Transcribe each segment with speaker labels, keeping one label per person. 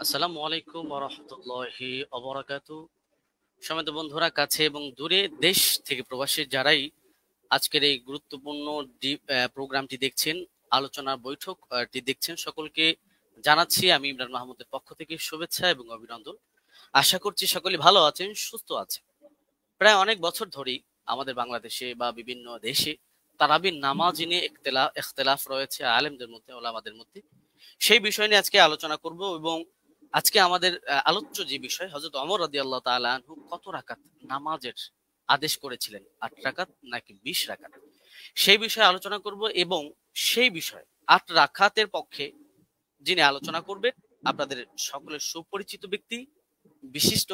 Speaker 1: আসসালামু আলাইকুম ওয়া রাহমাতুল্লাহি ওয়া বারাকাতুহু। সম্মানিত বন্ধুরা, কাছে এবং দূরে, দেশ থেকে প্রবাসী যারাই আজকের এই গুরুত্বপূর্ণ প্রোগ্রামটি দেখছেন, আলোচনার বৈঠকটি দেখছেন, সকলকে জানাচ্ছি আমি ইমরান মাহমুদের পক্ষ থেকে শুভেচ্ছা এবং অভিনন্দন। আশা করছি সকলে ভালো আছেন, সুস্থ আছেন। প্রায় অনেক বছর ধরেই আমাদের বাংলাদেশে বা বিভিন্ন দেশে তারাবির নামাজ নিয়ে ইখতিলাফ রয়েছে আলেমদের মধ্যে, ওলামাদের মধ্যে। সেই বিষয় নিয়ে আজকে আলোচনা করব এবং আজকে আমাদের আলোচ্য যে বিষয়, হযরত ওমর রাদিয়াল্লাহু তাআলা আনহু কত রাকাত নামাজের আদেশ করেছিলেন, 8 রাকাত নাকি 20 রাকাত, সেই বিষয়ে আলোচনা করব। এবং সেই বিষয়ে 8 রাকাতের পক্ষে যিনি আলোচনা করবেন, আপনাদের সকলের সুপরিচিত ব্যক্তি, বিশিষ্ট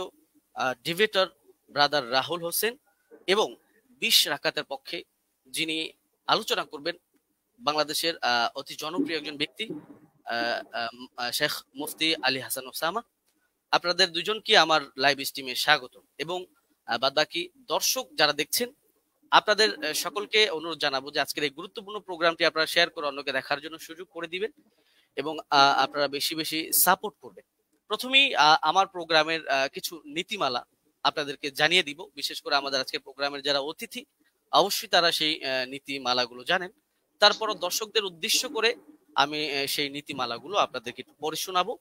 Speaker 1: ডিবেটর ব্রাদার রাহুল হোসেন। এবং 20 রাকাতের পক্ষে যিনি আলোচনা করবেন, বাংলাদেশের অতি জনপ্রিয় একজন ব্যক্তি, শেখ মুফতি আলী হাসান ওসামা। আপনাদের দুজনকে আমার লাইভ স্ট্রিমে স্বাগত। এবং বাদবাকি দর্শক যারা দেখছেন, আপনাদের সকলকে অনুরোধ জানাবো যে আজকের এই গুরুত্বপূর্ণ প্রোগ্রামটি আপনারা শেয়ার করে অন্যকে দেখার জন্য সুযোগ করে দিবেন এবং আপনারা বেশি বেশি সাপোর্ট করবেন। প্রথমেই আমার প্রোগ্রামের কিছু নীতিমালা আপনাদেরকে জানিয়ে দিব। বিশেষ করে আমাদের আজকে প্রোগ্রামের যারা অতিথি, অবশ্যই তারা সেই নীতিমালাগুলো জানেন। তারপরও দর্শকদের উদ্দেশ্য করে আমি সেই নীতিমালাগুলো আপনাদেরকে একটু পড়ে শোনাবো।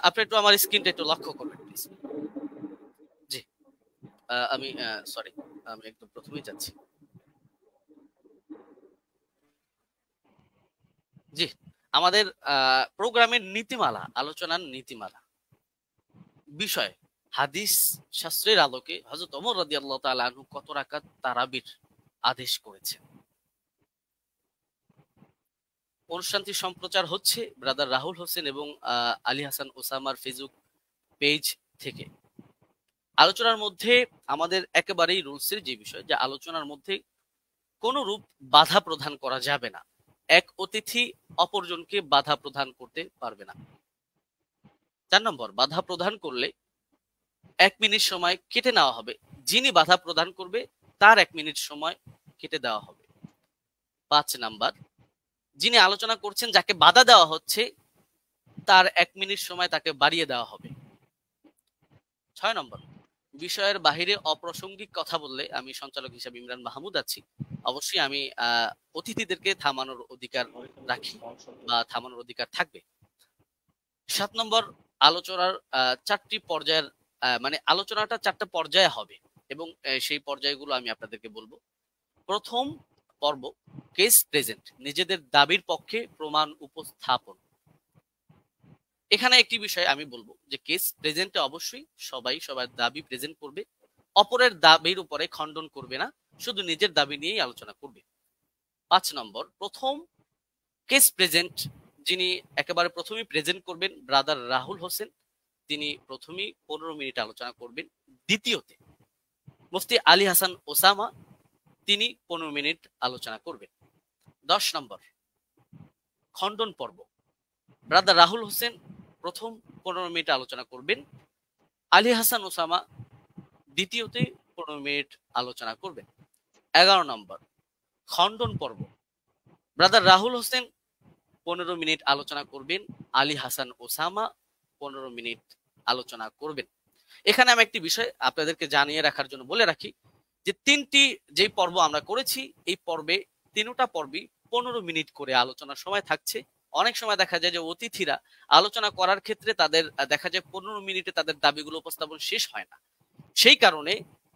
Speaker 1: আপনি একটু আমার স্ক্রিনটা একটু লক্ষ্য করবেন প্লিজ। জি, আমি সরি, আমি একদম প্রথমেই যাচ্ছি। জি, আমাদের প্রোগ্রামের নীতিমালা, আলোচনার নীতিমালা বিষয়, হাদিস শাস্ত্রের আলোকে হযরত ওমর রাদিয়াল্লাহু তাআলা আনহু কত রাকাত তারাবির আদেশ করেছেন। অনুষ্ঠানটি সম্প্রচার হচ্ছে ব্রাদার রাহুল হোসেন এবং আলী হাসান ওসামার ফেসবুক পেজ থেকে। আলোচনার মধ্যে আমাদের একেবারেই রুলসের যে বিষয়, যে আলোচনার মধ্যে কোন রূপ বাধা প্রদান করা যাবে না। এক অতিথি অপরজনকে বাধা প্রদান করতে পারবে না। 4 নম্বর, বাধা প্রদান করলে 1 মিনিট সময় কেটে নেওয়া হবে। যিনি বাধা প্রদান করবে তার 1 মিনিট সময় কেটে দেওয়া হবে। 5 নাম্বার, যিনি আলোচনা করছেন, যাকে বাধা দেওয়া হচ্ছে, তার 1 মিনিট সময় তাকে বাড়িয়ে দেওয়া হবে। 6 নম্বর, বিষয়ের বাহিরে অপ্রাসঙ্গিক কথা বললে, আমি সঞ্চালক হিসেবে ইমরান মাহমুদ আছি, অবশ্যই আমি অতিথিদেরকে থামানোর অধিকার রাখি বা থামানোর অধিকার থাকবে। 7 নম্বর, আলোচনার 4টি পর্যায়ের মানে আলোচনাটা 4টা পর্যায়ে হবে এবং সেই পর্যায়গুলো আমি আপনাদেরকে বলবো। প্রথম পর্ব, কেস প্রেজেন্ট, নিজেদের দাবির পক্ষে প্রমাণ উপস্থাপন। এখানে একটি বিষয় আমি বলবো যে কেস প্রেজেন্টে অবশ্যই সবাই সবার দাবি প্রেজেন্ট করবে, অপরের দাবির উপরে খণ্ডন করবে না, শুধু নিজের দাবি নিয়েই আলোচনা করবে। 5 নম্বর, প্রথম কেস প্রেজেন্ট, যিনি একেবারে প্রথমেই প্রেজেন্ট করবেন, ব্রাদার রাহুল হোসেন, তিনি প্রথমেই 15 মিনিট আলোচনা করবেন। দ্বিতীয়তে মুফতি আলী হাসান ওসামা, তিনি 15 মিনিট আলোচনা করবেন। 10 নম্বর, খণ্ডন পর্ব, ব্রাদার রাহুল হোসেন প্রথম 15 মিনিট আলোচনা করবেন, আলী হাসান ওসামা দ্বিতীয়তে 15 মিনিট আলোচনা করবেন। 11 নম্বর, খণ্ডন পর্ব, ব্রাদার রাহুল হোসেন 15 মিনিট আলোচনা করবেন, আলী হাসান ওসামা 15 মিনিট আলোচনা করবেন। এখানে আমি একটি বিষয় আপনাদেরকে জানিয়ে রাখার জন্য বলে রাখি যে 3টি যে পর্ব আমরা করেছি, এই পর্বে 3টা পর্বই 15 মিনিট করে আলোচনার সময় থাকছে। অনেক সময় দেখা যায় যে অতিথিরা আলোচনা করার ক্ষেত্রে তাদের দেখা যায় 15 মিনিটে তাদের দাবিগুলো উপস্থাপন শেষ হয় না। সেই কারণে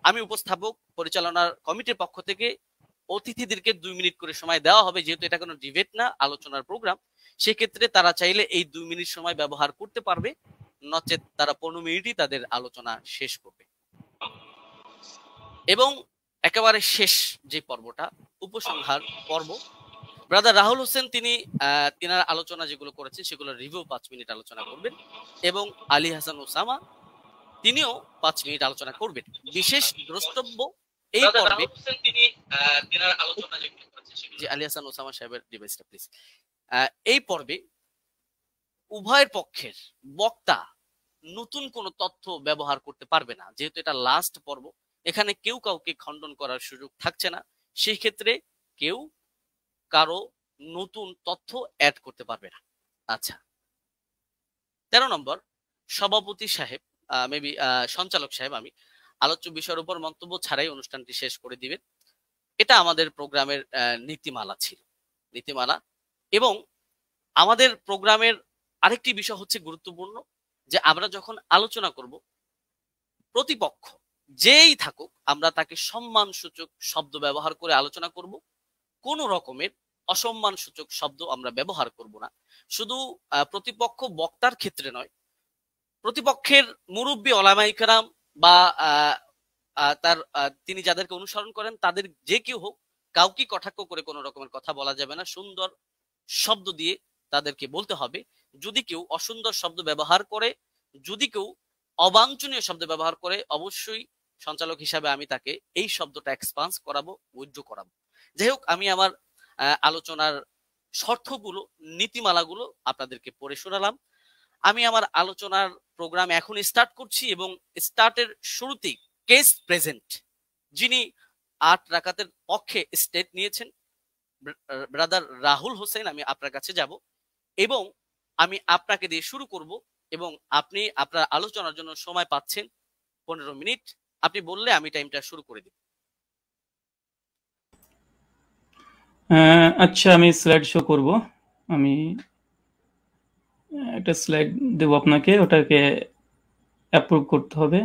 Speaker 1: আমি উপস্থাপক পরিচালনার কমিটির পক্ষ থেকে অতিথিদেরকে 2 মিনিট করে সময় দেওয়া হবে, যেহেতু এটা কোনো ডিবেট না, আলোচনার প্রোগ্রাম। সেক্ষেত্রে তারা চাইলে এই 2 মিনিট সময় ব্যবহার করতে পারবে, নচেত তারা 15 মিনিটই তাদের আলোচনা শেষ করবে। এবং একেবারে শেষ যে পর্বটা, উপসংহার পর্ব, ব্রাদার রাহুল হোসেন তিনি তিনার আলোচনা যেগুলো করেছেন সেগুলো রিভিউ 5 মিনিট আলোচনা করবেন, এবং আলী হাসান ওসামা তিনিও 5 মিনিট আলোচনা করবেন। বিশেষ দ্রষ্টব্য এই পর্বে তিনি তিনার আলোচনা যেগুলো করেছেন যে আলী হাসান ওসামা সাহেবের ডিভাইসটা প্লিজ। এই পর্বে উভয়ের পক্ষের বক্তা নতুন কোনো তথ্য ব্যবহার করতে পারবে না, যেহেতু এটা লাস্ট পর্ব। এখানে কেউ কাউকে খণ্ডন করার সুযোগ থাকছে না, সেই ক্ষেত্রে কেউ কারো নতুন তথ্য অ্যাড করতে পারবে না। আচ্ছা, 13 নম্বর, সভাপতি সাহেব মেবি সঞ্চালক সাহেব আমি আলোচ্য বিষয়ের উপর মন্তব্য ছাড়াই অনুষ্ঠানটি শেষ করে দিবেন। এটা আমাদের প্রোগ্রামের নীতিমালা ছিল, নীতিমালা। এবং আমাদের প্রোগ্রামের আরেকটি বিষয় হচ্ছে গুরুত্বপূর্ণ, যে আমরা যখন আলোচনা করব প্রতিপক্ষ যেই থাকুক আমরা তাকে সম্মান সূচক শব্দ ব্যবহার করে আলোচনা করব, কোন রকমের অসম্মান সূচক শব্দ আমরা ব্যবহার করব না। শুধু প্রতিপক্ষ বক্তার ক্ষেত্রে নয়, প্রতিপক্ষের মুরব্বী ওলামায়ে কেরাম বা তার তিনি যাদেরকে অনুসরণ করেন তাদের যে কেউ হোক, কাউকে কটাক্ষ করে কোনো রকমের কথা বলা যাবে না, সুন্দর শব্দ দিয়ে তাদেরকে বলতে হবে। যদি কেউ অসুন্দর শব্দ ব্যবহার করে, যদি কেউ অবাঞ্ছনীয় শব্দ ব্যবহার করে, অবশ্যই সঞ্চালক হিসাবে আমি তাকে এই শব্দটা এক্সপান্স করাবো, উইথড্র করাবো। যাই হোক, আমি আমার আলোচনার শর্তগুলো, নীতিমালাগুলো আপনাদেরকে পড়ে শোনালাম। আমি আমার আলোচনার প্রোগ্রাম এখন স্টার্ট করছি, এবং স্টার্টের শুরুতেই কেস প্রেজেন্ট যিনি 8 রাকাতের পক্ষে স্টেট নিয়েছেন, ব্রাদার রাহুল হোসেন, আমি আপনার কাছে যাব এবং আমি আপনাকে দিয়ে শুরু করব, এবং আপনি আপনার আলোচনার জন্য সময় পাচ্ছেন 15 মিনিট। আপনি বললে আমি টাইমটা শুরু করে দিব।
Speaker 2: আচ্ছা, আমি স্লাইড শো করব। আমি একটা স্লাইড দেব আপনাকে, ওটাকে অ্যাপ্রুভ করতে হবে।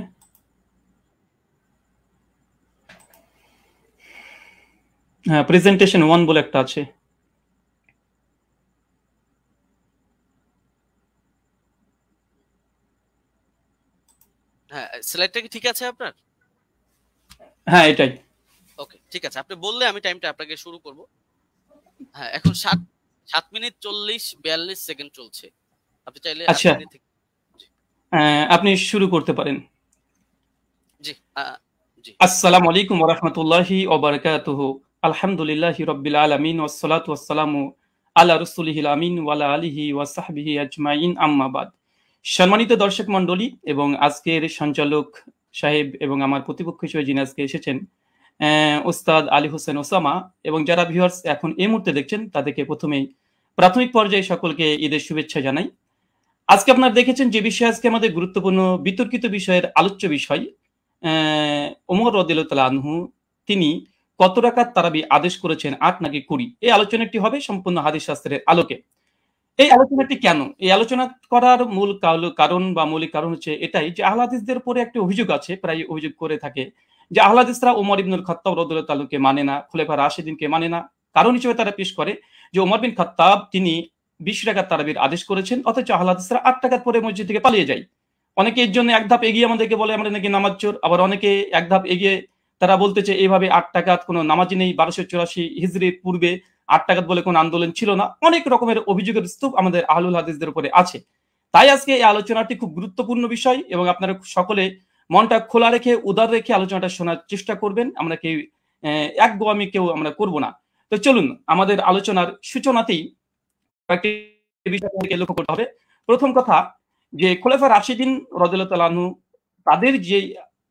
Speaker 2: হ্যাঁ, প্রেজেন্টেশন 1 বলে একটা আছে।
Speaker 1: হ্যাঁ, স্লাইডটা কি ঠিক আছে আপনার?
Speaker 2: হ্যাঁ, এটাই।
Speaker 1: ওকে, ঠিক আছে, আপনি বললে আমি টাইমটা আপনাকে শুরু করব। হ্যাঁ, এখন 7 মিনিট 40-42 সেকেন্ড চলছে। আপনি চাইলে
Speaker 2: আচ্ছা, আপনি শুরু করতে পারেন।
Speaker 1: জি, জি।
Speaker 2: আসসালামু আলাইকুম ওয়া রাহমাতুল্লাহি ওয়া বারাকাতুহু। আলহামদুলিল্লাহি রাব্বিল আলামিন ওয়াস সালাতু ওয়াস সালামু আলা রাসূলিহিল আমিন ওয়া আলা আলিহি ওয়া সাহবিহি আজমাইন, আম্মা বাদ। সম্মানিত দর্শক মণ্ডলী এবং আজকের সঞ্চালক সাহেব এবং আমার প্রতিপক্ষ হিসেবে যিনি আজকে এসেছেন, ওস্তাদ আলী হোসেন ওসামা, এবং যারা ভিউয়ার্স এখন এই মুহূর্তে দেখছেন তাদেরকে প্রথমেই প্রাথমিক পর্যায়ে সকলকে ঈদের শুভেচ্ছা জানাই। আজকে আপনারা দেখেছেন যে বিষয় আজকে আমাদের গুরুত্বপূর্ণ বিতর্কিত বিষয়ের আলোচ্য বিষয়, ওমর রাদিয়াল্লাহু তাআলা আনহু তিনি কত রাকাত তারাবি আদেশ করেছেন, 8 নাকি 20? এই আলোচনাটি হবে সম্পূর্ণ হাদিস শাস্ত্রের আলোকে। এই আলোচনাটি কেন? এই আলোচনা করার মূল কারণ বা মৌলিক কারণ হচ্ছে এটাই যে আহলে হাদিসদের উপরে একটা অভিযোগ আছে, প্রায় অভিযোগ করে থাকে যে আহলে হাদিসরা ওমর ইবনুল খাত্তাব রাদিয়াল্লাহু তাআলাকে মানে না, খুলাফা রাশিদিনকে মানে না। কারণ হিসেবে তারা পেশ করে যে ওমর বিন খাত্তাব তিনি 20 রাকাত তারাবির আদেশ করেছেন, অথচ আহলে হাদিসরা 8 রাকাত পরে মসজিদ থেকে পালিয়ে যায়। অনেকে এর জন্য এক ধাপ এগিয়ে আমাদেরকে বলে আমরা নাকি নামাজ চোর, আবার অনেকে এক ধাপ এগিয়ে তারা বলতেছে এইভাবে 8 রাকাত কোনো নামাজই নেই, 1284 হিজরির পূর্বে 8 রাকাত বলে কোনো আন্দোলন ছিল না। অনেক রকমের অভিযোগের স্তূপ আমাদের আহলুল হাদিসদের উপরে আছে। তাই আজকে এই আলোচনাটি খুব গুরুত্বপূর্ণ বিষয়, এবং আপনারা সকলে মনটা খোলা রেখে উদার রেখে আলোচনাটা শোনার চেষ্টা করবেন। আমরা কেউ একগোয়ামি কেউ আমরা করব না। তো চলুন আমাদের আলোচনার সূচনাতেই কয়েকটি বিষয়কে লক্ষ্য করতে হবে। প্রথম কথা যে খোলাফা রাশিদিন রাদিয়াল্লাহু তাআলা আনহু তাদের যে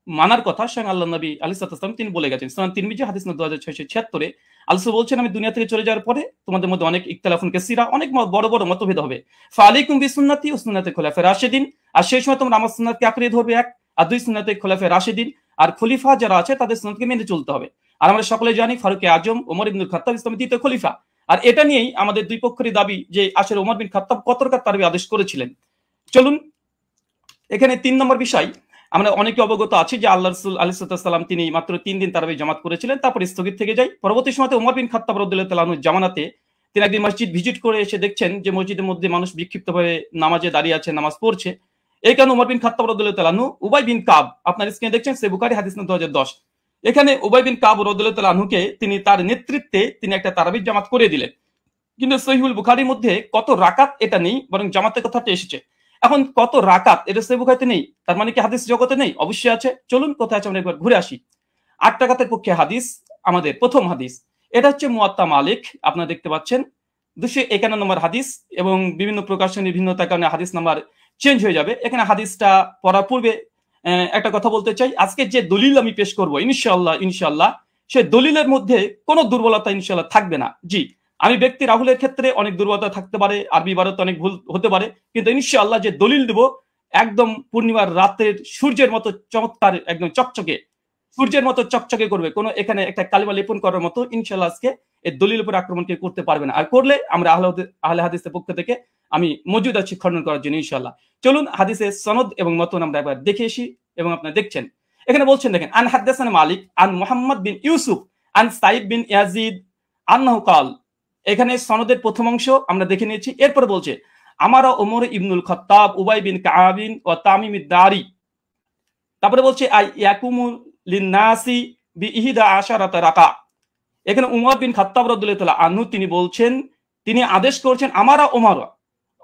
Speaker 2: মানার কথা স্বয়ং আল্লাহ নবী আলাইহিস সালাম তিনি বলে গেছেন। সুনান তিরমিজি হাদিস নম্বর 2676 আল্লাহ বলছেন আমি দুনিয়া থেকে চলে যাওয়ার পরে তোমাদের মধ্যে অনেক ইখতিলাফুন কাসীরা, অনেক বড় বড় মতভেদ হবে। ফাআলাইকুম বিসুন্নতি ওয়া সুন্নাতি খুলাফা রাশিদিন, আর সেই সময় তোমরা আমার সুন্নাতকে আঁকড়ে ধরবে, এক, আর দুই সুন্নাতে খোলাফা রাশিদিন আর খলিফা যারা আছে তাদের সুন্নাতকে মেনে চলতে হবে। আর আমরা সকলে জানি ফারুক আজম ওমর ইবনুল খাত্তাব ইসলামের দ্বিতীয় খলিফা। আর এটা নিয়েই আমাদের দুই পক্ষেরই দাবি যে আসলে ওমর বিন খাত্তাব কত রাকাত তারাবি আদেশ করেছিলেন। চলুন এখানে 3 নম্বর বিষয়, আমরা অনেকে অবগত আছি যে আল্লাহ রাসূল আলাইহিস সালাম তিনি মাত্র 3 দিন তারাবি জামাত করেছিলেন, তারপর স্থগিত থেকে যায়। পরবর্তী সময়তে ওমর বিন খাত্তাব রাদিয়াল্লাহু তাআলা আনহু জামানাতে তিনি একদিন মসজিদ ভিজিট করে এসে দেখছেন যে মসজিদের মধ্যে মানুষ বিক্ষিপ্তভাবে নামাজে দাঁড়িয়ে আছে, নামাজ পড়ছে। এই কারণে ওমর বিন খাত্তাব রাদিয়াল্লাহু তাআলা আনহু উবাই বিন কাব, আপনার স্ক্রিনে দেখছেন সহিহ বুখারী হাদিস নম্বর 2010, এখানে উবাই বিন কাব রাদিয়াল্লাহু তাআলা আনহুকে তিনি তার নেতৃত্বে তিনি একটা তারাবির জামাত করে দিলেন। কিন্তু সহিহুল বুখারীর মধ্যে কত রাকাত এটা নেই, বরং জামাতের কথাটা এসেছে। এখন কত রাকাত এটা সহিহ বুখারীতে নেই, তার মানে কি হাদিস জগতে নেই? অবশ্যই আছে। চলুন কোথায় আছে আমরা একবার ঘুরে আসি। 8 রাকাতের পক্ষে হাদিস, আমাদের প্রথম হাদিস, এটা হচ্ছে মুয়াত্তা মালিক, আপনারা দেখতে পাচ্ছেন 251 নম্বর হাদিস, এবং বিভিন্ন প্রকাশনের ভিন্নতার কারণে হাদিস নাম্বার চেঞ্জ হয়ে যাবে। এখানে হাদিসটা পড়ার পূর্বে একটা কথা বলতে চাই, আজকে যে দলিল আমি পেশ করব ইনশাআল্লাহ সে দলিলের মধ্যে কোনো দুর্বলতা ইনশাআল্লাহ থাকবে না। জি, আমি ব্যক্তি রাহুলের ক্ষেত্রে অনেক দুর্বলতা থাকতে পারে, আরবি ইবারত অনেক ভুল হতে পারে, কিন্তু ইনশাআল্লাহ যে দলিল দেব একদম পূর্ণিমার রাতের সূর্যের মতো চমৎকার, একদম চকচকে, সূর্যের মতো চকচকে করবে, কোনো এখানে একটা কালিমা লেপন করার মতো ইনশাআল্লাহ আজকে এই দলিল উপর আক্রমণ কেউ করতে পারবে না। আর করলে আমরা আহলে হাদিসের পক্ষ থেকে আমি মজুদ আছি খণ্ডন করার জন্য ইনশাআল্লাহ। চলুন হাদিসের সনদ এবং মতন আমরা একবার দেখে আসি, এবং আপনারা দেখছেন এখানে বলছেন, দেখেন, আন হাদাসানা মালিক আন মুহাম্মদ বিন ইউসুফ আন সাইদ বিন ইয়াজিদ আন্নাহু কাল। এখানে সনদের প্রথম অংশ আমরা দেখে নিয়েছি। এরপর বলছে আমারা ওমর ইবনুল খাত্তাব উবাই বিন কাআবিন ও তামিম দারি। তারপরে বলছে আই ইয়াকুমু লিন্নাসি বিইহদা আশারাতা রাকা। এখানে উমর বিন খাত্তাব রাদিয়াল্লাহু তাআলা আনহু তিনি বলছেন, তিনি আদেশ করছেন,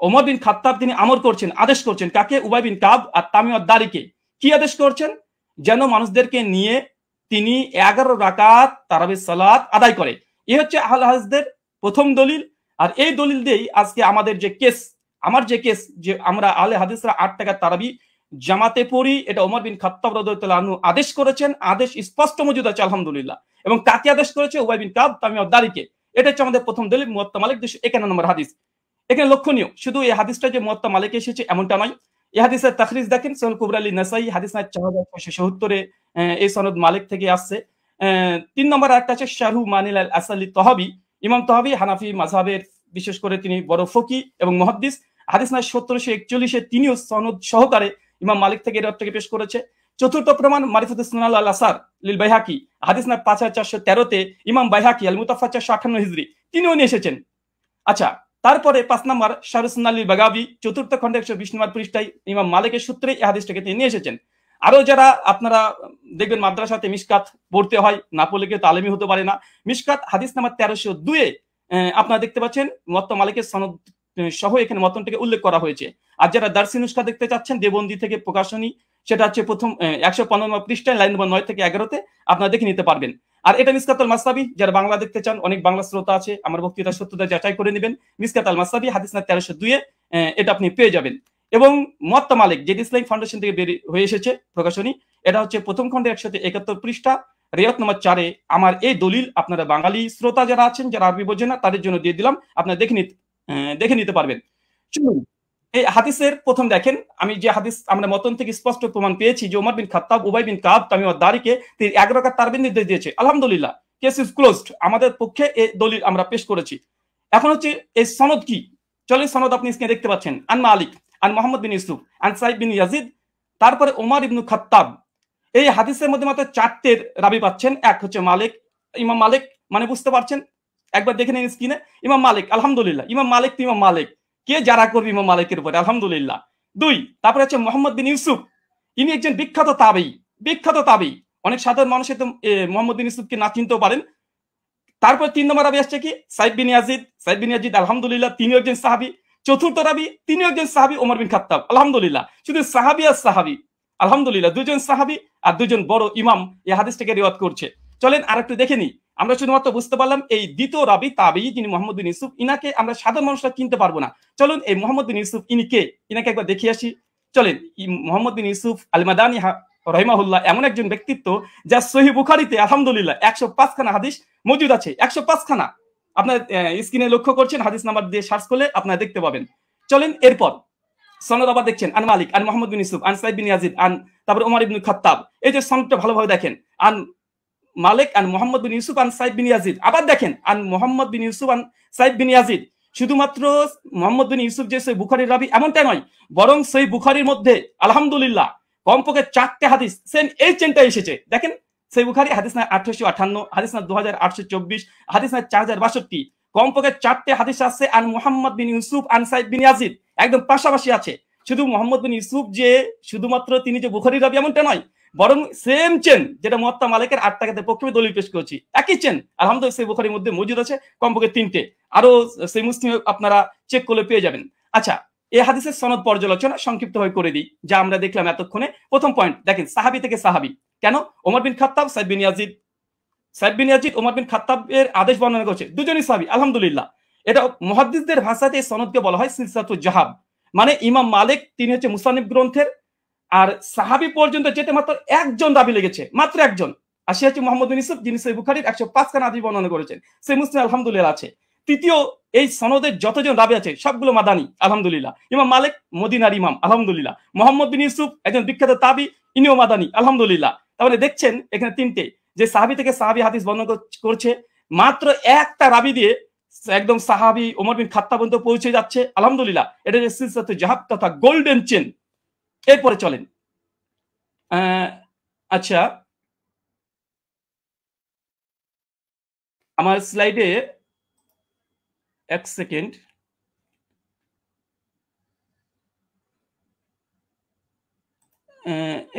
Speaker 2: ওমর বিন খাত্তাব তিনি আমর করছেন, আদেশ করছেন কাকে? উবাই বিন কাব আর তামিম দারিকে। কি আদেশ করছেন? যেন মানুষদেরকে নিয়ে তিনি 11 রাকাত তারাবির সালাত আদায় করে। এই হচ্ছে আহলে হাদিসদের প্রথম দলিল। আর এই দলিল দিয়েই আজকে আমাদের যে কেস, যে আমরা আহলে হাদিসরা 8 টাকা তারাবি জামাতে পড়ি, এটা ওমর বিন খাত্তাব রাদিয়াল্লাহু আনহু আদেশ করেছেন। আদেশ স্পষ্ট মজুদ আছে আলহামদুলিল্লাহ। এবং কাকে আদেশ করেছে? উবাই বিন কাব, তামিম দারিকে। এটা হচ্ছে আমাদের প্রথম দলিল, মুয়াত্তা মালিক 251 নম্বর হাদিস। এখানে লক্ষণীয় শুধু এই হাদিসটা যে মুয়াত্তা মালিকে এসেছে এমনটা নয়, এই হাদিসের তাখরিজ দেখেন সহিহ কুবরা লিন-নাসাই হাদিস নাম্বার 4670 এই সনদ মালিক থেকে আসছে। 3 নম্বর আরেকটা আছে শারহু মানিল আল আসালি তহাবি। ইমাম তহাবি হানাফি মাযহাবের বিশেষ করে তিনি বড় ফকি এবং মুহাদ্দিস। হাদিস নাম্বার 1741 তিনিও সনদ সহকারে ইমাম মালিক থেকে এর থেকে পেশ করেছে। চতুর্থ প্রমাণ মারিফাতুস সুনান আল আসার লিল বাইহাকি, হাদিস নাম্বার 5413 ইমাম বাইহাকি আল মুতাফা 458 হিজরি তিনিও নিয়ে এসেছেন। আচ্ছা, তারপরে 5 নম্বর শারহুস সুন্নান লিল বাগাবি, চতুর্থ খণ্ডে 120 নম্বর পৃষ্ঠায় ইমাম মালিকের সূত্রে এই হাদিসটাকে তিনি নিয়ে এসেছেন। আরো যারা আপনারা দেখবেন মাদ্রাসাতে মিশকাত পড়তে হয়, না পড়লে কেউ তালিমি হতে পারে না। মিশকাত হাদিস নাম্বার 1302 আপনারা দেখতে পাচ্ছেন মুয়াত্তা মালিকের সনদ সহ এখানে মতনটাকে উল্লেখ করা হয়েছে। আর যারা দারসি নুসখা দেখতে চাচ্ছেন দেবন্দি থেকে প্রকাশনী, সেটা হচ্ছে প্রথম 115 নম্বর পৃষ্ঠায় লাইন নম্বর 9 থেকে 11তে আপনারা দেখে নিতে পারবেন। আর এটা মিসকাতুল মাসাবি, যারা বাংলা দেখতে চান, অনেক বাংলা শ্রোতা আছে, আমার বক্তৃতার সত্যতা যাচাই করে নেবেন। মিসকাতুল মাসাবি হাদিস নাম্বার 1302 এটা আপনি পেয়ে যাবেন। এবং মুয়াত্তা মালিক যেটি ইসলামিক ফাউন্ডেশন থেকে বের হয়ে এসেছে প্রকাশনী, এটা হচ্ছে প্রথম খণ্ডে 171 পৃষ্ঠা রিয়াত নম্বর 4 আমার এই দলিল আপনারা বাঙালি শ্রোতা যারা আছেন, যারা আরবি বোঝেন না, তাদের জন্য দিয়ে দিলাম, আপনারা দেখে নিতে পারবেন। চলুন এই হাদিসের প্রথম দেখেন, আমি যে হাদিস আমরা মতন থেকে স্পষ্ট প্রমাণ পেয়েছি যে ওমর বিন খাত্তাব উবাই বিন কাব তামিম দারিকে তিনি 11 রাকাত তারাবির নির্দেশ দিয়েছে। আলহামদুলিল্লাহ, কেস ইজ ক্লোজড, আমাদের পক্ষে এই দলিল আমরা পেশ করেছি। এখন হচ্ছে এই সনদ কি, চলেন সনদ আপনি স্ক্রিনে দেখতে পাচ্ছেন। আন মালিক আন মুহাম্মদ বিন ইউসুফ আন সাইদ বিন ইয়াজিদ, তারপরে ওমর ইবনে খাত্তাব। এই হাদিসের মধ্যে মাত্র 4টের রাবি পাচ্ছেন। এক হচ্ছে মালিক, ইমাম মালিক, মানে বুঝতে পারছেন, একবার দেখে নিন স্ক্রিনে, ইমাম মালিক। আলহামদুলিল্লাহ, ইমাম মালিক তো ইমাম মালিক, কে যারা করবে ইমাম মালিকের উপরে, আলহামদুলিল্লাহ। 2, তারপরে হচ্ছে মুহাম্মদ বিন ইউসুফ, ইনি একজন বিখ্যাত তাবেঈ। অনেক সাধারণ মানুষ তো মুহাম্মদ বিন ইউসুফকে না চিনতেও পারেন। তারপর 3 নম্বর রাবি আসছে কি? সাইদ বিন ইয়াজিদ, আলহামদুলিল্লাহ, তিনি একজন সাহাবী। চতুর্থ রাবি তিনি একজন সাহাবী, ওমর বিন খাত্তাব। আলহামদুলিল্লাহ, শুধু সাহাবী আর সাহাবী, আলহামদুলিল্লাহ, দুজন সাহাবী আর দুজন বড় ইমাম এই হাদিসটাকে রিওয়ায়াত করছে। চলেন আর একটু দেখে নিই। আমরা শুধুমাত্র বুঝতে পারলাম এই দ্বিতীয় রাবি তাবেঈ যিনি মুহাম্মদ বিন ইউসুফ, ইনাকে আমরা সাধারণ মানুষরা চিনতে পারবো না। চলুন এই মুহাম্মদ বিন ইউসুফ ইনি কে, ইনাকে একবার দেখে আসি। চলেন, মুহাম্মদ বিন ইউসুফ আল মাদানী রাহিমাহুল্লাহ এমন একজন ব্যক্তিত্ব যা সহিহ বুখারীতে আলহামদুলিল্লাহ 105 খানা হাদিস মজুদ আছে। 105 খানা আপনার স্ক্রিনে লক্ষ্য করছেন, হাদিস নাম্বার দিয়ে সার্চ করলে আপনারা দেখতে পাবেন। চলেন এরপর সনদ আবার দেখছেন, আন মালিক আন মুহাম্মদ বিন ইউসুফ আন সাইদ বিন ইয়াজিদ আন, তারপর ওমর ইবনে খাত্তাব। এই যে সনদটা ভালোভাবে দেখেন, আন মালিক আন মুহাম্মদ বিন ইউসুফ আন সাইদ বিন ইয়াজিদ। আবার দেখেন আন মুহাম্মদ বিন ইউসুফ আন সাইদ বিন ইয়াজিদ। শুধুমাত্র মুহাম্মদ বিন ইউসুফ যে সহিহ বুখারীর রাবি এমনটা নয়, বরং সহিহ বুখারীর মধ্যে আলহামদুলিল্লাহ কমপক্ষে 4টে হাদিস সেম এই চেনটা এসেছে। দেখেন সহিহ বুখারী হাদিস না 1858, হাদিস না 2824, হাদিস না 4062, কমপক্ষে 4টে হাদিস আছে আন মুহাম্মদ বিন ইউসুফ আন সাইদ বিন ইয়াজিদ, একদম পাশাপাশি আছে। শুধু মুহাম্মদ বিন ইউসুফ যে শুধুমাত্র তিনি যে বুখারীর রাবি এমনটা নয়, বরং সেম চেন যেটা মুয়াত্তা মালিকের 8 টাকাতে পক্ষে দলিল পেশ করেছি, একই চেন আলহামদুলিল্লাহ সহিহ বুখারীর মধ্যে মজুদ আছে, কমপক্ষে 3টে, আরো সহিহ মুসলিম আপনারা চেক করলে পেয়ে যাবেন। আচ্ছা, এই হাদিসের সনদ পর্যালোচনা সংক্ষিপ্তভাবে করে দিই, যা আমরা দেখলাম এতক্ষণে। প্রথম পয়েন্ট দেখেন, সাহাবী থেকে সাহাবী। কেন? ওমর বিন খাত্তাব, সাইদ বিন ইয়াজিদ। সাইদ বিন ইয়াজিদ ওমর বিন খাত্তাবের আদেশ বর্ণনা করছে, দুজনই সাহাবী, আলহামদুলিল্লাহ। এটা মুহাদ্দিসদের ভাষাতে এই সনদকে বলা হয় সিলসিলাতুল জাহাব। মানে ইমাম মালিক তিনি হচ্ছে মুসান্নিফ গ্রন্থের, আর সাহাবী পর্যন্ত যেতে মাত্র একজন রাবী লেগেছে, মাত্র একজন, আর সে হচ্ছে মুহাম্মদ বিন ইউসুফ, যিনি সহিহ বুখারীর 105 খানা হাদিস বর্ণনা করেছেন। সহিহ মুসলিম আলহামদুলিল্লাহ আছে। তৃতীয়, এই সনদের যতজন রাবী আছে সবগুলো মাদানী, আলহামদুলিল্লাহ। ইমাম মালিক মদিনার ইমাম, আলহামদুলিল্লাহ। মুহাম্মদ বিন ইউসুফ একজন বিখ্যাত তাবী, ইনিও মাদানী, আলহামদুলিল্লাহ। তাহলে দেখছেন এখানে 3টে, যে সাহাবী থেকে সাহাবী হাদিস বর্ণনা করছে, মাত্র একটা রাবী দিয়ে একদম সাহাবী ওমর বিন খাত্তাব পর্যন্ত পৌঁছে যাচ্ছে, আলহামদুলিল্লাহ। এটা যে সিলসিলাতুল জাহাব তথা গোল্ডেন চেন। এরপরে চলেন, আচ্ছা আমার স্লাইডে এক সেকেন্ড,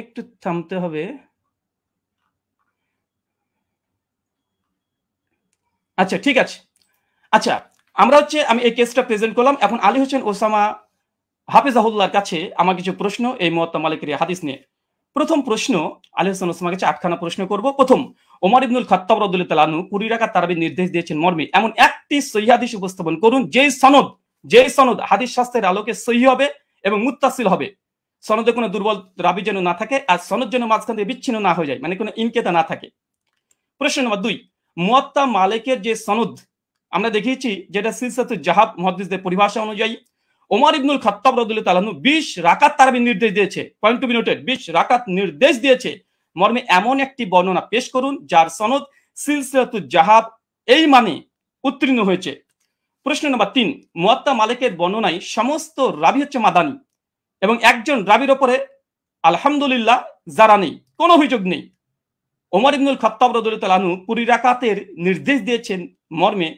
Speaker 2: একটু থামতে হবে। আচ্ছা ঠিক আছে। আচ্ছা, আমরা হচ্ছে আমি এই কেসটা প্রেজেন্ট করলাম। এখন আলী হোসেন ওসামা হাফিজাহুল্লাহর কাছে আমার কিছু প্রশ্ন এই মুয়াত্তা মালিকের হাদিস নিয়ে। প্রথম প্রশ্ন, আলী হোসেন ওসামার কাছে 8খানা প্রশ্ন করব। প্রথম, ওমর ইবনুল খাত্তাব রাদিয়াল্লাহু তাআলা আনহু 20 রাকাত তারাবির নির্দেশ দিয়েছেন মর্মে এমন একটি সহিহ হাদিস উপস্থাপন করুন যেই সনদ হাদিস শাস্ত্রের আলোকে সহিহ হবে এবং মুত্তাসিল হবে, সনদে কোনো দুর্বল রাবী যেন না থাকে, আর সনদ যেন মাঝখান থেকে বিচ্ছিন্ন না হয়ে যায়, মানে কোনো ইনকেতা না থাকে। প্রশ্ন নম্বর 2, মুয়াত্তা মালিকের যে সনদ আমরা দেখিয়েছি, যেটা সিলসিলাতুল জাহাব মুহাদ্দিসদের পরিভাষা অনুযায়ী ওমর ইবনুল খাত্তাব রাদিয়াল্লাহু তাআলা আনহু 20 রাকাত তারাবির নির্দেশ দিয়েছে, পয়েন্ট টু বি নোটেড, 20 রাকাত নির্দেশ দিয়েছে মর্মে এমন একটি বর্ণনা পেশ করুন যার সনদ সিলসিলাতুল জাহাব এই মানে উত্তীর্ণ হয়েছে। প্রশ্ন নম্বর 3, মুয়াত্তা মালিকের বর্ণনায় সমস্ত রাবী হচ্ছে মাদানী এবং একজন রাবীর উপরে আলহামদুলিল্লাহ যারা নেই, কোনো অভিযোগ নেই। ওমর ইবনুল খাত্তাব রাদিয়াল্লাহু তাআলা আনহু 20 রাকাতের নির্দেশ দিয়েছেন মর্মে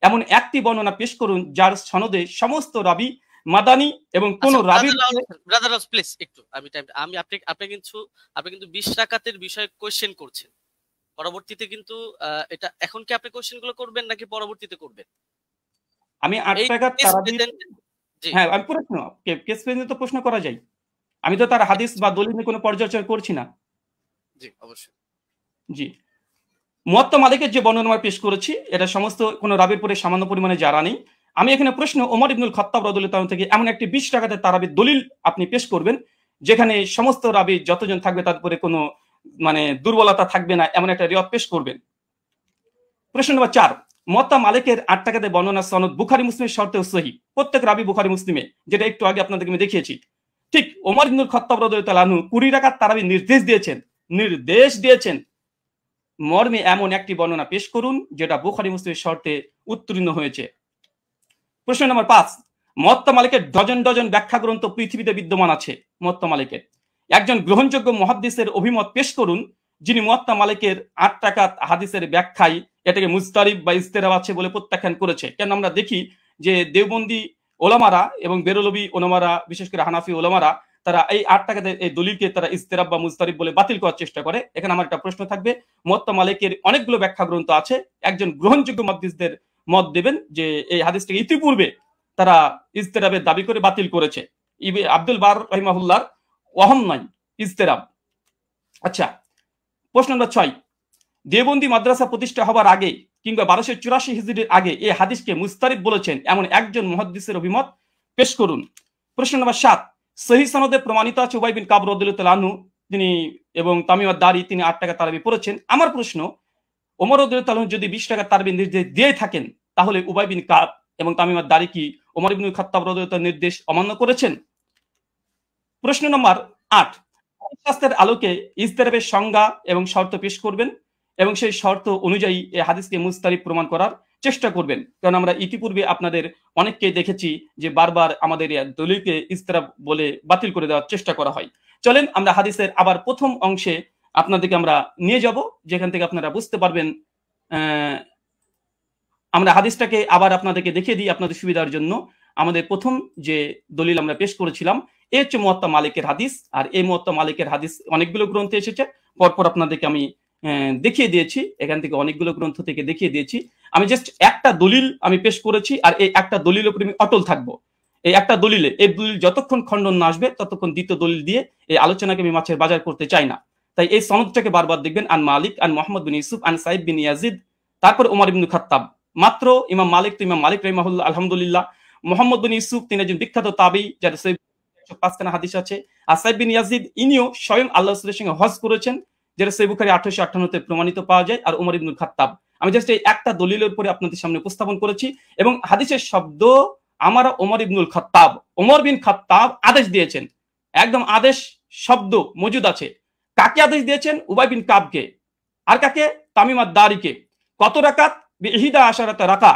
Speaker 2: এমন একটি বর্ণনা পেশ করুন যার সনদে সমস্ত রাবী মাদানী এবং কোন রাবীর
Speaker 1: ব্রাদার প্লিজ একটু আমি আপনি কিন্তু 20 রাকাতের বিষয়ে কোশ্চেন করছেন, পরবর্তীতে কিন্তু এটা এখন কি আপনি কোশ্চেনগুলো করবেন নাকি পরবর্তীতে করবেন?
Speaker 2: আমি 8 রাকাত তারাবি, হ্যাঁ আমি প্রশ্ন কেস পেজে তো প্রশ্ন করা যায়, আমি তো তার হাদিস বা দলিল নিয়ে কোনো পর্যালোচনা করছি না।
Speaker 1: জি অবশ্যই।
Speaker 2: জি, মুয়াত্তা মালিকের যে বর্ণনা পেশ করেছি এটা সমস্ত কোন রাবীর পরে সামান্য পরিমাণে জারা নেই। আমি এখানে প্রশ্ন, ওমর ইবনুল খাত্তাব রাদিয়াল্লাহু তাআলা থেকে এমন একটি 20 রাকাতের তারাবির দলিল আপনি পেশ করবেন যেখানে সমস্ত রাবী যতজন থাকবে তার উপরে কোনো মানে দুর্বলতা থাকবে না, এমন একটা রিওয়ায়াত পেশ করবেন। প্রশ্ন নম্বর 4, মুয়াত্তা মালিকের 8 টাকাতে বর্ণনা সনদ বুখারী মুসলিমের শর্তেও সহিহ, প্রত্যেক রাবী বুখারী মুসলিমে, যেটা একটু আগে আপনাদেরকে আমি দেখিয়েছি। ঠিক ওমর ইবনুল খাত্তাব রাদিয়াল্লাহু তাআলা আনহু 20 রাকাত তারাবির নির্দেশ দিয়েছেন মর্মে এমন একটি বর্ণনা পেশ করুন যেটা বুখারী মুসলিমের শর্তে উত্তীর্ণ হয়েছে। প্রশ্ন নম্বর 5, মুয়াত্তা মালিকের ডজন ডজন ব্যাখ্যা গ্রন্থ পৃথিবীতে বিদ্যমান আছে। মুয়াত্তা মালিকের একজন গ্রহণযোগ্য মুহাদ্দিসের অভিমত পেশ করুন যিনি মুয়াত্তা মালিকের 8 রাকাত হাদিসের ব্যাখ্যায় এটাকে মুজতারিব বা ইজতিরাব আছে বলে প্রত্যাখ্যান করেছে। কেন আমরা দেখি যে দেওবন্দি ওলামারা এবং বেরলভী ওলামারা, বিশেষ করে হানাফি ওলামারা, তারা এই 8 টাকাতে এই দলিলকে তারা ইজতিরাব বা মুজতারিব বলে বাতিল করার চেষ্টা করে। এখানে আমার একটা প্রশ্ন থাকবে, মুয়াত্তা মালিকের অনেকগুলো ব্যাখ্যা গ্রন্থ আছে, একজন গ্রহণযোগ্য মুহাদ্দিসদের মত দেবেন যে এই হাদিসটাকে ইতিপূর্বে তারা ইজতিরাবের দাবি করে বাতিল করেছে। আব্দুল বার রাহিমাহুল্লাহর ওয়াহম নয় ইজতিরাব। আচ্ছা, প্রশ্ন নম্বর 6, দেওবন্দি মাদ্রাসা প্রতিষ্ঠা হবার আগে কিংবা 1284 হিজরির আগে এই হাদিসকে মুজতারিব বলেছেন এমন একজন মুহাদ্দিসের অভিমত পেশ করুন। প্রশ্ন নম্বর 7, সহিহ সনদে প্রমাণিত আছে উবাই বিন কাব রাদিয়াল্লাহু তাআলা আনহু তিনি এবং তামিম আদ-দারি তিনি 8 টাকা তারাবি পড়েছেন। আমার প্রশ্ন, ওমর রাদিয়াল্লাহু তাআলা যদি 20 টাকা তারাবি নির্দেশ দিয়ে থাকেন তাহলে উবাই বিন কাব এবং তামিম আদ-দারি কি ওমর ইবনুল খাত্তাব রাদিয়াল্লাহু তাআলার নির্দেশ অমান্য করেছেন? প্রশ্ন নম্বর 8, শাস্ত্রের আলোকে ইজতিরাবের সংজ্ঞা এবং শর্ত পেশ করবেন এবং সেই শর্ত অনুযায়ী এই হাদিসকে মুজতারিব প্রমাণ করার চেষ্টা করবেন। কারণ আমরা ইতিপূর্বে আপনাদের অনেককে দেখেছি যে বারবার আমাদের এই দলিলকে ইজতিরাব বলে বাতিল করে দেওয়ার চেষ্টা করা হয়। চলেন আমরা হাদিসের আবার প্রথম অংশে আপনাদেরকে আমরা নিয়ে যাব, যেখান থেকে আপনারা বুঝতে পারবেন। আমরা হাদিসটাকে আবার আপনাদেরকে দেখিয়ে দিই আপনাদের সুবিধার জন্য। আমাদের প্রথম যে দলিল আমরা পেশ করেছিলাম এই হচ্ছে মুয়াত্তা মালিকের হাদিস। আর এই মুয়াত্তা মালিকের হাদিস অনেকগুলো গ্রন্থে এসেছে, পরপর আপনাদেরকে আমি দেখিয়ে দিয়েছি, এখান থেকে অনেকগুলো গ্রন্থ থেকে দেখিয়ে দিয়েছি। আমি জাস্ট একটা দলিল আমি পেশ করেছি, আর এই একটা দলিলের উপরে আমি অটল থাকবো। এই একটা দলিলে, এই দলিল যতক্ষণ খণ্ডন না আসবে ততক্ষণ দ্বিতীয় দলিল দিয়ে এই আলোচনাকে আমি মাছের বাজার করতে চাই না। তাই এই সনদটাকে বারবার দেখবেন, আন মালিক আন মুহাম্মদ বিন ইউসুফ আন সাইদ বিন ইয়াজিদ, তারপর ওমর ইবনে খাত্তাব। মাত্র ইমাম মালিক তো ইমাম মালিক রাহিমাহুল্লাহ, আলহামদুলিল্লাহ। মুহাম্মদ বিন ইউসুফ তিনি একজন বিখ্যাত তাবী, যার 105খানা হাদিস আছে। আর সাইদ বিন ইয়াজিদ ইনিও স্বয়ং আল্লাহ রাসূলের সঙ্গে হজ করেছেন, যেটা সহিহ বুখারী 1858 প্রমাণিত পাওয়া যায়। আর ওমর ইবনে খাত্তাব। আমি জাস্ট এই একটা দলিলের উপরে আপনাদের সামনে উপস্থাপন করেছি, এবং হাদিসের শব্দ আমারা ওমর ইবনুল খাত্তাব, ওমর বিন খাত্তাব আদেশ দিয়েছেন, একদম আদেশ শব্দ মজুদ আছে। কাকে আদেশ দিয়েছেন? উবাই বিন কাবকে। আর কাকে? তামিম আদ-দারিকে। কত রাকাত? বিহিদা আশারাতা রাকা,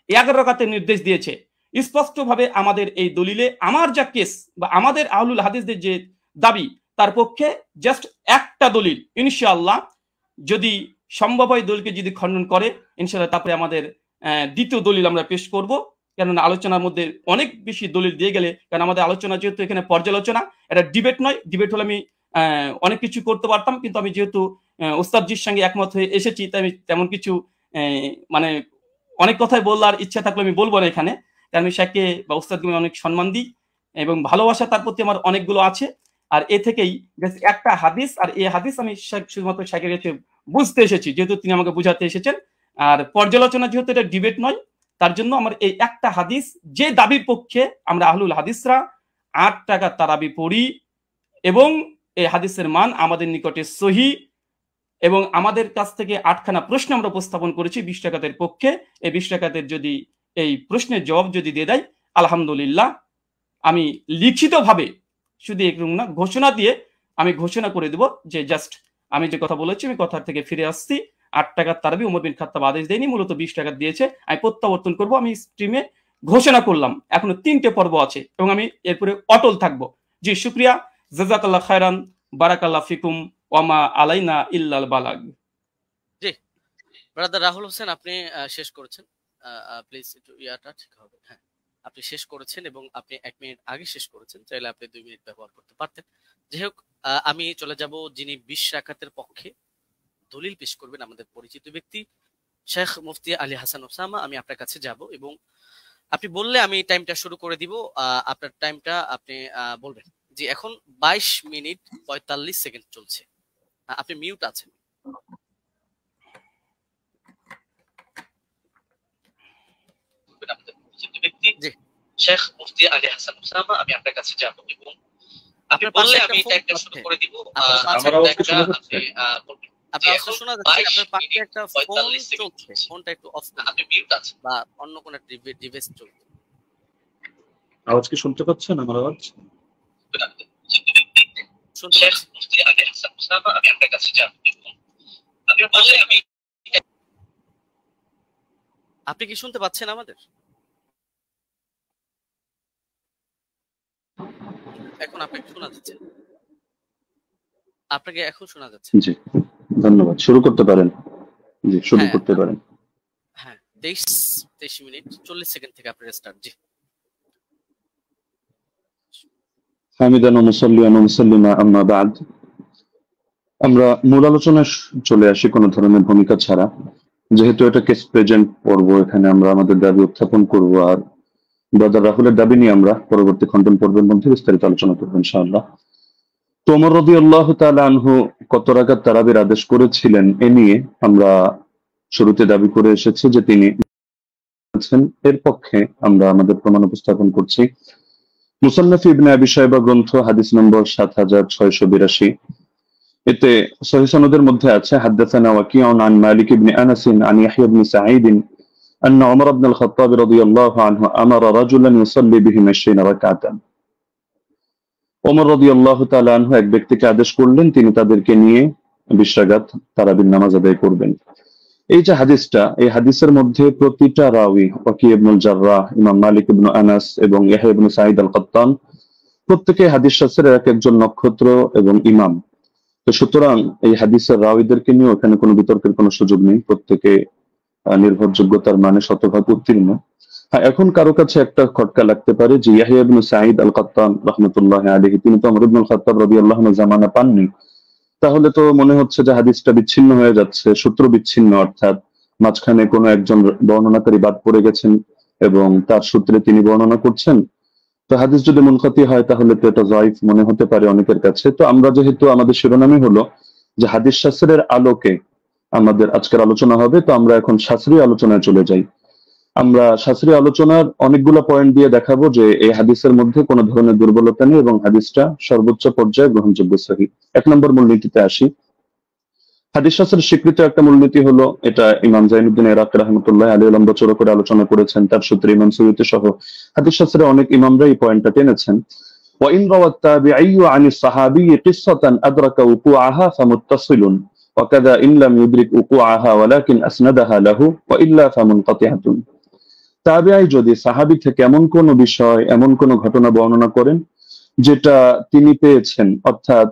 Speaker 2: 11 রাকাতের নির্দেশ দিয়েছে। স্পষ্টভাবে আমাদের এই দলিলে আমার যা কেস বা আমাদের আহলুল হাদিসদের যে দাবি, তার পক্ষে জাস্ট একটা দলিল, ইনশাআল্লাহ যদি সম্ভব হয় দলিলকে যদি খণ্ডন করে, ইনশাআল্লাহ তারপরে আমাদের দ্বিতীয় দলিল আমরা পেশ করব। কেননা আলোচনার মধ্যে অনেক বেশি দলিল দিয়ে গেলে, কারণ আমাদের আলোচনা যেহেতু এখানে পর্যালোচনা, এটা ডিবেট নয়। ডিবেট হলে আমি অনেক কিছু করতে পারতাম, কিন্তু আমি যেহেতু ওস্তাদজির সঙ্গে একমত হয়ে এসেছি, তাই আমি তেমন কিছু মানে অনেক কথাই বলার ইচ্ছা থাকলে আমি বলবো না এখানে, কারণ আমি শেখকে বা ওস্তাদকে আমি অনেক সম্মান দিই এবং ভালোবাসা তার প্রতি আমার অনেকগুলো আছে। আর এ থেকেই একটা হাদিস, আর এই হাদিস আমি শুধুমাত্র শেখের কাছে বুঝতে এসেছি, যেহেতু তিনি আমাকে বুঝাতে এসেছেন। আর পর্যালোচনা যেহেতু এটা ডিবেট নয়, তার জন্য আমার এই একটা হাদিস, যে দাবির পক্ষে আমরা আহলুল হাদিসরা 8 টাকা তারাবি পড়ি, এবং এই হাদিসের মান আমাদের নিকটে সহি, এবং আমাদের কাছ থেকে 8খানা প্রশ্ন আমরা উপস্থাপন করেছি 20 টাকাতের পক্ষে। এই 20 টাকাতের যদি এই প্রশ্নের জবাব যদি দিয়ে দেয়, আলহামদুলিল্লাহ আমি লিখিতভাবে, শুধু একটু না, ঘোষণা দিয়ে আমি ঘোষণা করে দেব যে জাস্ট আমি যে কথা বলেছি আমি কথার থেকে ফিরে আসছি। 8 টাকার তারাবি ওমর বিন খাত্তাব আদেশ দেয়নি, মূলত 20 টাকা দিয়েছে। আমি প্রত্যাবর্তন করব, আমি স্ট্রিমে ঘোষণা করলাম। এখনো 3টে পর্ব আছে এবং আমি এরপরে অটল থাকবো। জি, শুকরিয়া, জাযাকাল্লাহ খায়রান, বারাকাল্লাহ ফিকুম, ওয়ামা আলাইনা ইল্লাল বালাগ।
Speaker 1: জি ব্রাদার রাহুল হোসেন, আপনি শেষ করেছেন। প্লিজ একটু ইয়াটা ঠিক হবে। হ্যাঁ, আপনি শেষ করেছেন এবং আপনি 1 মিনিট আগে শেষ করেছেন, চাইলে আপনি 2 মিনিট ব্যবহার করতে পারতেন। যাই হোক, আমি চলে যাব যিনি 20 রাকাতের পক্ষে দলিল পেশ করবেন, আমাদের পরিচিত ব্যক্তি শেখ মুফতি আলী হাসান ওসামা। আমি আপনার কাছে যাব এবং আপনি বললে আমি টাইমটা শুরু করে দিব। আপনার টাইমটা আপনি বলবেন। জি, এখন 22 মিনিট 45 সেকেন্ড চলছে। আপনি মিউট আছেন। জি, শেখ মুফতি আলী হাসান ওসামা, আমি আপনার কাছে যাব এবং আপনি বললে আমি টাইমটা শুরু করে দিব। আমার আওয়াজ শোনা যাচ্ছে? আপনার আওয়াজ শোনা যাচ্ছে? আপনার পাশে একটা ফোন চলছে, ফোনটা একটু অফ করুন। আপনি মিউট আছেন বা অন্য কোন ডিভাইস চলছে।
Speaker 3: আওয়াজ কি শুনতে পাচ্ছেন? আমার আওয়াজ
Speaker 1: শুনতে পাচ্ছি। মুফতি আলী হাসান ওসামা, আমি আপনার কাছে যাব এবং আপনি বললে আমি, আপনি কি শুনতে পাচ্ছেন আমাদের? এখন আপনাকে শোনা যাচ্ছে? আপনাকে এখন শোনা যাচ্ছে?
Speaker 3: জি, ধন্যবাদ। শুরু করতে পারেন। জি, শুরু করতে পারেন।
Speaker 1: হ্যাঁ, 23 মিনিট 40 সেকেন্ড থেকে আপনার স্টার্ট। জি।
Speaker 3: হামিদান ওয়া মুসাল্লিয়ান ওয়া মুসাল্লিমা আম্মা বা'দ। আমরা মূল আলোচনায় চলে আসি কোনো ধরনের ভূমিকা ছাড়া, যেহেতু এটা কেস প্রেজেন্ট পর্ব, এখানে আমরা আমাদের দাবি উত্থাপন করব, আর ব্রাদার রাহুলের দাবি নিয়ে আমরা পরবর্তী খণ্ডন পর্বের মধ্যে বিস্তারিত আলোচনা করবো ইনশাআল্লাহ। তো ওমর রাদিয়াল্লাহু তাআলা আনহু কত রাকাত তারাবির আদেশ করেছিলেন এ নিয়ে আমরা শুরুতে দাবি করে এসেছি যে তিনি এর পক্ষে আমরা আমাদের প্রমাণ উপস্থাপন করছি। মুসান্নাফ ইবনে আবি শাইবা গ্রন্থ হাদিস নম্বর 7682। এতে সহিহ সনদের মধ্যে আছে হাদাসানা ওয়াকিউন আন মালিক ইবনে আনাস আন ইয়াহইয়া ইবনে সাঈদ أن عمر بن الخطاب رضي الله عنه أمر رجلا يصلي بهم 20 ركعة। ওমর রাদিয়াল্লাহু তাআলা আনহু এক ব্যক্তিকে আদেশ করলেন তিনি তাদেরকে নিয়ে 20 রাকাত তারাবির নামাজ আদায় করবেন। এই যে হাদিসটা, এই হাদিসের মধ্যে প্রতিটা রাওয়ী ওয়াকি ইবনুল জাররাহ, ইমাম মালিক ইবনে আনাস এবং ইয়াহইয়া ইবনে সাঈদ আল-কাত্তান, প্রত্যেকই হাদিস শাস্ত্রের এক একজন নক্ষত্র এবং ইমাম। তো সুতরাং এই হাদিসের রাওয়ীদেরকে নিয়ে এখানে কোনো বিতর্কের কোনো সুযোগ নেই, প্রত্যেকে নির্ভরযোগ্যতার মানে শতভাগ উত্তীর্ণ। হ্যাঁ, এখন কারো কাছে একটা খটকা লাগতে পারে যে ইয়াহিয়া ইবনে সাঈদ আল কাত্তান রাহমাতুল্লাহি আলাইহি তিনি তো ওমর ইবনুল খাত্তাব রাদিয়াল্লাহু আনহু জামানা পাননি, তাহলে তো মনে হচ্ছে যে হাদিসটা বিচ্ছিন্ন হয়ে যাচ্ছে, সূত্র বিচ্ছিন্ন, অর্থাৎ মাঝখানে কোনো একজন বর্ণনাকারী বাদ পড়ে গেছেন এবং তার সূত্রে তিনি বর্ণনা করছেন। তো হাদিস যদি মুনকাতি হয় তাহলে তো এটা যায়িফ মনে হতে পারে অনেকের কাছে। তো আমরা যেহেতু আমাদের শিরোনামই হলো যে হাদিস শাস্ত্রের আলোকে আমাদের আজকের আলোচনা হবে, তো আমরা এখন শাস্ত্রীয় আলোচনায় চলে যাই। আমরা শাস্ত্রীয় আলোচনার অনেকগুলো পয়েন্ট দিয়ে দেখাবো যে এই হাদিসের মধ্যে কোনো ধরনের দুর্বলতা নেই এবং হাদিসটা সর্বোচ্চ পর্যায়ে গ্রহণযোগ্য সহিহ। 1 নম্বর মূলনীতিতে আসি। হাদিস শাস্ত্রের স্বীকৃত একটা মূলনীতি হলো, এটা ইমাম জাইনুদ্দিন ইরাকি রাহমাতুল্লাহি আলাইহি লম্বা চড়া করে আলোচনা করেছেন, তার সূত্রে ইমাম সুয়ুতী সহ হাদিস শাস্ত্রের অনেক ইমামরা এই পয়েন্টটা টেনেছেন। وإن روى التابعي عن الصحابي قصة أدرك وقوعها فمتصل وكذا إن لم يدرك وقوعها ولكن أسندها له وإلا فمنقطعة। তাবিঈ যদি সাহাবী থেকে এমন কোন বিষয়, এমন কোন ঘটনা বর্ণনা করেন যেটা তিনি পেয়েছেন, অর্থাৎ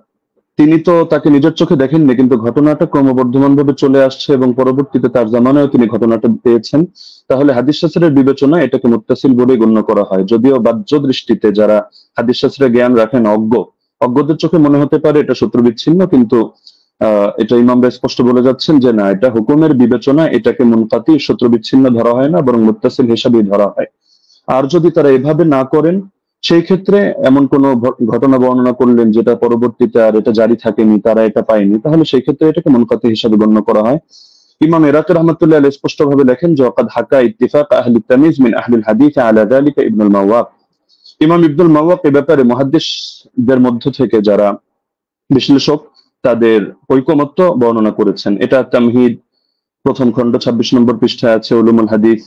Speaker 3: তিনি তো তাকে নিজের চোখে দেখেননি, কিন্তু ঘটনাটা ক্রমবর্ধমান ভাবে চলে আসছে এবং পরবর্তীতে তার জামানায়ও তিনি ঘটনাটা পেয়েছেন, তাহলে হাদিস শাস্ত্রের বিবেচনা এটাকে মুত্তাসিল বলে গণ্য করা হয়। যদিও বাহ্য দৃষ্টিতে যারা হাদিস শাস্ত্রের জ্ঞান রাখেন, অজ্ঞদের চোখে মনে হতে পারে এটা সূত্র বিচ্ছিন্ন, কিন্তু এটা ইমামরা স্পষ্ট বলে যাচ্ছেন যে না, এটা হুকুমের বিবেচনা, এটাকে মুনকাতি সূত্র বিচ্ছিন্ন ধরা হয় না, বরং মুত্তাসিল হিসাবেই ধরা হয়। আর যদি তারা এভাবে না করেন, সেই ক্ষেত্রে এমন কোন ঘটনা বর্ণনা করলেন যেটা পরবর্তীতে আর এটা জারি থাকেনি, তারা এটা পায়নি, তাহলে সেই ক্ষেত্রে এটাকে মুনকাতি হিসাবে গণ্য করা হয়। ইমাম ইরাকি রাহমাতুল্লাহি আলাইহি স্পষ্ট ভাবে লেখেন যে ওয়াকাদ হাকা ইত্তিফাক আহলি তামিজ মিন আহলি হাদিস আলা যালিকা ইবনুল মাওয়াক। ইমাম ইবনুল মাওয়াক এই ব্যাপারে মুহাদ্দিসদের মধ্য থেকে যারা বিশ্লেষক তাদের ঐকমত্য বর্ণনা করেছেন। এটা তামহিদ প্রথম খণ্ড 26 নম্বর পৃষ্ঠায় আছে, উলুমুল হাদিস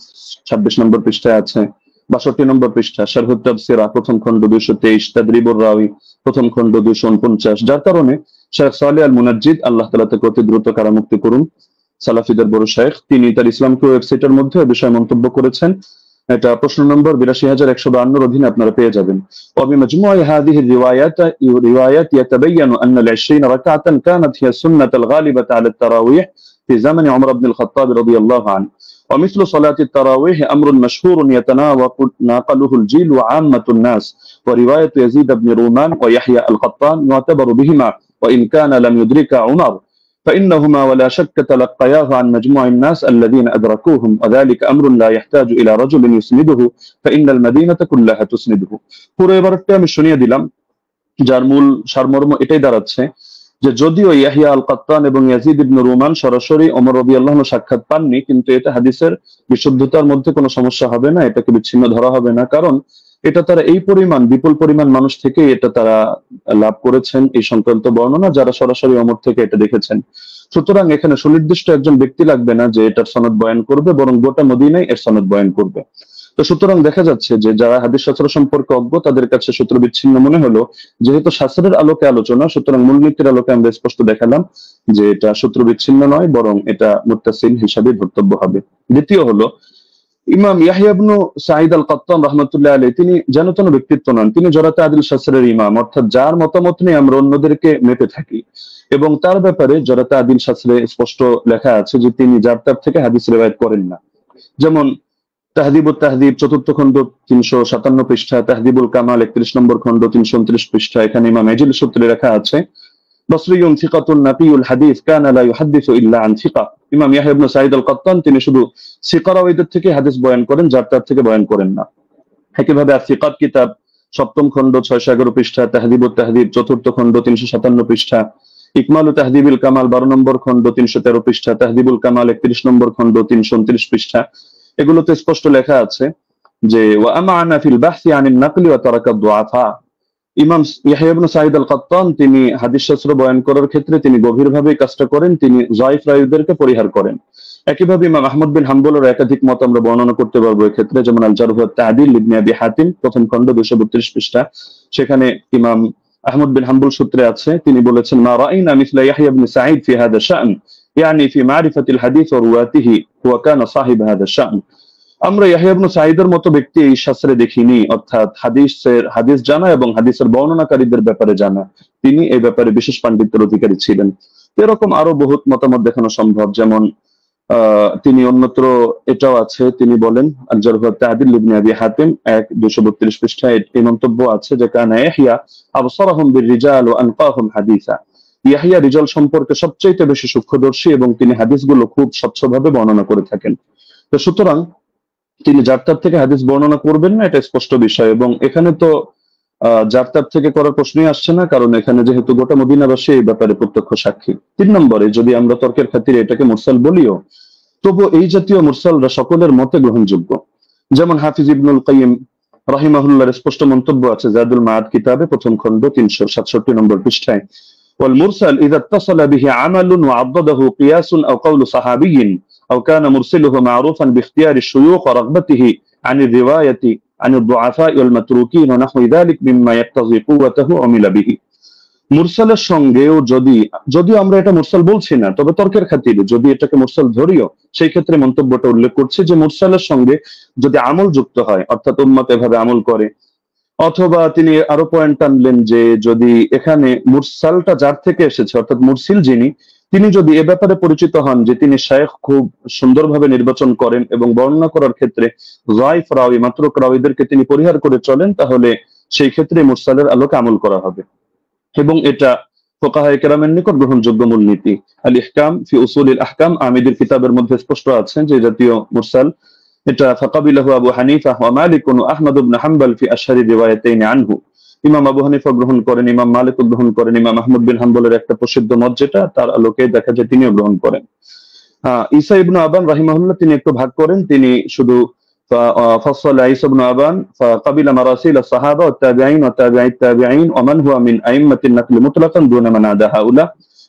Speaker 3: 26 নম্বর পৃষ্ঠায় আছে, 62 নম্বর পৃষ্ঠা, শারহুত তাফসিরা প্রথম খণ্ড 223, তাদরিবুর রাওয়ী প্রথম খণ্ড 249। যার কারণে শেখ সালেহ আল মুনাজ্জিদ, আল্লাহ তাআলা তাকে অতি দ্রুত কারামুক্তি করুন, সালাফিদের বড় শেখ, তিনি তার ইসলামকে ওয়েবসাইটের মধ্যে এই বিষয়ে মন্তব্য করেছেন। এটা প্রশ্ন নম্বর 82152 অধীনে আপনারা পেয়ে যাবেন। وبمجموع هذه الروايات يتبين أن ال20 ركعة كانت هي السنة الغالبة على التراويح في زمن عمر بن الخطاب رضي الله عنه، ومثل صلاة التراويح أمر مشهور يتناقله الجيل وعامة الناس، ورواية يزيد بن رومان ويحيى القطان يعتبر بهما وإن كان لم يدرك عمر، فإنهما ولا شك تلقياه عن مجموع الناس الذين أدركوهم، وذلك أمر لا يحتاج إلى رجل يسنده فإن المدينة كلها تسنده। পুরো এবারটা আমি শুনিয়ে দিলাম, যার মূল সারমর্ম এটাই দাঁড়াচ্ছে যে যদিও ইয়াহিয়া আল কাত্তান এবং ইয়াজিদ ইবনে রুমান সরাসরি ওমর রাদিয়াল্লাহু আনহু সাক্ষাৎ পাননি, কিন্তু এটা হাদিসের বিশুদ্ধতার মধ্যে কোনো সমস্যা হবে না, এটাকে বিচ্ছিন্ন ধরা হবে না, কারণ এটা তারা এই পরিমাণ বিপুল পরিমাণ মানুষ থেকে এটা তারা লাভ করেছেন এই সংক্রান্ত বর্ণনা, যারা সরাসরি ওমর থেকে এটা দেখেছেন। সুতরাং এখানে সুনির্দিষ্ট একজন ব্যক্তি লাগবে না যে এটার সনদ বয়ান করবে, বরং গোটা মদিনায় এর সনদ বয়ান করবে। তো সুতরাং দেখা যাচ্ছে যে যারা হাদিস শাস্ত্র সম্পর্কে অজ্ঞ তাদের কাছে সূত্র বিচ্ছিন্ন মনে হলো, যেহেতু শাস্ত্রের আলোকে আলোচনা, সুতরাং মূলনীতির আলোকে আমরা স্পষ্ট দেখালাম যে এটা সূত্র বিচ্ছিন্ন নয়, বরং এটা মুত্তাসিল হিসাবে ধর্তব্য হবে। দ্বিতীয় হলো, ইমাম ইয়াহইয়া ইবনে সাঈদ আল কাত্তান রাহমাতুল্লাহি আলাইহি তিনি যেন তেন ব্যক্তিত্ব নন, তিনি জরাতে আদিল শাস্ত্রের ইমাম, অর্থাৎ যার মতামত নিয়ে আমরা অন্যদেরকে মেপে থাকি, এবং তার ব্যাপারে জরাতে আদিল শাস্ত্রে স্পষ্ট লেখা আছে যে তিনি যার তার থেকে হাদিস রিওয়ায়াত করেন না। যেমন তাহদিবুত তাহদিব 4th খণ্ড 357 পৃষ্ঠা, তাহদিবুল কামাল 31 নম্বর খণ্ড 329 পৃষ্ঠা, এখানে ইমাম এজিল সূত্রে লেখা আছে বসরিয়ুন সিকাতুন নাকিউল হাদিস কানা লা ইউহাদ্দিসু ইল্লা আন সিকা। ইমাম ইয়াহইয়া ইবনে সাঈদ আল কাত্তান তিনি শুধু সিকা রাওয়ীদের থেকে হাদিস বয়ান করেন, যার তার থেকে বয়ান করেন না। একইভাবে আস-সিকাত কিতাব 7ম খণ্ড 611 পৃষ্ঠা, তাহদিবুত তাহদিব 4th খণ্ড 357 পৃষ্ঠা, ইকমালু তাহদিবুল কামাল 12 নম্বর খণ্ড 313 পৃষ্ঠা, তাহদিবুল কামাল 31 নম্বর খণ্ড 329 পৃষ্ঠা, এগুলোতে স্পষ্ট লেখা আছে যে ওয়া আমানা ফিল বাহসি আনিন নাকলি ওয়া তারাকা দুআফা। ইমাম ইয়াহইয়া ইবনে সাঈদ আল কাত্তান তিনি হাদিস শাস্ত্র বয়ান করার ক্ষেত্রে তিনি গভীরভাবে কাজটা করেন, তিনি যায়িফ রাওয়ীদেরকে পরিহার করেন। একইভাবে ইমাম আহমদ বিন হাম্বলের একাধিক মত আমরা বর্ণনা করতে পারবো এক্ষেত্রে, যেমন আল জারহ ওয়াত তা'দীল ইবনে আবি হাতিম প্রথম খণ্ড 232 পৃষ্ঠা, সেখানে ইমাম আহমদ বিন হাম্বল সূত্রে আছে, তিনি বলেছেন মা রাআইনা মিসলা ইয়াহইয়া ইবনে সাঈদ ফি হাদা শা'n ইয়ানি ফি মারিফাতিল হাদিস ওয়া রুওয়াতিহি ওয়া কানা সাহিব হাদা শা'n। আমরা ইয়াহইয়া ইবনে সাঈদের মতো ব্যক্তি এই শাস্ত্রে দেখিনি, অর্থাৎ হাদিস জানা এবং হাদিসের বর্ণনাকারীদের ব্যাপারে জানা, তিনি এই ব্যাপারে বিশেষ পাণ্ডিত্যের অধিকারী ছিলেন। এরকম আরো বহুত মতামত দেখানো সম্ভব, যেমন তিনি অন্যত্র এটাও আছে, তিনি বলেন আল-জারহ ওয়া তা'দীল ইবনে আবি হাতিম 232 পৃষ্ঠায় এই মন্তব্য আছে যে কানা ইয়াহইয়া আবসারাহুম বির-রিজাল ওয়া আনকাহুম হাদিসা। ইয়াহইয়া রিজাল সম্পর্কে সবচেয়ে বেশি সূক্ষ্মদর্শী এবং তিনি হাদিসগুলো খুব স্বচ্ছভাবে বর্ণনা করে থাকেন। তো সুতরাং তিনি যার তার থেকে হাদিস বর্ণনা করবেন না, এটা স্পষ্ট বিষয়। এবং এখানে তো যার তার থেকে করার প্রশ্নই আসছে না, কারণ এখানে যেহেতু গোটা মদিনাবাসী এই ব্যাপারে প্রত্যক্ষ সাক্ষী। 3 নম্বরে, যদি আমরা তর্কের খাতিরে এটাকে মুরসাল বলিও, তবু এই জাতীয় মুরসালরা সকলের মতে গ্রহণযোগ্য। যেমন হাফিজ ইবনুল কাইয়িম রাহিমাহুল্লাহর স্পষ্ট মন্তব্য আছে জাদুল মাআদ কিতাবে প্রথম খণ্ড 367 নম্বর পৃষ্ঠায়, ওয়াল মুরসাল ইযা ইত্তাসালা বিহি আমালুন ওয়া আদ্দাদাহু কিয়াসুন আও কাওলু সাহাবিয়্যিন আও কানা মুরসিলুহু মা'রুফান বিইখতিয়ারি আশ-শুয়ুখ ওয়া রাগবাতিহি আন আর-রিওয়ায়াতি عن الضعفاء والمتروكين ونحو ذلك مما يقتضي قوته عمل به। মুরসালের সঙ্গেও যদিও আমরা এটা মুরসাল বলছি না, তবে তর্কের খাতিরে যদি এটাকে মুরসাল ধরিও, সেই ক্ষেত্রে মন্তব্যটা উল্লেখ করছে যে মুরসালের সঙ্গে যদি আমল যুক্ত হয়, অর্থাৎ উম্মত এভাবে আমল করে, অথবা তিনি আরো পয়েন্ট আনলেন যে যদি এখানে মুরসালটা যার থেকে এসেছে, অর্থাৎ মুরসিল যিনি, তিনি যদি এ ব্যাপারে পরিচিত হন যে তিনি শায়খ খুব সুন্দরভাবে নির্বাচন করেন এবং বর্ণনা করার ক্ষেত্রে যায়ফ রাওয়ী, মাত্রক রাওয়ীদেরকে তিনি পরিহার করে চলেন, তাহলে সেই ক্ষেত্রে মুরসালের আলোকে আমল করা হবে। এবং এটা ফুকাহায়ে কেরামের নিকট গ্রহণযোগ্য মূলনীতি। আল ইহকাম ফি উসুলিল আহকাম আমিদের কিতাবের মধ্যে স্পষ্ট আছে যে জাতীয় মুরসাল এটা ফাকাবিলাহু আবু হানিফা ওয়া মালিক ওয়া আহমদ ইবনে হাম্বল ফি আশহারি রিওয়ায়াতাইন আনহু। ইমাম আবু হানিফা গ্রহণ করেন, ইমাম মালিক গ্রহণ করেন, ইমাম আহমদ বিন হাম্বলের একটা প্রসিদ্ধ মত যেটা তার আলোকে দেখা যায় তিনিও গ্রহণ করেন। ঈসা ইবনে আবান রাহিমাহুল্লাহ তিনি একটু ভাগ করেন, তিনি শুধু فصل عيسى بن أبان فقبل مراسيل الصحابة والتابعين وتابعي التابعين ومن هو من أئمة النقل مطلقا دون من عدا هؤلاء।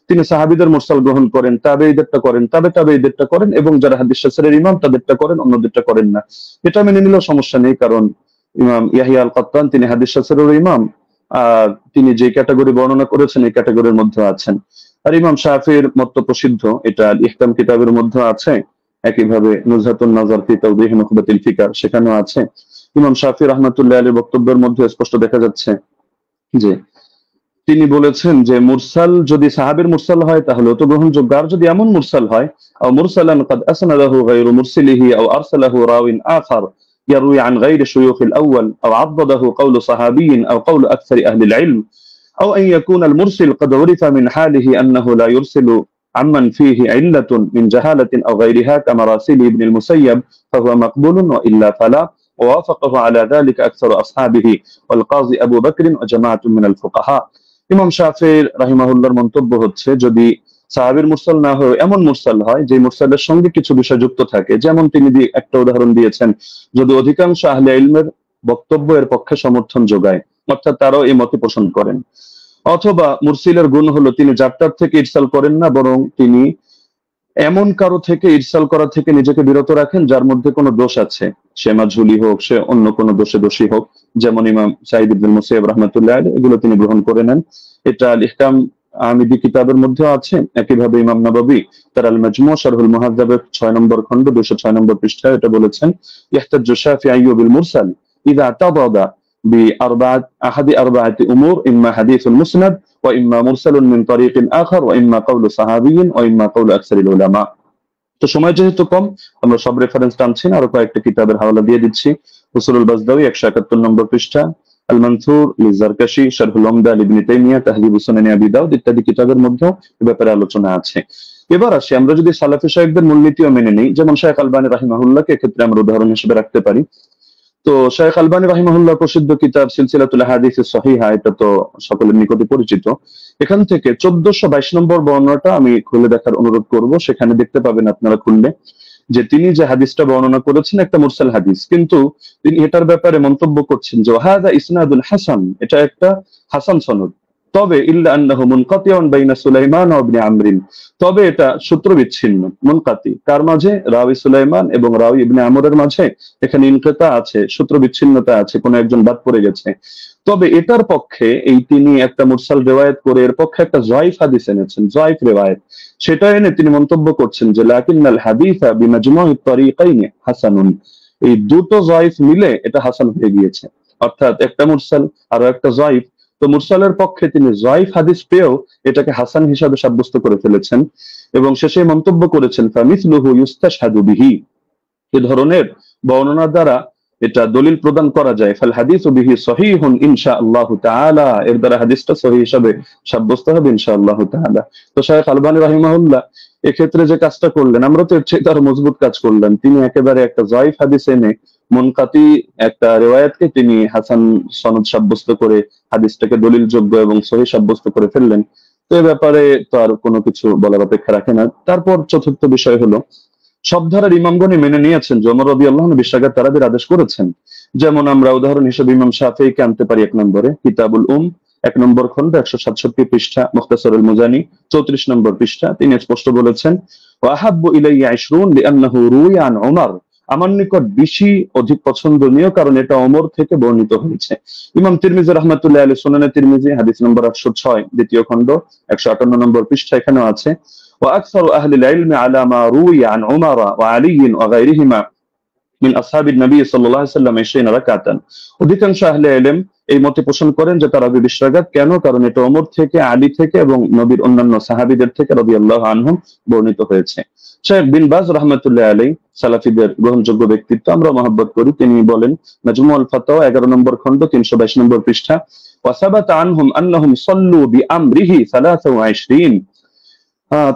Speaker 3: তিনি সাহাবীদের মুরসাল গ্রহণ করেন, তাবেঈদেরটা করেন, তাবেঈদেরটা করেন, এবং যারা হাদিস শাস্ত্রের ইমাম তাদেরটা করেন, অন্যদেরটা করেন না। এটা মেনে নিলেও সমস্যা নেই, কারণ ইমাম ইয়াহইয়া আল কাত্তান তিনি হাদিস শাস্ত্রের ইমাম, তিনি যে ক্যাটাগরি বর্ণনা করেছেন এই ক্যাটাগরির মধ্যে আছেন। আর ইমাম শাফির মত প্রসিদ্ধ, এটা আল ইহকাম কিতাবের মধ্যে আছে, একইভাবে নুজহাতুন নাজার ফি তাওদীহ নুখবাতিল ফিকার সেখানেও আছে। ইমাম শাফি রাহমাতুল্লাহ আলাইহির বক্তব্যের মধ্যে স্পষ্ট দেখা যাচ্ছে যে তিনি বলেছেন যে মুরসাল যদি সাহাবীর মুরসাল হয় তাহলে তো গ্রহণযোগ্য, আর যদি এমন মুরসাল হয় আও মুরসালান قد اسنده غير مرسله او ارسله راو اخر يروي عن غير شيوخ الاول او عضده قول صحابي او قول اكثر اهل العلم او ان يكون المرسل قد عرف من حاله انه لا يرسل عمن فيه علة من جهالة أو غيرها كمراسيل ابن المسيب فهو مقبول وإلا فلا، ووافقه على ذلك أكثر أصحابه والقاضي أبو بكر وجماعة من الفقهاء। ইমাম শাফি রাহিমাহুল্লাহর মন্তব্য হচ্ছে যদি সাহাবীর মুরসাল না হয় এমন মুরসাল হয় যে মুরসালের সঙ্গে কিছু বিষয় যুক্ত থাকে, যেমন তিনি একটা উদাহরণ দিয়েছেন, যদি অধিকাংশ আহলে ইলমের বক্তব্য এর পক্ষে সমর্থন যোগায়, অর্থাৎ তারাও এই মতে পোষণ করেন, অথবা মুরসিলের গুণ হলো তিনি যাত্রার থেকে ইরসাল করেন না, বরং তিনি এমন কারো থেকে ইরসাল করা থেকে নিজেকে বিরত রাখেন যার মধ্যে কোনো দোষ আছে, সে মাঝহুলি হোক, সে অন্য কোনো দোষে দোষী হোক, যেমন ইমাম সাঈদ ইবনে মুসাইয়্যিব রাহমাতুল্লাহ আলাইহি, এগুলো তিনি গ্রহণ করে নেন। এটা আল ইহকাম আমিদি কিতাবের মধ্যে আছে। একইভাবে ইমাম নাবাবী তার আল মাজমু শারহুল মুহাদ্দাবের 6 নম্বর খণ্ড 206 নম্বর পৃষ্ঠায় এটা বলেছেন, ইহতাজ্জু শাফিঈ বিল মুরসাল ইযা তাদাদা بأربعة أحد أربعة أمور إما حديث المسند وإما مرسل من طريق آخر وإما قول صحابي وإما قول أكثر العلماء। তো সময় যেহেতু কম আমরা সব রেফারেন্স টানছি না, আরো কয়েকটা কিতাবের হাওয়ালা দিয়ে দিচ্ছি। উসুলুল বাজদাউই 171 নম্বর পৃষ্ঠা, আল মানসুর লিজারকাশি শারহুল উমদা ইবনে তাইমিয়া তাহযিবুস সুনান আবি দাউদ ইত্যাদি কিতাবের মধ্যে এই ব্যাপারে আলোচনা আছে। এবার আসি আমরা যদি সালাফি শায়খদের মূলনীতিও মেনে নিই, যেমন শায়খ আলবানী রাহিমাহুল্লাহকে এক্ষেত্রে আমরা উদাহরণ হিসেবে রাখতে পারি। তো শায়খ আলবানী রাহিমাহুল্লাহ প্রসিদ্ধ কিতাব সিলসিলাতুল আহাদিস সহিহা, এটা তো সকলের নিকটে পরিচিত। এখান থেকে 1422 নম্বর বর্ণনাটা আমি খুলে দেখার অনুরোধ করব, সেখানে দেখতে পাবেন আপনারা খুললে যে তিনি যে হাদিসটা বর্ণনা করেছেন একটা মুরসাল হাদিস, কিন্তু তিনি এটার ব্যাপারে মন্তব্য করছেন যে হাযা ইসনাদুল হাসান, এটা একটা হাসান সনদ, তবে ইল্লা আন্নাহু মুনকাতিউন বাইনা সুলাইমান ওয়া ইবনে আমরিন, তবে এটা সূত্র বিচ্ছিন্ন, মুনকাতি কার মাঝে, রাওয়ী সুলাইমান এবং রাওয়ী ইবনে আমরের মাঝে এখানে ইনকিতা আছে, সূত্র বিচ্ছিন্নতা আছে, কোন একজন বাদ পড়ে গেছে। তবে এটার পক্ষে এই তিনি একটা মুরসাল রিওয়ায়াত করে এর পক্ষে একটা যায়ফ হাদিস এনেছেন, যায়ফ রিওয়ায়াত, সেটা এনে তিনি মন্তব্য করছেন যে লাকিন্নাল হাদিসা বিমাজমু'ত তারিকাইন হাসানুন, এই দুটো যায়ফ মিলে এটা হাসান হয়ে গিয়েছে, অর্থাৎ একটা মুরসাল আর একটা যায়ফ তো মুরসালের পক্ষে তিনি জয়ীফ হাদিস পেয়েও এটাকে হাসান হিসাবে সাব্যস্ত করে ফেলেছেন এবং শেষে মন্তব্য করেছেন ফামিসলুহু ইউস্তাশহাদু বিহি, এ ধরনের বর্ণনা দ্বারা এটা দলিল প্রদান করা যায়। ফাল হাদিসু বিহি সহিহুন ইনশাআল্লাহু তাআলা, এর দ্বারা হাদিসটা সহিহ হিসাবে সাব্যস্ত হবে ইনশাআল্লাহু তাআলা। তো শায়খ আলবানী রাহিমাহুল্লাহ এক্ষেত্রে যে কাজটা করলেন, আমরা তো এর চেয়ে আরো মজবুত কাজ করলেন। তিনি একেবারে একটা জয়ীফ হাদিস এনে মুনকাতি একটা রিওয়ায়াতকে তিনি হাসান সনদ সাব্যস্ত করে হাদিসটাকে দলিলযোগ্য এবং সহিহ সাব্যস্ত করে ফেললেন। তো এ ব্যাপারে তো আর কোনো কিছু বলার অপেক্ষা রাখে না। তারপর চতুর্থ বিষয় হলো, সব ধারার ইমামগণই মেনে নিয়েছেন যে ওমর রাদিয়াল্লাহু আনহু বিশ্বাগার তারাবির আদেশ করেছেন। যেমন আমরা উদাহরণ হিসেবে ইমাম শাফিঈকে আনতে পারি 1 নম্বরে কিতাবুল 1 নম্বর খন্ড 167 পৃষ্ঠা, মুখতাসারুল মুজানি 34 নম্বর পৃষ্ঠা। তিনি স্পষ্ট বলেছেন ওয়া আহাব্বু ইলাইয়া 20 লিআন্নাহু রুইয়া আন ওমর, আমার নিকট বেশি অধিক পছন্দনীয় কারণ এটা ওমর থেকে বর্ণিত হয়েছে। ইমাম তিরমিজি রাহমাতুল্লাহি আলাইহি সুনানে তিরমিজি হাদিস নম্বর 806 দ্বিতীয় খন্ড 158 নম্বর পৃষ্ঠা এখানেও আছে وأكثر أهل العلم على ما روي عن عمر وعلي وغيرهما من أصحاب النبي صلى الله عليه وسلم 20 ركعة। অধিকাংশ আহলে ইলম এই মতে পোষণ করেন যে তারাবি 20 রাকাত। কেন? কারণ এটা ওমর থেকে, আলী থেকে এবং নবীর অন্যান্য সাহাবীদের থেকে রাদিয়াল্লাহু আনহুম বর্ণিত হয়েছে। শেখ বিন বাজ রাহমাতুল্লাহি আলাইহি সালাফিদের গ্রহণযোগ্য ব্যক্তিত্ব, আমরা মহব্বত করি। তিনি বলেন মাজমুউল ফাতাওয়া 11 নম্বর খন্ড 322 নম্বর পৃষ্ঠা ওয়া সাবাতা আনহুম আন্নাহুম সাল্লু বিআমরিহি 23।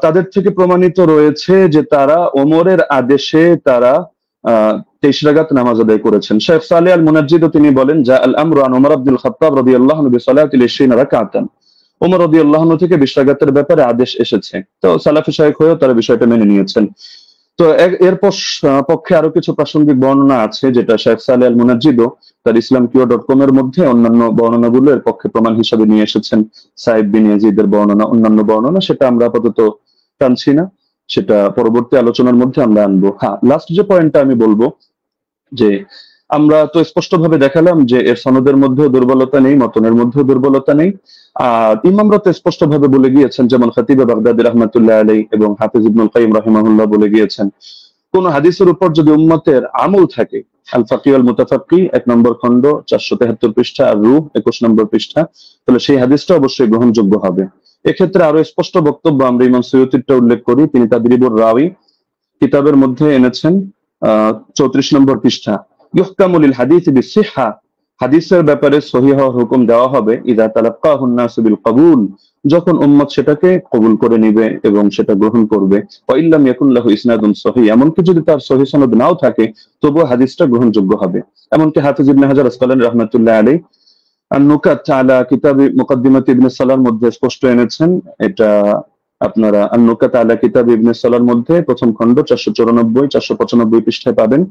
Speaker 3: তাদের থেকে প্রমাণিত রয়েছে যে তারা ওমরের আদেশে তারা 23 রাকাত নামাজ আদায় করেছেন। শেখ সালেহ আল মুনাজ্জিদ তিনি বলেন যা আল আমরু আন ওমর আব্দুল খাত্তাব রাদিয়াল্লাহু আনহু বিসালাতিল 20 রাকাতান, ওমর রাদিয়াল্লাহু আনহু থেকে 20 রাকাতের ব্যাপারে আদেশ এসেছে। তো সালাফি শায়খ হয়েও তারা বিষয়টা মেনে নিয়েছেন। তো এর পক্ষে আরো কিছু প্রাসঙ্গিক বর্ণনা আছে যেটা শেখ সালেহ আল মুনাজ্জিদ তার islamqo.com এর মধ্যে অন্যান্য বর্ণনাগুলো এর পক্ষে প্রমাণ হিসেবে নিয়ে এসেছেন। সাইদ বিন ইয়াজিদের বর্ণনা, অন্যান্য বর্ণনা, সেটা আমরা আপাতত টানছি না, সেটা পরবর্তী আলোচনার মধ্যে আমরা আনবো। হ্যাঁ, লাস্ট যে পয়েন্টটা আমি বলবো যে আমরা তো স্পষ্টভাবে দেখালাম যে এর সনদের মধ্যেও দুর্বলতা নেই, মতনের মধ্যেও দুর্বলতা নেই। আর ইমামরা তো স্পষ্টভাবে বলে গিয়েছেন, যেমন খতিবে বাগদাদি রাহমাতুল্লাহি আলাইহি এবং হাফিজ ইবনুল কাইয়িম রাহিমাহুল্লাহ বলে গিয়েছেন, কোন হাদিসের উপর যদি উম্মতের আমল থাকে, আল ফাকিহ আল মুতাফাক্কি 1 নম্বর খন্ড 473 পৃষ্ঠা আর রূহ 21 নম্বর পৃষ্ঠা, তাহলে সেই হাদিসটা অবশ্যই গ্রহণযোগ্য হবে। এক্ষেত্রে আরো স্পষ্ট বক্তব্য আমরা ইমাম সুয়ুতিরটা উল্লেখ করি। তিনি তাদরিবুর রাওয়ী কিতাবের মধ্যে এনেছেন 34 নম্বর পৃষ্ঠা, ইহকামু লিল হাদিস বিসিহহা, হাদিসের ব্যাপারে সহিহ হওয়ার হুকুম দেওয়া হবে ইযা তালাক্কাহু আন-নাস বিল কবুল, যখন উম্মত সেটাকে কবুল করে নিবে এবং সেটা গ্রহণ করবে। ওয়া ইল্লাম ইয়াকুন লাহু ইসনাদুন সহিহ, এমনকি যদি তার সহিহ সনদ নাও থাকে তবুও হাদিসটা গ্রহণযোগ্য হবে। এমনকি হাফিজ ইবনে হাজার আসকালানী রাহমাতুল্লাহি আলাইহি আন-নুকাত আলা কিতাবি মুকদ্দিমাত ইবনে সালাহর মধ্যে স্পষ্ট এনেছেন। এটা আপনারা আন-নুকাত আলা কিতাব ইবনে সালাহর মধ্যে প্রথম খন্ড 494 495 পৃষ্ঠায় পাবেন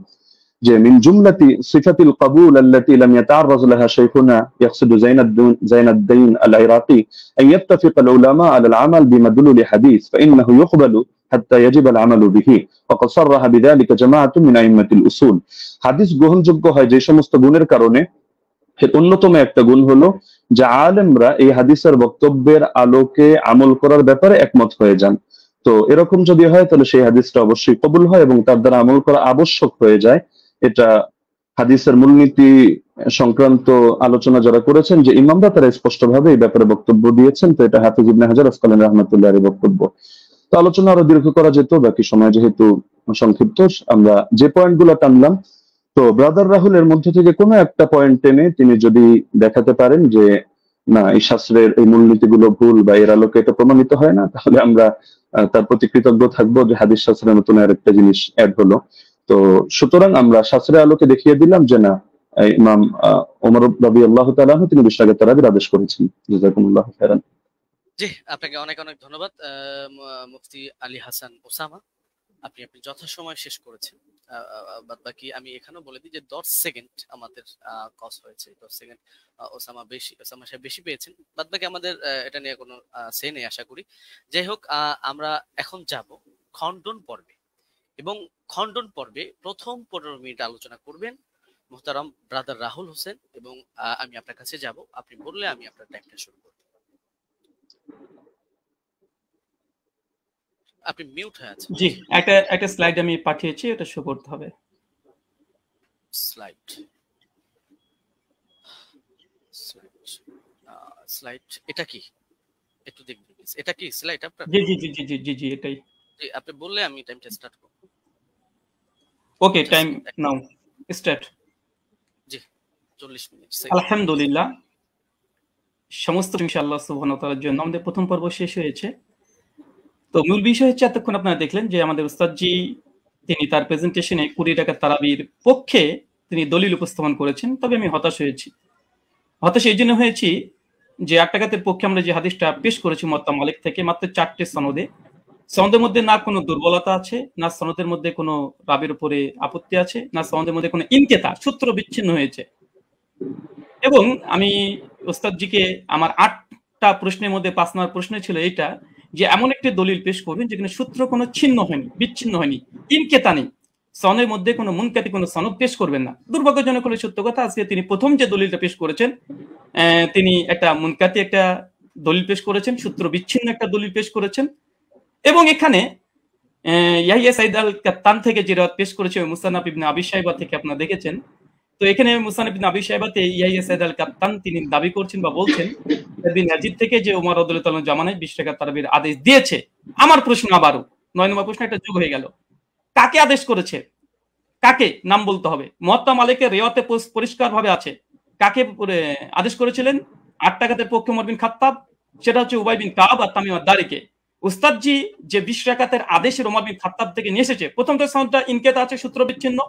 Speaker 3: যে মিন জুমলাতি সিফাতিল কবুল আল্লাতী লাম ইয়াতাআররাজ লাহা শাইখুনা ইয়াকসিদু জাইনাদ্দিন আল ইরাকি আন ইয়াত্তাফিক আল উলামা আলা আল আমাল বিমাদলুল হাদিস ফাইন্নাহু ইউকবালু হাত্তা ইয়াজিব আল আমালু বিহি ওয়া ক্বাদ সাররাহা বিযালিকা জামাআতুন মিন আইম্মাতিল উসুল। হাদিস গ্রহণযোগ্য হয় যে সমস্ত গুণের কারণে, এর অন্যতম একটা গুণ হলো যে আলেমরা এই হাদিসের বক্তব্যের আলোকে আমল করার ব্যাপারে একমত হয়ে যান। তো এরকম যদি হয় তাহলে সেই হাদিসটা অবশ্যই কবুল হয় এবং তার দ্বারা আমল করা আবশ্যক হয়ে যায়। এটা হাদিসের মূলনীতি সংক্রান্ত আলোচনা যারা করেছেন যে ইমামরা, তারা স্পষ্টভাবে এই ব্যাপারে বক্তব্য দিয়েছেন। তো এটা হাফিজ ইবনে হাজার আসকালানী রাহমাতুল্লাহি আলাইহি বক্তব্য। তো আলোচনা আরো দীর্ঘ করা যেত, বাকি সময় যেহেতু সংক্ষিপ্ত, আমরা যে পয়েন্টগুলো টানলাম, তো ব্রাদার রাহুলের মধ্যে থেকে কোনো একটা পয়েন্ট টেনে তিনি যদি দেখাতে পারেন যে না এই শাস্ত্রের এই মূলনীতিগুলো ভুল বা এর আলোকে এটা প্রমাণিত হয় না, তাহলে আমরা তার প্রতি কৃতজ্ঞ থাকবো যে হাদিস শাস্ত্রের নতুন আরেকটা জিনিস অ্যাড হলো। তো সুতরাং আমরা শাস্ত্রের আলোকে দেখিয়ে দিলাম যে না, ইমাম ওমর রাদিয়াল্লাহু তাআলা আনহু তিনি 20 রাকাত তারাবির আদেশ করেছেন। জাযাকুমুল্লাহু খাইরান।
Speaker 1: জি, আপনাকে অনেক অনেক ধন্যবাদ মুফতি আলী হাসান ওসামা, আপনি যথাসময় শেষ করেছেন। বাদ বাকি আমি এখানেও বলে দিই যে 10 সেকেন্ড আমাদের কস হয়েছে, 10 সেকেন্ড ওসামা সাহেব বেশি পেয়েছেন। বাদ বাকি আমাদের এটা নিয়ে কোনো সে নেই আশা করি। যাই হোক, আমরা এখন যাব খণ্ডন পর্বে, এবং খণ্ডন পর্বে প্রথম 15 মিনিট আলোচনা করবেন মুহতারাম ব্রাদার রাহুল হোসেন, এবং আমি আপনার কাছে যাব, আপনি বললে আমি আপনার টাইমটা শুরু করব। আপনি মিউট হয়ে আছেন।
Speaker 2: জি, একটা স্লাইড আমি পাঠিয়েছি, এটা শো করতে হবে।
Speaker 1: স্লাইড এটা কি একটু দেখবেন প্লিজ, এটা কি স্লাইড আপনার?
Speaker 2: জি জি জি জি জি জি জি এটাই।
Speaker 1: জি, আপনি বললে আমি টাইমটা স্টার্ট করব।
Speaker 2: ওকে, টাইম নাও স্টার্ট।
Speaker 1: জি 40 মিনিট।
Speaker 2: আলহামদুলিল্লাহ, সমস্ত ইনশাআল্লাহ সুবহানাহু ওয়া তাআলার জন্য আমাদের প্রথম পর্ব শেষ হয়েছে। তো মূল বিষয় হচ্ছে এতক্ষণ আপনারা দেখলেন যে আমাদের উস্তাদজি তিনি তার প্রেজেন্টেশনে 20 টাকার তারাবির পক্ষে তিনি দলিল উপস্থাপন করেছেন। তবে আমি হতাশ হয়েছি। হতাশ এই জন্য হয়েছি যে 8 টাকাতের পক্ষে আমরা যে হাদিসটা পেশ করেছি মুয়াত্তা মালিক থেকে মাত্র 4টে সনদে, সনদের মধ্যে না কোনো দুর্বলতা আছে, না সনদের মধ্যে কোনো রাবির উপরে আপত্তি আছে, না সনদের মধ্যে কোনো ইনকেতা সূত্র বিচ্ছিন্ন হয়েছে। এবং আমি ওস্তাদজিকে আমার 8টা প্রশ্নের মধ্যে 5 নম্বর প্রশ্ন ছিল এইটা যে এমন একটি দলিল পেশ করবেন যেখানে সূত্র কোনো ছিন্ন হয়নি, বিচ্ছিন্ন হয়নি, ইনকেতা নেই, সনের মধ্যে কোনো মুনকাতি কোনো সনদ পেশ করবেন না। দুর্ভাগ্যজনক হলে সত্য কথা, আজকে তিনি প্রথম যে দলিলটা পেশ করেছেন তিনি একটা মুনকাতি একটা দলিল পেশ করেছেন, সূত্র বিচ্ছিন্ন একটা দলিল পেশ করেছেন। এবং এখানে ইয়াহিয়া সাইদ আল কাত্তান থেকে যে রাত পেশ করেছে মুসান্নাফ ইবনে আবি শাইবা থেকে আপনারা দেখেছেন। তো এখানে মুসান্নাফ ইবনে আবি শাইবাতে ইয়াহিয়া সাইদ আল কাত্তান তিনি দাবি করছেন বা বলছেন ইবনে ইয়াজিদ থেকে যে ওমর রাদিয়াল্লাহু তাআলা জামানায় 20 টাকা তারাবির আদেশ দিয়েছে। আমার প্রশ্ন আবারও 9 নম্বর প্রশ্ন একটা যোগ হয়ে গেল, কাকে আদেশ করেছে, কাকে নাম বলতে হবে। মুয়াত্তা মালিকের রিওয়ায়াতে পরিষ্কারভাবে আছে কাকে আদেশ করেছিলেন। 8 টাকাতের পক্ষে ওমর বিন খাত্তাব, সেটা হচ্ছে উবাই বিন কাব আর তামিম আদ-দারিকে। উস্তাদজি যে 20 রাকাতের আদেশের ওমর বিন খাত্তাব থেকে নিয়ে এসেছে, প্রথমটা সনদটা ইনকেতা আছে, সূত্র বিচ্ছিন্ন।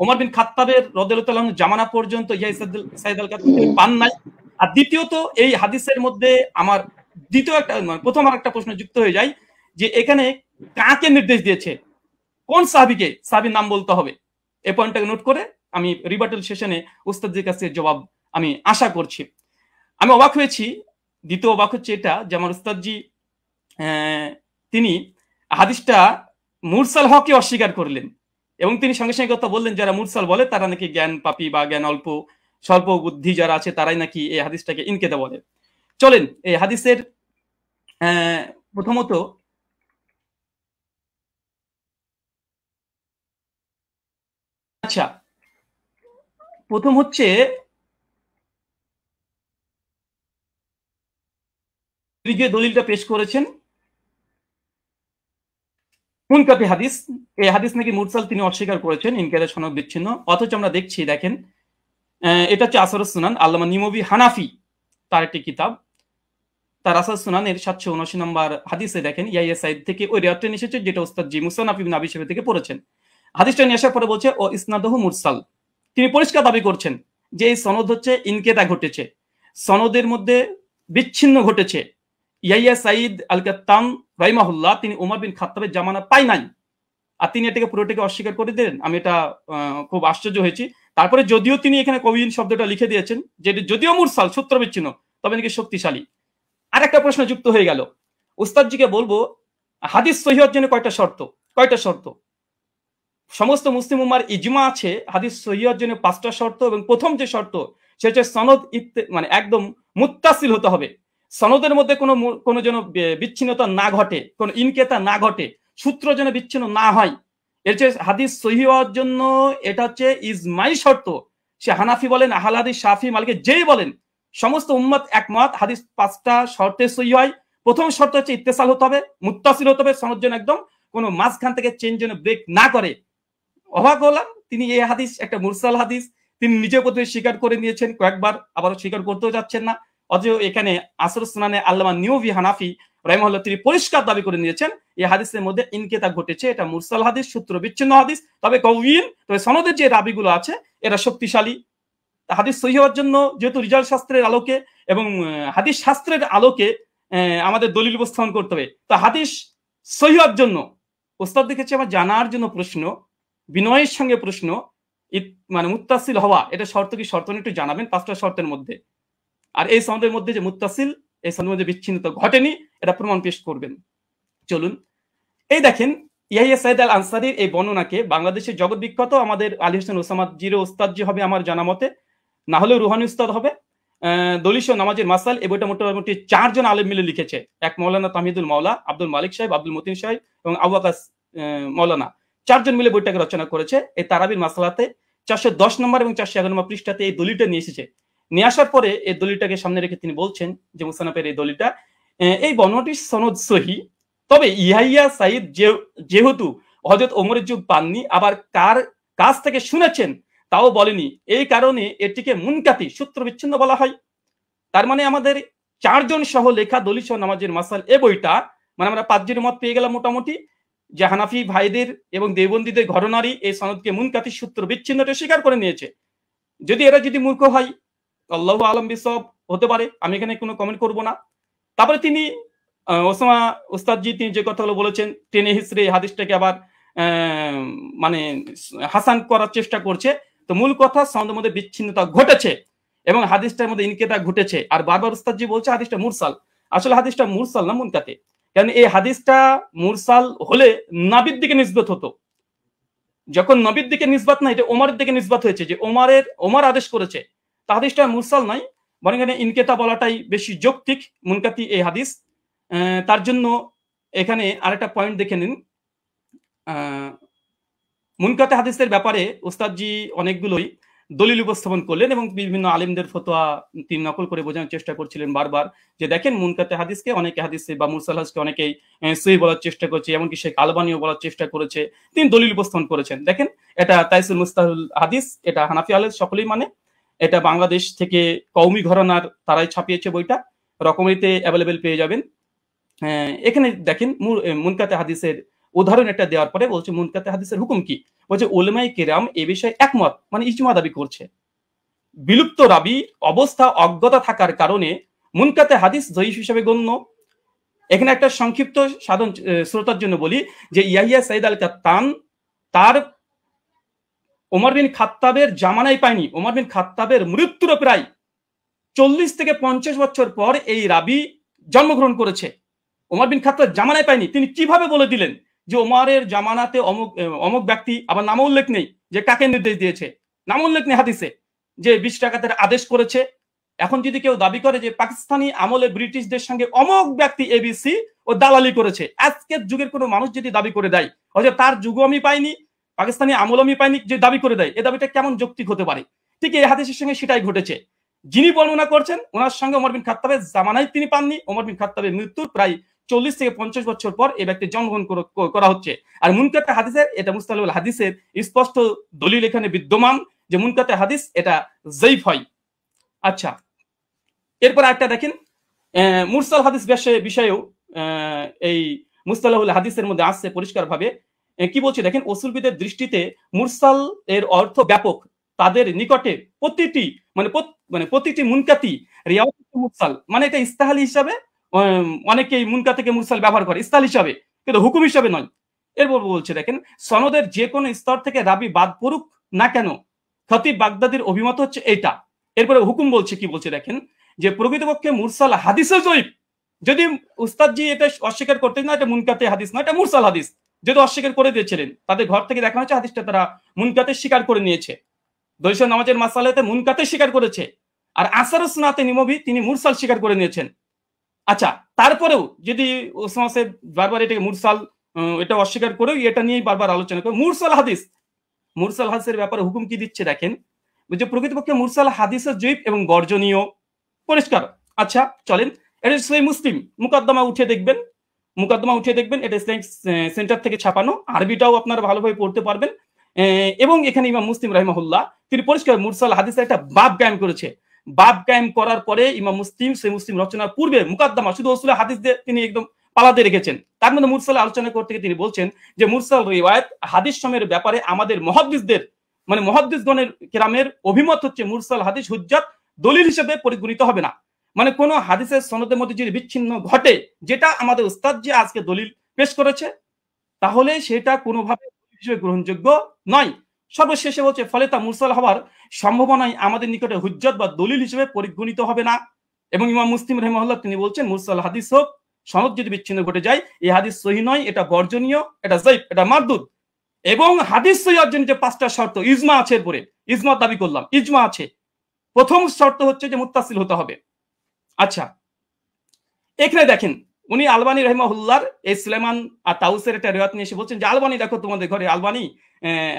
Speaker 2: ওমর বিন খাত্তাবের রাদিয়াল্লাহু তাআলা জামানা পর্যন্ত ইয়াহিয়া সাইদ আল কাত্তান তিনি পান নাই। আর দ্বিতীয়ত এই হাদিসের মধ্যে আমার দ্বিতীয় একটা প্রথম আর একটা প্রশ্ন যুক্ত হয়ে যায় যে এখানে কাকে নির্দেশ দিয়েছে, কোন সাহাবীকে, সাহাবীর নাম বলতে হবে। এই পয়েন্টটাকে নোট করে আমি রিবাটাল সেশনে উস্তাদজির কাছে জবাব আমি আশা করছি। আমি অবাক হয়েছি, দ্বিতীয় অবাক হচ্ছে এটা যে আমার উস্তাদজি তিনি হাদিসটা মুরসাল হকে অস্বীকার করলেন এবং তিনি সঙ্গে সঙ্গে কথা বললেন যারা মুরসাল বলে তারা নাকি জ্ঞান পাপী বা জ্ঞান অল্প স্বল্প বুদ্ধি যারা আছে তারাই নাকি এই হাদিসটাকে ইনকেতা বলে। চলেন এই হাদিসের প্রথমত আচ্ছা প্রথম হচ্ছে যে দলিলটা পেশ করেছেন মুনকাতি হাদিস, এই হাদিস নাকি মুরসাল তিনি অস্বীকার করেছেন, ইনকারের সনদ বিচ্ছিন্ন। অথচ আমরা দেখছি দেখেন এটা হচ্ছে আসরুস সুনান, আল্লামা নিমবি হানাফি তার একটি কিতাব, তার আসরুস সুনানের 779 নম্বর হাদিসে দেখেন ইয়াহিয়া সাইদ থেকে ওই রিওয়ায়াতটা এসেছে যেটা উস্তাদ জি মুসান্নাফ ইবনে আবি শাইবা থেকে পড়েছেন। হাদিসটা নিয়ে আসার পরে বলছে ও ইসনাদহু মুরসাল, তিনি পরিষ্কার দাবি করছেন যে এই সনদ হচ্ছে ইনকেতা ঘটেছে, সনদের মধ্যে বিচ্ছিন্ন ঘটেছে। ইয়াহিয়া সাইদ আল কাত্তান রাহিমাহুল্লাহ তিনি ওমর বিন খাত্তাবের জামানা পাই নাই, আর তিনি এটাকে পুরোটাকে অস্বীকার করে দিলেন। আমি এটা খুব আশ্চর্য হয়েছি। তারপরে যদিও তিনি এখানে কবিন শব্দটা লিখে দিয়েছেন যে যদিও মুরসাল সূত্র বিচ্ছিন্ন তবে নাকি শক্তিশালী। আর একটা প্রশ্ন যুক্ত হয়ে গেল, উস্তাদজিকে বলবো হাদিস সহিহ হওয়ার জন্য কয়টা শর্ত। সমস্ত মুসলিম উম্মার ইজমা আছে হাদিস সহিহ হওয়ার জন্য 5টা শর্ত, এবং প্রথম যে শর্ত সেটা হচ্ছে সনদ মানে একদম মুত্তাসিল হতে হবে, সনদের মধ্যে কোনো যেন বিচ্ছিন্নতা না ঘটে, কোনো ইনকেতা না ঘটে, সূত্র যেন বিচ্ছিন্ন না হয়। এর যে হাদিস সহিহ হওয়ার জন্য এটা হচ্ছে ইজমাই শর্ত। সে হানাফি বলেন, আহলে হাদিস, শাফি, মালিকি যেই বলেন, সমস্ত উম্মত একমত হাদিস 5টা শর্তে সহিহ হয়। প্রথম শর্ত হচ্ছে ইত্তেসাল হতে হবে, মুত্তাসিল হতে হবে, সনদ যেন একদম কোনো মাঝখান থেকে চেঞ্জ যেন ব্রেক না করে। অবাক হলাম তিনি এই হাদিস একটা মুরসাল হাদিস তিনি নিজে প্রথমে স্বীকার করে নিয়েছেন কয়েকবার, আবারও স্বীকার করতেও যাচ্ছেন না। অথচ এখানে আসরুস সুনানে আল্লামা নিমবি হানাফি রাহিমাহুল্লাহ তিনি পরিষ্কার দাবি করে নিয়েছেন এই হাদিসের মধ্যে ইনকেতা ঘটেছে, এটা মুরসাল হাদিস, সূত্র বিচ্ছিন্ন হাদিস, তবে কওয়িন, তবে সনদের যে রাবিগুলো আছে এরা শক্তিশালী। হাদিস সহিহ হওয়ার জন্য যেহেতু রিজাল শাস্ত্রের আলোকে এবং হাদিস শাস্ত্রের আলোকে আমাদের দলিল উপস্থাপন করতে হবে। তো হাদিস সহিহ হওয়ার জন্য ওস্তাদ দেখেছি আমার জানার জন্য প্রশ্ন, বিনয়ের সঙ্গে প্রশ্ন, মানে মুত্তাসিল হওয়া এটা শর্ত কি, শর্ত একটু জানাবেন 5টা শর্তের মধ্যে। আর এই সনদের মধ্যে যে মুত্তাসিল, এই সনদের মধ্যে বিচ্ছিন্নতা ঘটেনি, এটা প্রমাণ পেশ করবেন। চলুন এই দেখেন ইয়াহিয়া সাইদ আল আনসারীর এই বর্ণনাকে বাংলাদেশের জগৎ বিখ্যাত আমাদের আলী হোসেন ওসামা জিরো উস্তাদ জি হবে আমার জানা মতে, না হলেও রুহানি উস্তাদ হবে। দলিল ও নামাজের মাসাল এই বইটা মোটামুটি 4 জন আলেম মিলে লিখেছে, এক মৌলানা তামিদুল মাওলা, আব্দুল মালিক সাহেব, আব্দুল মতিন সাহেব এবং আবু আকাস মৌলানা, 4 জন মিলে বইটাকে রচনা করেছে। এই তারাবির মাসালাতে 410 নম্বর এবং 411 নম্বর পৃষ্ঠাতে এই দলিলটা নিয়ে এসেছে। নিয়ে আসার পরে এই দলিলটাকে সামনে রেখে তিনি বলছেন যে মুসানাফের এই দলিলটা, এই বর্ণনাটির সনদ সহি, তবে ইয়াহিয়া সাইদ যেহেতু হযরত ওমরের যুগ পাননি, আবার কার কাছ থেকে শুনেছেন তাও বলেনি, এই কারণে এটিকে মুনকাতি সূত্র বিচ্ছিন্ন বলা হয়। তার মানে আমাদের 4 জন সহ লেখা দলিল সহ নামাজের মাসাল এ বইটা, মানে আমরা 5 জনের মত পেয়ে গেলাম মোটামুটি, যে হানাফি ভাইদের এবং দেওবন্দীদের ঘটনারই এই সনদকে মুনকাতি সূত্র বিচ্ছিন্নটা স্বীকার করে নিয়েছে। যদি এরা যদি মূর্খ হয়, আল্লাহু আলম বিসব, হতে পারে, আমি এখানে কোনো কমেন্ট করব না। তারপরে তিনি ওসামা ওস্তাদজি তিনি যে কথাগুলো বলেছেন, টেনে হিসড়ে হাদিসটাকে আবার মানে হাসান করার চেষ্টা করছে। তো মূল কথা, সনদের মধ্যে বিচ্ছিন্নতা ঘটেছে এবং হাদিসটার মধ্যে ইনকেতা ঘটেছে। আর বারবার ওস্তাদজি বলছে হাদিসটা মুরসাল। আসলে হাদিসটা মুরসাল না, মুনকাতে। কারণ এই হাদিসটা মুরসাল হলে নবীর দিকে নিসবত হতো, যখন নবীর দিকে নিসবত না, এটা ওমরের দিকে নিসবত হয়েছে, যে ওমর আদেশ করেছে। তা হাদিসটা মুরসাল নাই, বরং এখানে ইনকেতা বলাটাই বেশি যৌক্তিক, মুনকাতি এই হাদিস। তার জন্য এখানে আরেকটা পয়েন্ট দেখে নিন। মুনকাতে হাদিসের ব্যাপারে ওস্তাদজি অনেকগুলোই দলিল উপস্থাপন করলেন এবং বিভিন্ন আলেমদের ফতোয়া তিনি নকল করে বোঝানোর চেষ্টা করছিলেন বারবার, যে দেখেন মুনকাতে হাদিসকে অনেকে হাদিসে বা মুরসাল হাদিসকে অনেকেই সহিহ বলার চেষ্টা করছে, এমনকি শেখ আলবানিও বলার চেষ্টা করেছে, তিনি দলিল উপস্থাপন করেছেন। দেখেন, এটা তাইসুল মুস্তাহুল হাদিস, এটা হানাফি আলেম সকলেই মানে, এটা বাংলাদেশ থেকে কওমি ঘরানার তারাই ছাপিয়েছে বইটা, রকমারিতে অ্যাভেলেবেল পেয়ে যাবেন। এখানে দেখেন মুনকাতে হাদিসের উদাহরণ একটা দেওয়ার পরে বলছে মুনকাতে হাদিসের হুকুম কি, বলছে উলামায়ে কেরাম এ বিষয়ে একমত, মানে ইজমা দাবি করছে। বিলুপ্ত রাবি অবস্থা অজ্ঞতা থাকার কারণে মুনকাতে হাদিস জয়ীফ হিসেবে গণ্য। এখানে একটা সংক্ষিপ্ত সাধারণ শ্রোতার জন্য বলি যে ইয়াহিয়া সাইদ আল কাত্তান তার ওমর বিন খাত্তাবের জামানায় পায়নি। ওমর বিন খাত্তাবের মৃত্যুর প্রায় 40 থেকে 50 বছর পর এই রাবি জন্মগ্রহণ করেছে। ওমর বিন খাত্তাব জামানায় পায়নি। তিনি কিভাবে বলে দিলেন যে ওমরের জামানাতে অমুক ব্যক্তি, আবার নাম উল্লেখ নেই যে কাকে নির্দেশ দিয়েছে, নাম উল্লেখ নেই হাদিসে, যে 20 টাকাতের আদেশ করেছে। এখন যদি কেউ দাবি করে যে পাকিস্তানি আমলে ব্রিটিশদের সঙ্গে অমুক ব্যক্তি এবিসি ও দালালি করেছে, আজকের যুগের কোনো মানুষ যদি দাবি করে দেয়, হয়তো তার যুগও আমি পাইনি, পাকিস্তানি আমল আমি পাইনি, যে দাবি করে দেয়, এ দাবিটা কেমন যৌক্তিক হতে পারে? ঠিক এই হাদিসের সঙ্গে সেটাই ঘটেছে। যিনি বর্ণনা করছেন ওনার সঙ্গে ওমর বিন খাত্তাবের জামানায় তিনি পাননি। ওমর বিন খাত্তাবের মৃত্যুর প্রায় 40 থেকে 50 বছর পর এই ব্যক্তি জন্মগ্রহণ করা হচ্ছে। আর মুনকাতে হাদিসের, এটা মুস্তালাহুল হাদিসের স্পষ্ট দলিল এখানে বিদ্যমান যে মুনকাতে হাদিস এটা জয়ীফ হয়। আচ্ছা, এরপর একটা দেখেন মুরসাল হাদিস বিষয়েও এই মুস্তালাহুল হাদিসের মধ্যে আসছে পরিষ্কারভাবে। কি বলছে দেখেন, উসুলবিদের দৃষ্টিতে মুরসাল এর অর্থ ব্যাপক। তাদের নিকটে প্রতিটি মুনকাতি রিওয়ায়াত মুরসাল, মানে এটা ইস্তাহালি হিসাবে অনেকেই মুনকাতিকে মুরসাল ব্যবহার করে ইস্তাহাল হিসাবে, কিন্তু হুকুম হিসাবে নয়। এরপর বলছে দেখেন, সনদের যে কোনো স্তর থেকে রাবি বাদ পড়ুক না কেন, খতিব বাগদাদির অভিমত হচ্ছে এইটা। এরপরে হুকুম বলছে, কি বলছে দেখেন, যে প্রকৃতপক্ষে মুরসাল হাদিসের জয়ীফ। যদি উস্তাদজি এটা অস্বীকার করতেন না, এটা মুনকাতে হাদিস না, এটা মুরসাল হাদিস, যদি অস্বীকার করে দিয়েছিলেন, তাদের ঘর থেকে দেখা হচ্ছে হাদিসটা তারা মুনকাতে স্বীকার করে নিয়েছে। দৈশ নামাজের মাসালাতে মুনকাতে স্বীকার করেছে, আর আসারুস সুন্নাতে নিমবি তিনি মুরসাল স্বীকার করে নিয়েছেন। আচ্ছা, তারপরেও যদি ওসমান সাহেব বারবার এটাকে মুরসাল এটা অস্বীকার করেও এটা নিয়েই বারবার আলোচনা করে মুরসাল হাদিসের ব্যাপারে হুকুম কি দিচ্ছে দেখেন, যে প্রকৃতপক্ষে মুরসাল হাদিসের জয়ীফ এবং বর্জনীয়, পরিষ্কার। আচ্ছা চলেন, এটা সহিহ মুসলিম মুকদ্দমা উঠে দেখবেন, এটা ইসলামিক সেন্টার থেকে ছাপানো, আরবিটাও আপনারা ভালোভাবে পড়তে পারবেন। এবং এখানে ইমাম মুসলিম রাহিমাহুল্লাহ তিনি পরিষ্কার মুরসাল হাদিসের একটা বাব কায়েম করেছে। বাব কায়েম করার পরে ইমাম মুসলিম সহিহ মুসলিম রচনার পূর্বে মুকদ্দমা শুধু উসুল হাদিস দিয়ে তিনি একদম পালাতে রেখেছেন। তার মধ্যে মুরসাল আলোচনা করতে গিয়ে তিনি বলছেন যে মুরসাল রিওয়ায়াত হাদিস সময়ের ব্যাপারে আমাদের মুহাদ্দিসদের, মানে মুহাদ্দিসগণের কেরামের অভিমত হচ্ছে মুরসাল হাদিস হুজ্জাত দলিল হিসেবে পরিগণিত হবে না। মানে কোন হাদিসের সনদের মধ্যে যদি বিচ্ছিন্ন ঘটে, যেটা আমাদের উস্তাদ যে আজকে দলিল পেশ করেছে, তাহলে সেটা কোনোভাবে হিসেবে গ্রহণযোগ্য নয়। সর্বশেষে বলছে ফলে তা মুরসাল হওয়ার সম্ভাবনায় আমাদের নিকটে হুজ্জত বা দলিল হিসেবে পরিগণিত হবে না। এবং ইমাম মুসলিম রাহিমাহুল্লাহ তিনি বলছেন মুরসাল হাদিস হোক, সনদ যদি বিচ্ছিন্ন ঘটে যায়, এই হাদিস সহিহ নয়, এটা বর্জনীয়, এটা যায়িফ, এটা মারদুদ। এবং হাদিস সহিহ অর্জনের যে 5টা শর্ত, ইজমা আছে, এরপরে ইজমা দাবি করলাম, ইজমা আছে। প্রথম শর্ত হচ্ছে যে মুত্তাসিল হতে হবে। আচ্ছা, এখানে দেখেন উনি আলবানী রাহিমাহুল্লাহর এই সুলাইমান আর তাউসের একটা রিওয়ায়াত নিয়ে এসে বলছেন যে আলবানী দেখো তোমাদের ঘরে আলবানী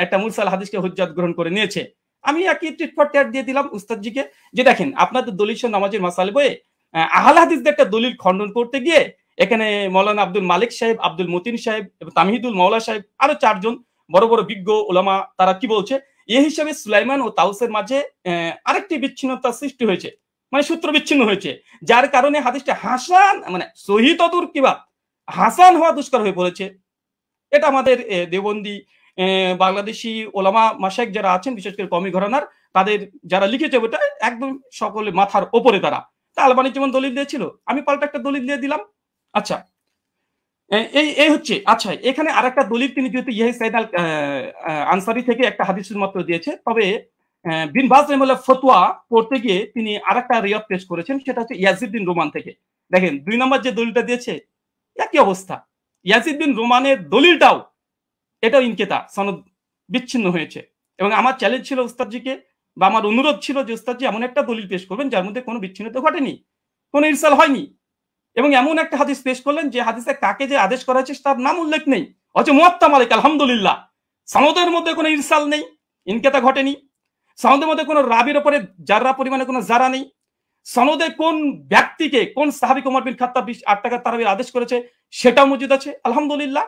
Speaker 2: একটা মুরসাল হাদিসকে হুজ্জাত গ্রহণ করে নিয়েছে। আমি একই টিট ফর ট্যাট দিয়ে দিলাম উস্তাদজিকে যে দেখেন আপনাদের দলিল নামাজের মাসালে বইয়ে আহলে হাদিসদের একটা দলিল খণ্ডন করতে গিয়ে এখানে মৌলানা আব্দুল মালিক সাহেব, আব্দুল মতিন সাহেব এবং তামহিদুল মাওলা সাহেব আরো 4 জন বড় বড় বিজ্ঞ ওলামা তারা কি বলছে, এই হিসাবে সুলাইমান ও তাউসের মাঝে আরেকটি বিচ্ছিন্নতা সৃষ্টি হয়েছে, মানে সূত্র বিচ্ছিন্ন হয়েছে, যার কারণে হাদিসটা হাসান মানে সহিহ তদুর কিবা হাসান হওয়া দুষ্কর হয়ে পড়েছে। এটা আমাদের দেওবন্দি বাংলাদেশি ওলামা মাশায়েখ যারা আছেন, বিশেষ করে কওমি ঘরানার, তাদের যারা লিখেছে ওটা একদম সকলে মাথার ওপরে তারা। তা আলবানি যেমন দলিল দিয়েছিল, আমি পাল্টা একটা দলিল দিয়ে দিলাম। আচ্ছা এই হচ্ছে। আচ্ছা এখানে আরেকটা দলিল তিনি যেহেতু ইয়াহি সাইদ আল আনসারি থেকে একটা হাদিস মাত্র দিয়েছে, তবে বিন বাজ রাহিমাহুল্লাহ ফতোয়া পড়তে গিয়ে তিনি আরেকটা রিওয়ায়াত পেশ করেছেন, সেটা হচ্ছে ইয়াজিদ বিন রোমান থেকে। দেখেন 2 নম্বর যে দলিলটা দিয়েছে একই অবস্থা, ইয়াজিদ বিন রোমানের দলিলটাও এটাও ইনকেতা, সনদ বিচ্ছিন্ন হয়েছে। এবং আমার চ্যালেঞ্জ ছিল উস্তাদজিকে বা আমার অনুরোধ ছিল যে উস্তাদজি এমন একটা দলিল পেশ করবেন যার মধ্যে কোনো বিচ্ছিন্নতা ঘটেনি, কোনো ইরসাল হয়নি, এবং এমন একটা হাদিস পেশ করলেন যে হাদিসে কাকে যে আদেশ করা হয়েছে তার নাম উল্লেখ নেই, অথচ মুয়াত্তা মালিক আলহামদুলিল্লাহ সনদের মধ্যে কোনো ইরসাল নেই, ইনকেতা ঘটেনি, সনদের মধ্যে কোনো রাবির উপরে জাররা পরিমাণে কোনো জারা নেই, সনদে কোন ব্যক্তিকে কোন সাহাবী ওমর বিন খাত্তাব 8 টাকা তারাবির আদেশ করেছে সেটাও মজুদ আছে আলহামদুলিল্লাহ।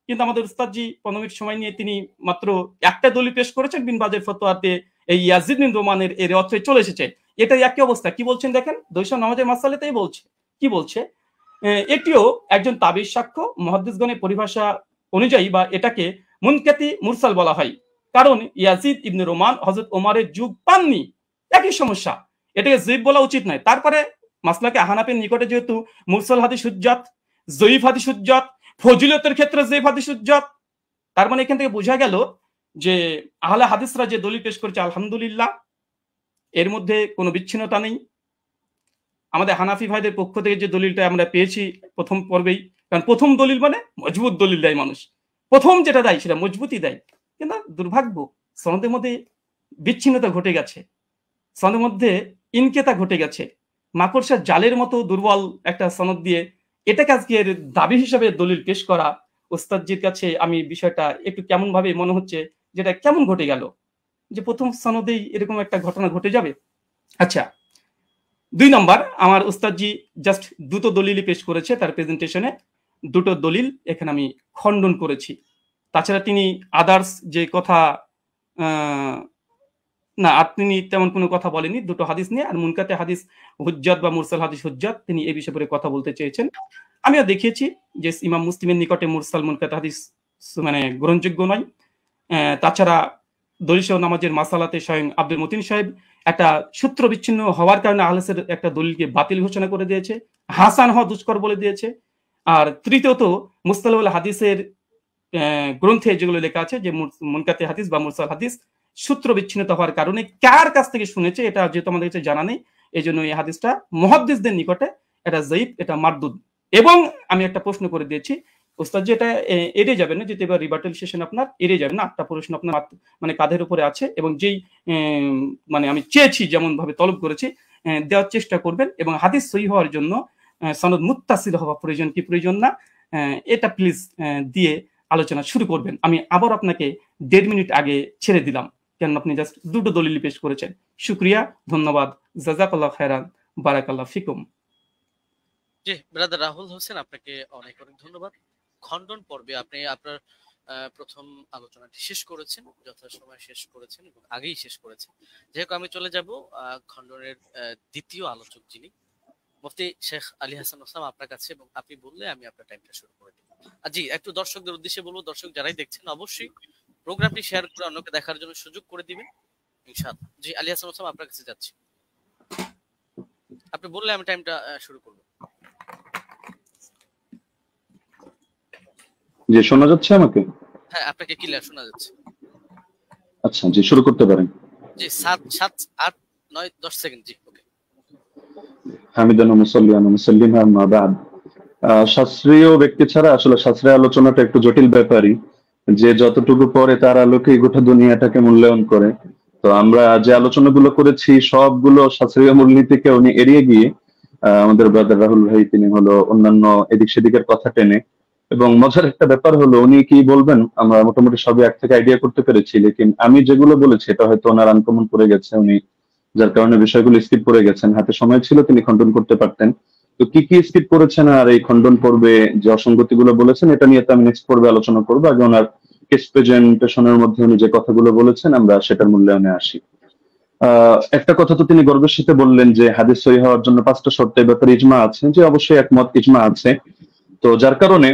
Speaker 2: কিন্তু আমাদের উস্তাদজি 15 মিনিট সময় নিয়ে তিনি মাত্র একটা দলিল পেশ করেছেন বিন বাজের ফতোয়াতে এই ইয়াজিদ বিন রোমানের এর অর্থে চলে এসেছে। এটা একই অবস্থা। কি বলছেন দেখেন, দৈশ নামাজের মাসালাতেই বলছে, কি বলছে, এটিও একজন তাবিজ সাক্ষ্য মুহাদ্দিসগণের পরিভাষা অনুযায়ী বা এটাকে মুনকাতি মুরসাল বলা হয়, কারণ ইয়াজিদ ইবনে রোমান হযরত ওমরের যুগ পাননি, একই সমস্যা, এটাকে যঈফ বলা উচিত নয়। তারপরে মাসলাকে হানাফির নিকটে যেহেতু মুরসাল হাদিস হুজ্জাত, যঈফ হাদিস হুজ্জাত, ফজিলতের ক্ষেত্রে যঈফ হাদিস হুজ্জাত, তার মানে এখান থেকে বোঝা গেল যে আহলে হাদিসরা যে দলিল পেশ করেছে আলহামদুলিল্লাহ এর মধ্যে কোনো বিচ্ছিন্নতা নেই। আমাদের হানাফি ভাইদের পক্ষ থেকে যে দলিলটা আমরা পেয়েছি প্রথম পর্বেই, কারণ প্রথম দলিল মানে মজবুত দলিল দেয় মানুষ, প্রথম যেটা দেয় সেটা মজবুতই দেয়, কিন্তু দুর্ভাগ্য সনদের মধ্যে বিচ্ছিন্নতা ঘটে গেছে, সনদের মধ্যে ইনকেতা ঘটে গেছে, মাকড়সার জালের মতো দুর্বল একটা সনদ দিয়ে এটাকে আজকে দাবি হিসাবে দলিল পেশ করা, ওস্তাদজির কাছে আমি বিষয়টা একটু কেমন ভাবে মনে হচ্ছে, যেটা কেমন ঘটে গেল যে প্রথম সনদেই এরকম একটা ঘটনা ঘটে যাবে। আচ্ছা 2 নম্বর, আমার উস্তাদজি জাস্ট 2টো দলিলই পেশ করেছে তার প্রেজেন্টেশনে, 2টো দলিল এখানে আমি খণ্ডন করেছি। তাছাড়া তিনি আদার্স যে কথা না তিনি তেমন কোনো কথা বলেনি, 2টো হাদিস নিয়ে আর মুনকাতে হাদিস হুজ্জাত বা মুরসাল হাদিস হুজ্জাত তিনি এই বিষয়ে পরে কথা বলতে চেয়েছেন। আমিও দেখিয়েছি যে ইমাম মুসলিমের নিকটে মুরসাল মুনকাতে হাদিস মানে গ্রহণযোগ্য নয়। তাছাড়া দলিল নামাজের মাসালাতে স্বয়ং আব্দুল মতিন সাহেব একটা সূত্র বিচ্ছিন্ন হওয়ার কারণে আহলেসের একটা দলিলকে বাতিল ঘোষণা করে দিয়েছে, হাসান হওয়া দুষ্কর বলে দিয়েছে। আর তৃতীয়ত মুস্তালাহুল হাদিসের গ্রন্থে যেগুলো লেখা আছে যে মুনকাতে হাদিস বা মুরসাল হাদিস সূত্র বিচ্ছিন্নতা হওয়ার কারণে কার কাছ থেকে শুনেছে এটা যেহেতু আমাদের কাছে জানা নেই, এই জন্য এই হাদিসটা মুহাদ্দিসদের নিকটে এটা যঈফ, এটা মারদুদ। এবং আমি একটা প্রশ্ন করে দিয়েছি ওস্তাদ, যে এটা এড়িয়ে যাবেন না, যেহেতু এবার রিবার্টাল সেশন আপনার এড়িয়ে যাবেন না, 8টা প্রশ্ন আপনার মানে কাঁধের উপরে আছে এবং যেই মানে আমি চেয়েছি যেমন ভাবে তলব করেছি দেওয়ার চেষ্টা করবেন, এবং হাদিস সহিহ হওয়ার জন্য সনদ মুত্তাসিল হওয়া প্রয়োজন কি প্রয়োজন না এটা প্লিজ দিয়ে আলোচনা শুরু করবেন। আমি আবার আপনাকে 1.5 মিনিট আগে ছেড়ে দিলাম, কেন আপনি জাস্ট 2টো দলিল পেশ করেছেন। শুকরিয়া, ধন্যবাদ, জাযাকাল্লাহ খায়রান, বারাকাল্লাহ ফিকুম।
Speaker 1: জি ব্রাদার রাহুল হোসেন, আপনাকে অনেক অনেক ধন্যবাদ। খণ্ডন পর্বে আপনি আপনার প্রথম আলোচনাটি শেষ করেছেন, যথাসময়ে শেষ করেছেন এবং আগেই শেষ করেছেন। যেহেতু আমি চলে যাব খণ্ডনের দ্বিতীয় আলোচক যিনি মুফতি শেখ আলী হাসান ওসামা আপনার কাছে, এবং আপনি বললে আমি আপনার টাইমটা শুরু করে দেব। জি একটু দর্শকদের উদ্দেশ্যে বলবো, দর্শক যারাই দেখছেন অবশ্যই প্রোগ্রামটি শেয়ার করে অন্যকে দেখার জন্য সুযোগ করে দিবেন ইনশাআল্লাহ। জি আলী হাসান ওসামা আপনার কাছে যাচ্ছি, আপনি বললে আমি টাইমটা শুরু করব।
Speaker 3: জি শোনা যাচ্ছে আমাকে?
Speaker 1: হ্যাঁ আপনাকে ক্লিয়ার শোনা যাচ্ছে।
Speaker 3: আচ্ছা জি শুরু করতে পারেন।
Speaker 1: জি 7 7 8 9 10 সেকেন্ড। জি ওকে।
Speaker 3: হামিদান ওয়া মুসাল্লিয়ান ওয়া মুসাল্লিমা আম্মা বা'দ। শাস্ত্রীয় ব্যক্তি ছাড়া আসলে শাস্ত্রীয় আলোচনাটা একটু জটিল ব্যাপারই, যে যতটুকু পরে তার আলোকে গোটা দুনিয়াটাকে মূল্যায়ন করে। তো আমরা যে আলোচনাগুলো করেছি সবগুলো শাস্ত্রীয় মূলনীতিকে উনি এড়িয়ে গিয়ে আমাদের ব্রাদার রাহুল ভাই তিনি হলো অন্যান্য এদিক সেদিকের কথা টেনে এবং মজার একটা ব্যাপার হলো উনি কি বলবেন আমরা মোটামুটি সবই এক থেকে আইডিয়া করতে পেরেছি, লেকিন আমি যেগুলো বলেছি এটা হয়তো ওনার আনকমন পড়ে গেছে, উনি যার কারণে বিষয়গুলো স্কিপ করে গেছেন। হাতে সময় ছিল, তিনি খণ্ডন করতে পারতেন। তো কি কি স্কিপ করেছেন আর এই খণ্ডন পর্বে যে অসঙ্গতি গুলো বলেছেন, এটা নিয়ে তো আমি নেক্সট পর্বে আলোচনা করবো। আগে ওনার কেস প্রেজেন্টেশনের মধ্যে উনি যে কথাগুলো বলেছেন আমরা সেটার মূল্যায়নে আসি। একটা কথা তো তিনি গর্বের সাথে বললেন যে হাদিস সহিহ হওয়ার জন্য 5টা শর্তের ব্যাপারে ইজমা আছে, যে অবশ্যই একমত, ইজমা আছে। তো যার কারণে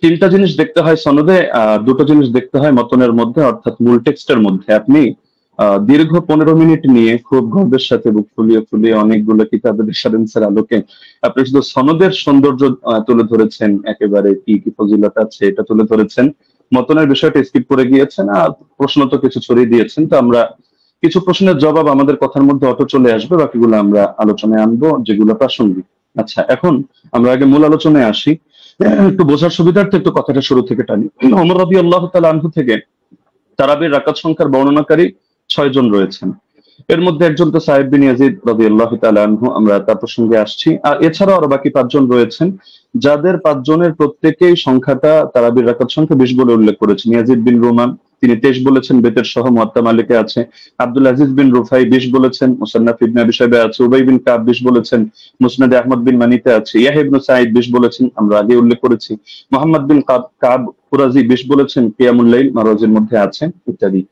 Speaker 3: 3টা জিনিস দেখতে হয় সনদে, 2টো জিনিস দেখতে হয় মতনের মধ্যে, অর্থাৎ মূল টেক্সটের মধ্যে। আপনি দীর্ঘ 15 মিনিট নিয়ে খুব গর্বের সাথে বুক ফুলিয়ে ফুলিয়ে অনেকগুলো কিতাবের রেফারেন্সের আলোকে আপনি শুধু সনদের সৌন্দর্য তুলে ধরেছেন, একেবারে কি কি ফজিলত আছে এটা তুলে ধরেছেন, মতনের বিষয়টা স্কিপ করে গিয়েছেন, আর প্রশ্ন তো কিছু ছড়িয়ে দিয়েছেন। তো আমরা কিছু প্রশ্নের জবাব আমাদের কথার মধ্যে অটো চলে আসবে, বাকিগুলো আমরা আলোচনায় আনবো যেগুলো প্রাসঙ্গিক। আচ্ছা, এখন আমরা আগে মূল আলোচনায় আসি। একটু বোঝার সুবিধার্থে একটু কথাটা শুরু থেকে টানি। ওমর রাদিয়াল্লাহু তাআলা আনহু থেকে তারাবির রাকাত সংখ্যার বর্ণনাকারী 6 জন রয়েছেন। এর মধ্যে একজন তো সাহেব বিন ইয়াজিদ রাদিয়াল্লাহু তাআলা আনহু, আমরা তার প্রসঙ্গে আসছি। আর এছাড়াও আরো বাকি 5 জন রয়েছেন, যাদের 5 জনের প্রত্যেকেই সংখ্যাটা তারাবির রাকাত সংখ্যা 20 বলে উল্লেখ করেছেন। ইয়াজিদ বিন রুমান তিনি 23 বলেছেন, বেতের সহ মুয়াত্তা মালিকে আছে। আব্দুল আজিজ বিন রুফাই 20 বলেছেন, মুসান্নাফ ইবনে আবি শাইবা আছে। উবাই বিন কাব 20 বলেছেন, মুসনাদে আহমদ বিন মানিতে আছে। ইয়াহইয়া ইবনে সাঈদ 20 বলেছেন, আমরা আগে উল্লেখ করেছি। মুহাম্মদ বিন কাব কুরাজি 20 বলেছেন, কিয়ামুল লাইল মারওয়াজির মধ্যে আছেন, ইত্যাদি।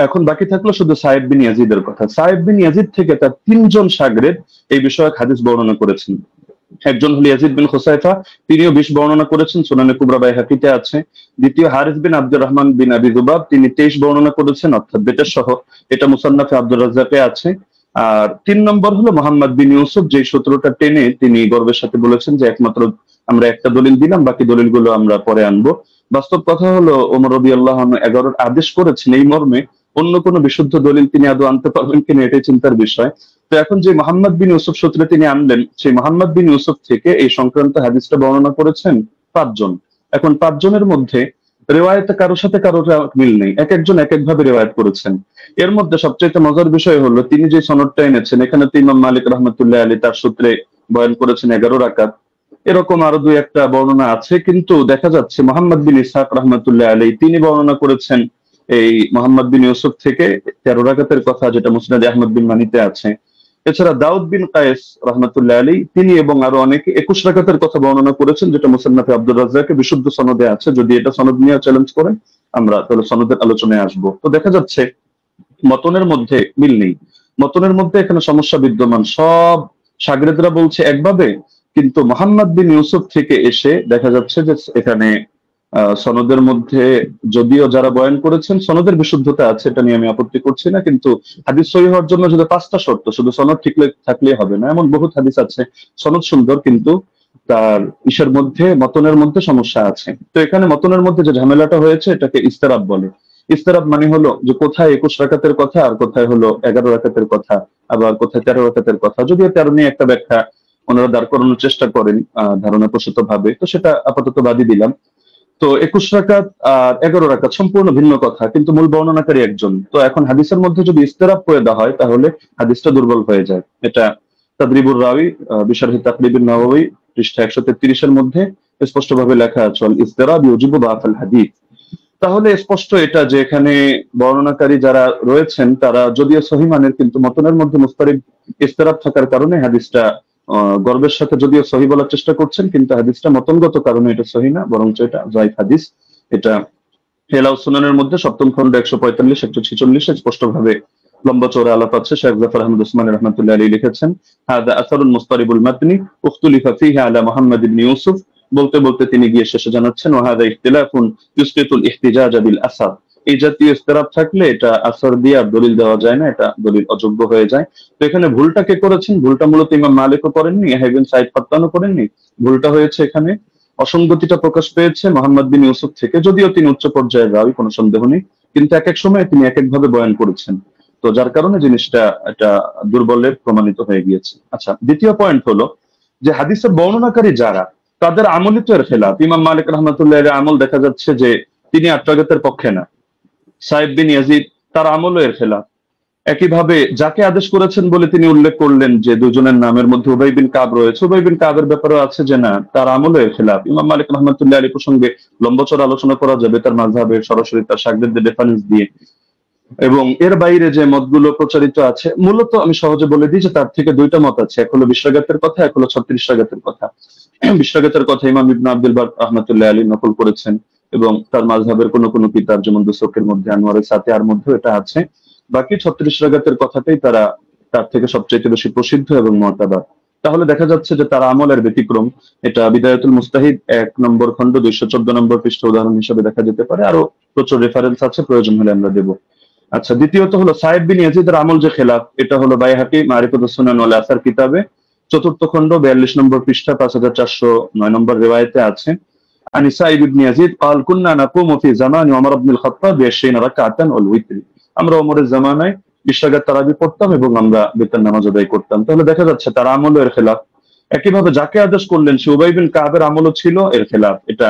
Speaker 3: এখন বাকি থাকলো শুধু সাহেব বিন ইয়াজিদের কথা। সাহেব বিন ইয়াজিদ থেকে তার 3 জন শাগরেদ এই বিষয়ক হাদিস বর্ণনা করেছেন। একজন হল ইয়াজিদ বিন খুসাইফা, তিনিও 20 বর্ণনা করেছেন, সুনানে কুবরা বাইহাকিতে আছে। দ্বিতীয় হারিস বিন আব্দুর রহমান বিন আবি যুবাব, তিনি 23 বর্ণনা করেছেন, অর্থাৎ বেতের সহ, এটা মুসান্নাফে আব্দুর রাজ্জাকে আছে। আর 3 নম্বর হলো মোহাম্মদ বিন ইউসুফ, যে সূত্রটা টেনে তিনি গর্বের সাথে বলেছেন যে একমাত্র আমরা একটা দলিল দিলাম, বাকি দলিলগুলো আমরা পরে আনবো। বাস্তব কথা হলো ওমর রাদিয়াল্লাহু আনহু 11 আদেশ করেছেন এই মর্মে, অন্য কোনো বিশুদ্ধ দলিল তিনি আদৌ আনতে পারবেন কিনা এটাই চিন্তার বিষয়। তো এখন যে মোহাম্মদ বিন ইউসুফ সূত্রে তিনি আনলেন, সেই মোহাম্মদ বিন ইউসুফ থেকে এই সংক্রান্ত হাদিসটা বর্ণনা করেছেন 5 জন। এখন 5 জনের মধ্যে রেওয়ায়েতে কারোর সাথে কারোর মিল নেই, এক একজন এক এক ভাবে রেওয়ায়েত করেছেন। এর মধ্যে সবচেয়ে মজার বিষয় হলো তিনি যে সনদটা এনেছেন, এখানে তো ইমাম মালিক রাহমাতুল্লাহ আলাইহি তার সূত্রে বয়ান করেছেন 11 রাকাত, এরকম আরো 2-1টা বর্ণনা আছে। কিন্তু দেখা যাচ্ছে মোহাম্মদ বিন ইসহাক রাহমাতুল্লাহ আলাইহি তিনি বর্ণনা করেছেন এই মোহাম্মদ বিন ইউসুফ থেকে 13 রাকাতের কথা, যেটা মুসনাদে আহমদ বিন মানিতে আছে। এছাড়া দাউদ বিন কায়েস রাহমাতুল্লাহ আলাইহি তিনি এবং আরো অনেকে 21 রাকাতের কথা বর্ণনা করেছেন, যেটা মুসান্নাফে আব্দুর রাজ্জাকে বিশুদ্ধ সনদে আছে। যদি এটা সনদ নিয়ে চ্যালেঞ্জ করেন আমরা তাহলে সনদের আলোচনায় আসবো। তো দেখা যাচ্ছে মতনের মধ্যে মিল নেই, মতনের মধ্যে এখানে সমস্যা বিদ্যমান। সব শাগরেদরা বলছে একভাবে, কিন্তু মোহাম্মদ বিন ইউসুফ থেকে এসে দেখা যাচ্ছে যে এখানে সনদের মধ্যে যদিও যারা বয়ান করেছেন সনদের বিশুদ্ধতা আছে, এটা নিয়ে আমি আপত্তি করছি না, কিন্তু হাদিস সহিহ হওয়ার জন্য যদি 5টা শর্ত, শুধু সনদ ঠিক থাকলে হবে না। এমন বহুত হাদিস আছে সনদ সুন্দর, কিন্তু তার ইসের মধ্যে মতনের মধ্যে সমস্যা আছে। তো এখানে মতনের মধ্যে যে ঝামেলাটা হয়েছে এটাকে ইস্তেরাব বলে। ইস্তেরাব মানে হলো যে কোথায় 21 রাকাতের কথা আর কোথায় হলো 11 রাকাতের কথা, আবার কোথায় 13 রাকাতের কথা। যদিও 13 নিয়ে একটা ব্যাখ্যা ওনারা দাঁড় করানোর চেষ্টা করেন ধারণা প্রসূত ভাবে, তো সেটা আপাতত বাদই দিলাম। তো 21 রাকাত আর 11 রাকাত সম্পূর্ণ ভিন্ন কথা, কিন্তু মূল বর্ণনাকারী একজন। তো এখন হাদিসের মধ্যে যদি ইস্তেরাব করে দেওয়া হয় তাহলে হাদিসটা দুর্বল হয়ে যায়। এটা তাদরিবুর রাওয়ী বিশারহি তাকরিবুন নাওয়াবী পৃষ্ঠা 133 এর মধ্যে স্পষ্টভাবে লেখা আছে, ইস্তেরাব ইউজিবু বা'ফাল হাদিস। তাহলে স্পষ্ট এটা যে এখানে বর্ণনাকারী যারা রয়েছেন তারা যদিও সহিহ মানের, কিন্তু মতনের মধ্যে মুস্তারিব ইস্তেরাব থাকার কারণে হাদিসটা গর্বের সাথে যদিও সহিহ বলার চেষ্টা করছেন, কিন্তু হাদিসটা মতনগত কারণে এটা সহিহ না, বরঞ্চ এটা যায়িফ হাদিস। এটা হেলাউ সুনানের মধ্যে 7ম খণ্ড 145 146 স্পষ্টভাবে লম্বা চওড়া আলাপ আছে। শেখ জাফর আহমদ উসমানী রাহমাতুল্লাহ আলাইহি লিখেছেন, হাদা আসারুন মুস্তারিবুল মাতনি উখতুলিফা ফীহি আলা মুহাম্মদ ইবনে ইউসুফ। বলতে বলতে তিনি গিয়ে শেষে জানাচ্ছেন, ওয়া হাদা ইখতিলাফুন ইউসকিতুল ইহতিজাজ বিল আসার। এই জাতীয় ইস্তেরাব থাকলে এটা আসর দিয়ে আর দলিল দেওয়া যায় না, এটা দলিল অযোগ্য হয়ে যায়। তো এখানে ভুলটা কে করেছেন? ভুলটা মূলত ইমাম মালিকও করেননি, ইয়াহইয়া ইবনে সাঈদ ফাত্তানও করেননি। ভুলটা হয়েছে এখানে, অসঙ্গতিটা প্রকাশ পেয়েছে মোহাম্মদ বিন ইউসুফ থেকে। যদিও তিনি উচ্চ পর্যায়ের রাবী, কোনো সন্দেহ নেই, কিন্তু এক এক সময় তিনি এক এক ভাবে বয়ান করেছেন। তো যার কারণে জিনিসটা এটা দুর্বলের প্রমাণিত হয়ে গিয়েছে। আচ্ছা, দ্বিতীয় পয়েন্ট হলো যে হাদিসের বর্ণনাকারী যারা, তাদের আমলই তো এর খেলাফ। ইমাম মালিক রাহমাতুল্লাহ আলাইহির আমল দেখা যাচ্ছে যে তিনি 8 রাকাতের পক্ষে না। সাহেব বিন ইয়াজিদ তার আমলও এর খেলাফ। একইভাবে যাকে আদেশ করেছেন বলে তিনি উল্লেখ করলেন যে দুজনের নামের মধ্যে উবাই বিন কাব রয়েছে। উবাই বিন কাবের ব্যাপারেও আছে যে না, তার আমলের খেলাফ। ইমাম মালিক রহমাতুল্লাহ আলী প্রসঙ্গে লম্বচর আলোচনা করা যাবে তার মাযহাবের সরাসরি তার শাগিরদের রেফারেন্স দিয়ে। এবং এর বাইরে যে মতগুলো প্রচারিত আছে, মূলত আমি সহজে বলে দিই যে তার থেকে দুইটা মত আছে, এক হলো 20 রাকাতের কথা, এক হলো 36 রাকাতের কথা। 20 রাকাতের কথা ইমাম ইবনে আব্দুল বার রহমাতুল্লাহ আলী নকল করেছেন, এবং তার মাযহাবের কোন কোন কিতাব যেমন দুসুকের মধ্যে, আনোয়ারের সাথিয়ার মধ্যে এটা আছে। বাকি 36 রাকাতের কথাটাই তার থেকে সবচেয়ে বেশি প্রসিদ্ধ এবং মুতাবার। তাহলে দেখা যাচ্ছে যে তার আমলের ব্যতিক্রম। এটা বিদায়াতুল মুস্তাহিদ 1 নম্বর খণ্ড 214 নম্বর পৃষ্ঠা উদাহরণ হিসেবে দেখা যেতে পারে। আরো প্রচুর রেফারেন্স আছে, প্রয়োজন হলে আমরা দেব। আচ্ছা, দ্বিতীয়ত হলো সাইদ বিন ইয়াজিদের আমল যে খেলাফ, এটা হলো বাইহাকি মারিফাতুস সুনান ওয়াল আসার কিতাবে 4th খণ্ড 42 নম্বর পৃষ্ঠা 5409 নম্বর রিওয়ায়াতে আছে। আনি সাইদ ইবনে ইয়াজিদ قال كنا نقوم في زمان عمر بن الخطاب ب20 ركعه والوتر। আমরা ওমরের জামানায় 20 রাকাত তারাবি পড়তাম এবং আমরা বিতর নামাজ আদায় করতাম। তাহলে দেখা যাচ্ছে তার আমলও এর খেলাফ। একইভাবে যাকে আদেশ করলেন সে উবাই বিন কাবের আমলও ছিল এর খেলাফ। এটা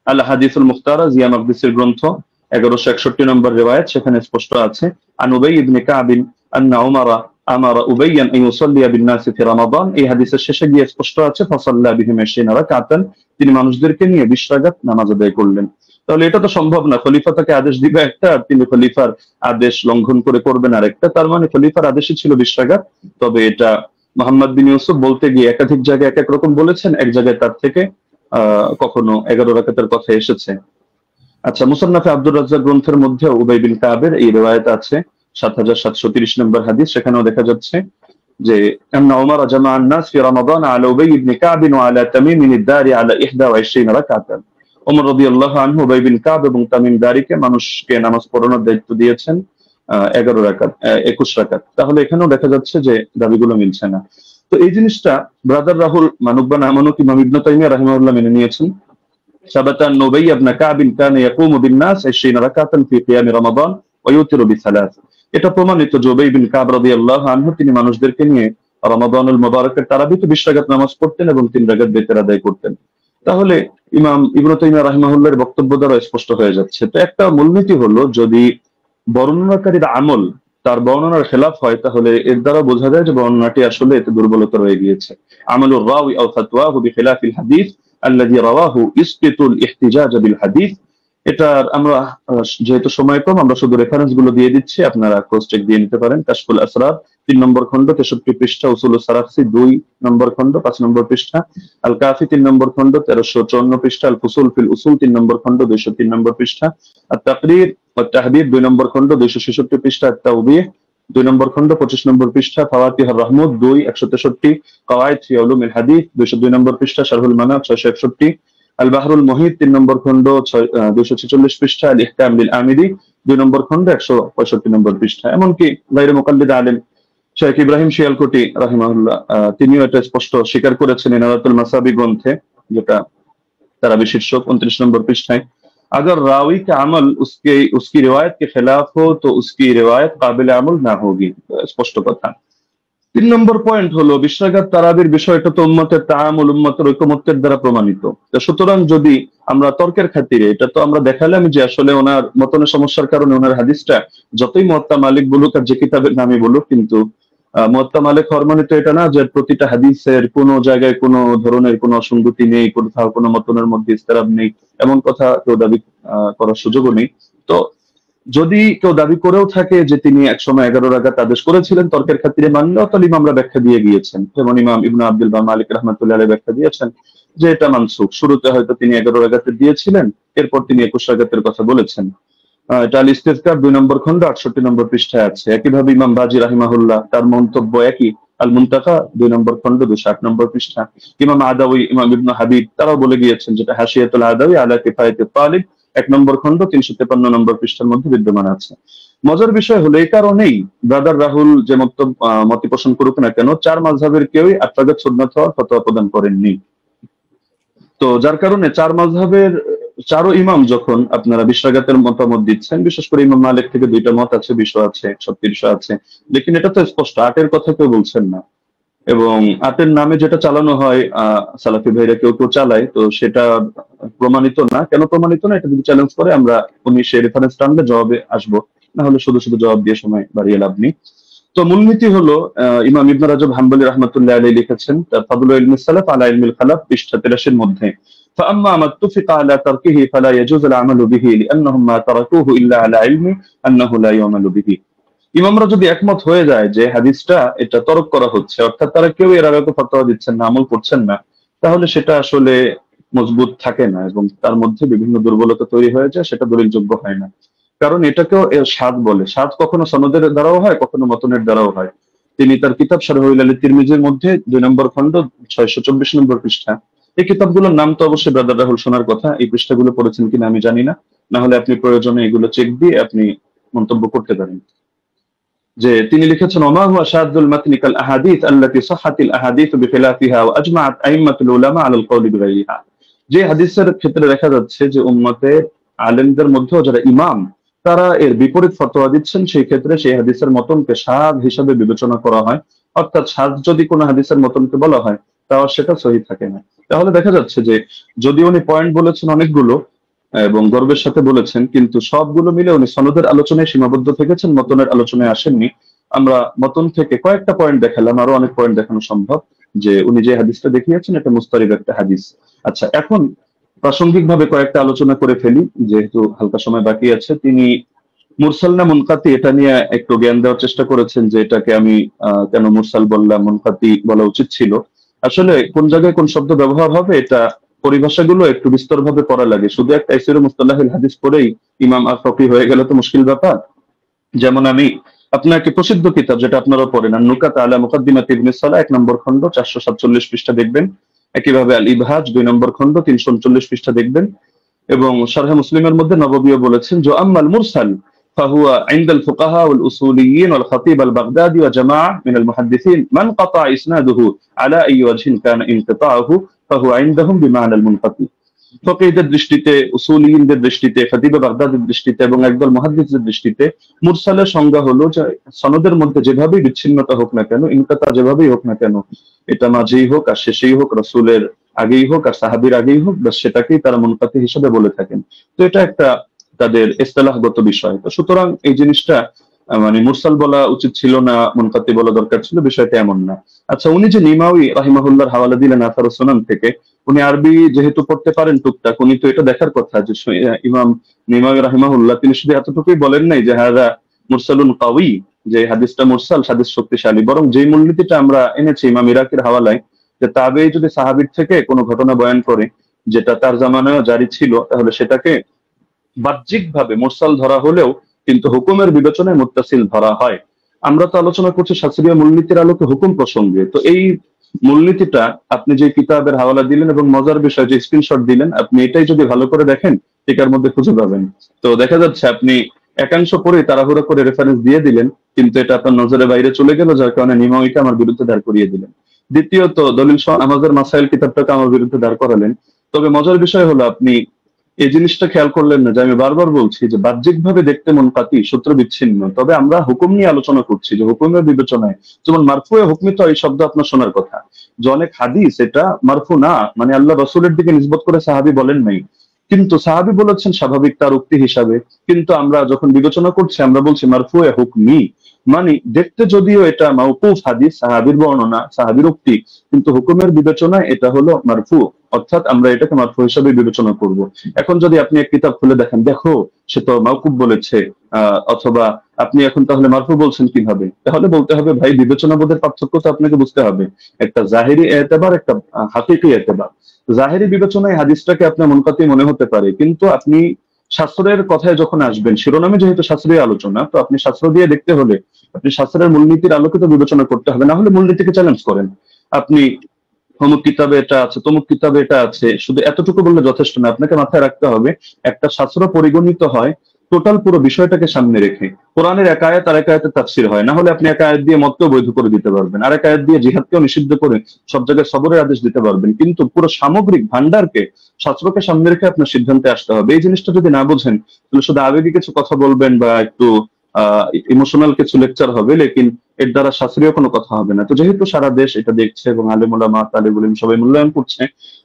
Speaker 3: আল হাদিসুল মুখতারা জিয়া মাকদিসের গ্রন্থ 1161 নম্বর রিওয়ায়াত, সেখানে স্পষ্ট আছে আন উবাই ইবনে কাব আন্না উমারা আমারা উবাইয়ান আন ইউসাল্লিয়া বিন নাস ফি রমাদান। এই হাদিসের শেষে গিয়ে স্পষ্ট আছে ফাসাল্লা বিহিম 20 রাকাতান, তিনি মানুষদেরকে নিয়ে 20 রাকাত নামাজ আদায় করলেন। তাহলে এটা তো সম্ভব না, খলিফা তাকে আদেশ দিবে একটা আর তিনি খলিফার আদেশ লঙ্ঘন করে করবেন আরেকটা। তার মানে খলিফার আদেশই ছিল 20 রাকাত। তবে এটা মুহাম্মদ বিন ইউসুফ বলতে গিয়ে একাধিক জায়গায় এক এক রকম বলেছেন, এক জায়গায় তার থেকে কখনো 11 রাকাতের কথা এসেছে। আচ্ছা, মুসান্নাফে আব্দুর রাজ্জাক গ্রন্থের মধ্যে উবাই বিন কাবের এই রিওয়ায়াত আছে 7730 নম্বর হাদিস। সেখানেও দেখা যাচ্ছে যে আন্না উমর জামাআ আন-নাস ফি রমাদান আলা উবাই ইবনে কাব ওয়া আলা তামিম আদ-দারি আলা 21 রাকাতান। ওমর রাদিয়াল্লাহু আনহু উবাই বিন কাব এবং তামিম দারিকে মানুষকে নামাজ পড়ানোর দায়িত্ব দিয়েছেন 11 রাকাত 21 রাকাত। তাহলে এখানেও দেখা যাচ্ছে যে দাবিগুলো মিলছে না। তো এই জিনিসটা ব্রাদার রাহুল মানুক বা না মানুক ইমাম ইবনে তাইমিয়া রাহিমাহুল্লাহ মেনে নিয়েছেন। সাবাতা আন উবাই ইবনে কাব কানা ইয়াকুমু বিন নাস 20 রাকাতান ফি কিয়াম রমাদান ওয়া ইউতিরু বিসালাত। এটা প্রমাণিত যে উবাই বিন কাব রাদিয়াল্লাহু আনহু তিনি মানুষদেরকে নিয়ে রমাদানুল মুবারাকের তারাবিতে 20 রাকাত নামাজ পড়তেন এবং 3 রাকাত বিতর আদায় করতেন। তাহলে ইমাম ইবনে তাইমিয়া রাহিমাহুল্লাহর বক্তব্য দ্বারা স্পষ্ট হয়ে যাচ্ছে। তো একটা মূলনীতি হলো, যদি বর্ণনাকারীর আমল তার বর্ণনার খেলাফ হয় তাহলে এর দ্বারা বোঝা যায় যে বর্ণনাটি আসলে এতে দুর্বলতা রয়ে গিয়েছে। আমলুর রাওয়ি আও ফাতওয়াহু বিখিলাফিল হাদিস আল্লাযী রাওয়াহু ইসকিতুল ইহতিজাজ বিল হাদিস। এটা আমরা যেহেতু সময় কম, আমরা শুধু রেফারেন্স গুলো দিয়ে দিচ্ছি, আপনারা ক্রস চেক দিয়ে নিতে পারেন। কাশফুল আসরার 3 নম্বর খণ্ড 63 পৃষ্ঠা, উসুলুস সারাখসি 2 নম্বর খণ্ড 5 নম্বর পৃষ্ঠা, আল কাফি 3 নম্বর খণ্ড 1354 পৃষ্ঠা, আল ফুসুল ফিল উসুল 3 নম্বর খণ্ড 203 নম্বর পৃষ্ঠা, আত তাকরীর ওয়া তাহবিব 2 নম্বর খণ্ড 266 পৃষ্ঠা, আত তাওবীহ 2 নম্বর খণ্ড 25 নম্বর পৃষ্ঠা, ফাওয়াতিহুর রাহমুদ 2 163, কাওয়াইদ ফি উলুমিল হাদিস 202 নম্বর পৃষ্ঠা, শারহুল মানাব 661, আল বাহরুল মুহিত 3 নম্বর খণ্ড 246 পৃষ্ঠা, আল ইহকাম লিল আমিদি 2 নম্বর খণ্ড 165 নম্বর পৃষ্ঠা। এমনকি গায়রে মুকাল্লিদ আলেম শেখ ইব্রাহিম শিয়ালকোটি রাহিমাহুল্লাহ তিনিও এটা স্পষ্ট স্বীকার করেছেন ইনারাতুল মাসাবি গ্রন্থে, যেটা তারাবি শীর্ষক 29 নম্বর পৃষ্ঠায়। अगर रावी का अमल उसकी रिवायत के खिलाफ हो तो उसकी रिवायत काबिल अमल ना होगी। स्पष्ट কথা। 3 নম্বর পয়েন্ট হলো 20 রাকাত তারাবির বিষয়টা তো উম্মতের তাআমুল, উম্মতের ঐকমত্যের দ্বারা প্রমাণিত। সুতরাং যদি আমরা তর্কের খাতিরে, এটা তো আমরা দেখালাম যে আসলে ওনার মতনের সমস্যার কারণে ওনার হাদিসটা যতই মুয়াত্তা মালিক বলুক আর যে কিতাবের নামে বলুক, কিন্তু মুয়াত্তা মালিক হওয়ার মানে তো এটা না যে প্রতিটা হাদিসের কোনো জায়গায় কোনো ধরনের কোনো অসঙ্গতি নেই, কোথাও কোনো মতনের মধ্যে ইস্তেরাব নেই, এমন কথা কেউ দাবি করার সুযোগও নেই। তো যদি কেউ দাবি করেও থাকে যে তিনি একসময় 11 রাকাত আদেশ করেছিলেন তর্কের খাতিরে মানলেও, তাহলে ইমামরা ব্যাখ্যা দিয়ে গিয়েছেন। যেমন ইমাম ইবনে আব্দুল বার মালিক রাহমাতুল্লাহ আলাইহি ব্যাখ্যা দিয়েছেন যে এটা মানসুখ। শুরুতে হয়তো তিনি 11 রাকাতের দিয়েছিলেন, এরপর তিনি 21 রাকাতের কথা বলেছেন। এটা আল ইস্তিযকার 2 নম্বর খণ্ড 68 নম্বর পৃষ্ঠায় আছে। একইভাবে ইমাম বাজি রাহিমাহুল্লাহ তার মন্তব্য একই, আল মুনতাকা 2 নম্বর খণ্ড 208 নম্বর পৃষ্ঠা। ইমাম আদাউই, ইমাম ইবনে হাবিব তারাও বলে গিয়েছেন, যেটা হাশিয়াতুল আদাউই আলা কিফায়াতুত তালিব 1 নম্বর খণ্ড 353 নম্বর পৃষ্ঠার মধ্যে বিদ্যমান আছে। মজার বিষয় হলো এই কারণেই ব্রাদার রাহুল যে মত পোষণ করুক না কেন, 4 মাযহাবের কেউই 8 রাকাত সুন্নাত হওয়ার ফতোয়া প্রদান করেননি। তো যার কারণে 4 মাযহাবের 4 ইমাম যখন আপনারা 20 রাকাতের মতামত দিচ্ছেন, বিশেষ করে ইমাম মালিক থেকে 2টা মত আছে, 20 আছে 36 আছে, লেকিন এটা তো স্পষ্ট 8-এর কথা কেউ বলছেন না। এবং 8-এর নামে যেটা চালানো হয় সালাফি ভাইরা কেউ কেউ চালায়, তো সেটা প্রমাণিত না। কেন প্রমাণিত না এটা যদি চ্যালেঞ্জ করে আমরা 19 রেফারেন্স টানলে জবাবে আসবো। না হলে শুধু শুধু জবাব দিয়ে সময় বাড়িয়ে লাভ নেই। তো মূলনীতি হলো ইমাম ইবনে রাজব হাম্বলি রাহমাতুল্লাহ আলাইহি লিখেছেন তার ফাদলুল ইলমি সালাফ আলা ইলমিল খালাফ পৃষ্ঠা 83 এর মধ্যে فأما ما اتفق على تركه فلا يجوز العمل به لأنهم ما تركوه إلا على علم أنه لا يعمل به। ইমামরা যদি একমত হয়ে যায় যে হাদিসটা এটা তরক করা হচ্ছে, অর্থাৎ তারা কেউ এর আগে ফতোয়া দিচ্ছেন না, আমল করছেন না, তাহলে সেটা আসলে মজবুত থাকে না এবং তার মধ্যে বিভিন্ন দুর্বলতা তৈরি হয়ে যায়, সেটা দলিলযোগ্য হয় না। কারণ এটাকেও সাদ বলে। সাদ কখনো সনদের দ্বারাও হয়, কখনো মতনের দ্বারাও হয়। তিনি তার কিতাব শারহুল আলী তিরমিজির মধ্যে 2 নম্বর খণ্ড 624 নম্বর পৃষ্ঠা, এই কিতাবগুলোর নাম তো অবশ্যই ব্রাদার রাহুল শোনার কথা, এই পৃষ্ঠাগুলো পড়েছেন কিনা আমি জানি না, না হলে আপনি প্রয়োজনে এগুলো চেক দিয়ে আপনি মন্তব্য করতে পারেন। যে তিনি লিখেছেন ওমা হুয়া শাদুল মাতনি কাল আহাদিস আল্লাতী সাহহাতিল আহাদিস বিখিলাফিহা ওয়া আজমাআত আইম্মাতুল উলামা আলাল কওলি বিগাইরিহা। যে হাদিসের ক্ষেত্রে দেখা যাচ্ছে যে উম্মতের আলেমদের মধ্যে যারা ইমাম তারা এর বিপরীত ফতোয়া দিচ্ছেন, সেই ক্ষেত্রে সেই হাদিসের মতনকে শাদ হিসাবে বিবেচনা করা হয়। অর্থাৎ শাদ যদি কোনো হাদিসের মতনকে বলা হয় তাও সেটা সহি থাকে না। তাহলে দেখা যাচ্ছে যে যদি উনি পয়েন্ট বলেছেন অনেকগুলো এবং গর্বের সাথে বলেছেন, কিন্তু সবগুলো মিলে উনি সনদের আলোচনায় সীমাবদ্ধ থেকেছেন, মতনের আলোচনায় আসেননি। আমরা মতন থেকে কয়েকটা পয়েন্ট দেখালাম, আরো অনেক পয়েন্ট দেখানো সম্ভব, যে উনি যে হাদিসটা দেখিয়েছেন এটা মুস্তারিদ একটা হাদিস। আচ্ছা, এখন প্রাসঙ্গিক ভাবে কয়েকটা আলোচনা করে ফেলি যেহেতু হালকা সময় বাকি আছে। তিনি মুরসাল না মুনকাতি এটা নিয়ে একটু জ্ঞান দেওয়ার চেষ্টা করেছেন, যে এটাকে আমি কেন মুরসাল বললাম, মুনকাতি বলা উচিত ছিল। আসলে কোন জায়গায় কোন শব্দ ব্যবহার হবে এটা পরিভাষাগুলো একটু বিস্তরভাবে পড়া লাগে। শুধু একটা তাফসীর মুস্তালাহুল হাদিস পড়েই ইমাম আর ফকি হয়ে গেলে তো মুশকিল ব্যাপার। যেমন আমি আপনাকে প্রসিদ্ধ কিতাব যেটা আপনারা পড়েন নুকাত আলা মুকাদ্দিমাত ইবনে সালাহ 1 নম্বর খণ্ড 447 পৃষ্ঠা দেখবেন, একইভাবে আল ইবহাজ 2 নম্বর খণ্ড 339 পৃষ্ঠা দেখবেন, এবং শারহে মুসলিমের মধ্যে নববীও বলেছেন যে আম্মাল মুরসাল فهو عند الفقهاء والأصوليين والخطيب البغدادي وجماعة من المحدثين من قطع إسناده على أي وجه كان انقطاعه فهو عندهم بمعنى المنقطع। ফকিহদের দৃষ্টিতে, উসুলিয়িনদের দৃষ্টিতে, খতিব বাগদাদের দৃষ্টিতে এবং একদল মুহাদ্দিসদের দৃষ্টিতে মুরসালের সংজ্ঞা হলো যে সনদের মধ্যে যেভাবেই বিচ্ছিন্নতা হোক না কেন, ইনকাতা যেভাবেই হোক না কেন, এটা মাঝেই হোক আর শেষেই হোক, রাসূলের আগেই হোক আর সাহাবীর আগেই হোক, বাস সেটাকেই তারা মুনকাতি হিসেবে বলে থাকেন। তো এটা একটা তাদের ইসতিলাহগত বিষয়। তো সুতরাং এই জিনিসটা মানে মুরসাল বলা উচিত ছিল না, মুনকাতি বলা দরকার ছিল, বিষয়টা এমন না। আচ্ছা, উনি যে নিমাউই রাহিমাহুল্লাহর হাওয়ালা দিলেন আথার সুনান থেকে, উনি আরবি যেহেতু পড়তে পারেন টুকটাক, উনি তো এটা দেখার কথা যে ইমাম নিমাউই রাহিমাহুল্লাহ তিনি শুধু এতটুকুই বলেন নাই যে হাযা মুরসালুন কাওয়ি, যে হাদিসটা মুরসাল, হাদিস শক্তিশালী, বরং যেই মূলনীতিটা আমরা এনেছি ইমাম ইরাকির হাওয়ালায়, যে তাবেঈ যদি সাহাবীর থেকে কোনো ঘটনা বয়ান করে যেটা তার জামানায় জারি ছিল, তাহলে সেটাকে বাহ্যিকভাবে মুরসাল ধরা হলেও কিন্তু হুকুমের বিবেচনায় মুত্তাসিল ধরা হয়। আমরা তো আলোচনা করছি শাস্ত্রীয় মূলনীতির আলোকে হুকুম প্রসঙ্গে। তো এই মূলনীতিটা আপনি যে কিতাবের হাওয়ালা দিলেন এবং মজার বিষয় যে স্ক্রিনশট দিলেন, আপনি এটাই যদি ভালো করে দেখেন টিকার মধ্যে খুঁজে পাবেন। তো দেখা যাচ্ছে আপনি একাংশ পরে তাড়াহুড়ো করে রেফারেন্স দিয়ে দিলেন, কিন্তু এটা আপনার নজরের বাইরে চলে গেল, যার কারণে নিমাউইকে আমার বিরুদ্ধে দাঁড় করিয়ে দিলেন। দ্বিতীয়ত দলিল আমাদের মাসাইল কিতাবটাকে আমার বিরুদ্ধে দাঁড় করালেন। তবে মজার বিষয় হলো আপনি এই জিনিসটা খেয়াল করলেন না যে আমি বারবার বলছি যে বাহ্যিকভাবে দেখতে মুনকাতি, সূত্র বিচ্ছিন্ন, তবে আমরা হুকুম নিয়ে আলোচনা করছি যে হুকুমের বিবেচনায়, যেমন মারফুয়ে হুকমি তো এই শব্দ আপনার শোনার কথা, যে অনেক হাদিস এটা মারফু না, মানে আল্লাহ রাসূলের দিকে নিসবত করে সাহাবী বলেন নাই, কিন্তু সাহাবী বলেছেন স্বাভাবিক তার উক্তি হিসাবে, কিন্তু আমরা যখন বিবেচনা করছি আমরা বলছি মারফুয়ে হুকমি, মানে দেখতে যদিও এটা মাওকুফ হাদিস, সাহাবীর বর্ণনা, সাহাবীর উক্তি, কিন্তু হুকুমের বিবেচনায় এটা হলো মারফু, অর্থাৎ আমরা এটাকে মারফু হিসাবে বিবেচনা করব। এখন যদি আপনি এক কিতাব খুলে দেখেন, দেখো সে তো মাওকুফ বলেছে, অথবা আপনি এখন তাহলে মারফু বলছেন কিভাবে, তাহলে বলতে হবে ভাই বিবেচনাবোধের পার্থক্য তো আপনাকে বুঝতে হবে, একটা জাহিরি এতেবার, একটা হাকিকি এতেবার। জাহিরি বিবেচনায় হাদিসটাকে আপনার মুনকাতি মনে হতে পারে, কিন্তু আপনি শাস্ত্রের কথায় যখন আসবেন, শিরোনামে যেহেতু শাস্ত্রীয় আলোচনা, তো আপনি শাস্ত্র দিয়ে দেখতে হলে আপনি শাস্ত্রের মূলনীতির আলোকিত বিবেচনা করতে হবে, না হলে মূলনীতিকে চ্যালেঞ্জ করেন। আপনি অমুক কিতাবে এটা আছে, তমুক কিতাবে এটা আছে, শুধু এতটুকু বললে যথেষ্ট না, আপনাকে মাথায় রাখতে হবে একটা শাস্ত্র পরিগণিত হয় টোটাল পুরো বিষয়টাকে সামনে রেখে। কোরআনের এক আয়াত আর এক আয়াতের তাফসীর হয়, না হলে আপনি এক আয়াত দিয়ে মতকেও বৈধ করে দিতে পারবেন, আর এক আয়াত দিয়ে জিহাদকেও নিষিদ্ধ করে সব জায়গায় সবরের আদেশ দিতে পারবেন, কিন্তু পুরো সামগ্রিক ভান্ডারকে, শাস্ত্রকে সামনে রেখে আপনার সিদ্ধান্তে আসতে হবে। এই জিনিসটা যদি না বোঝেন তাহলে শুধু আবেগী কিছু কথা বলবেন বা একটু ইমোশনাল কিছু লেকচার হবে, লেকিন এর দ্বারা শাস্ত্রীয় কোনো কথা হবে না। তো যেহেতু সারা দেশ এটা দেখছে এবং আলেম ওলামা, তালিবুল ইলম সবাই মূল্যায়ন করছে,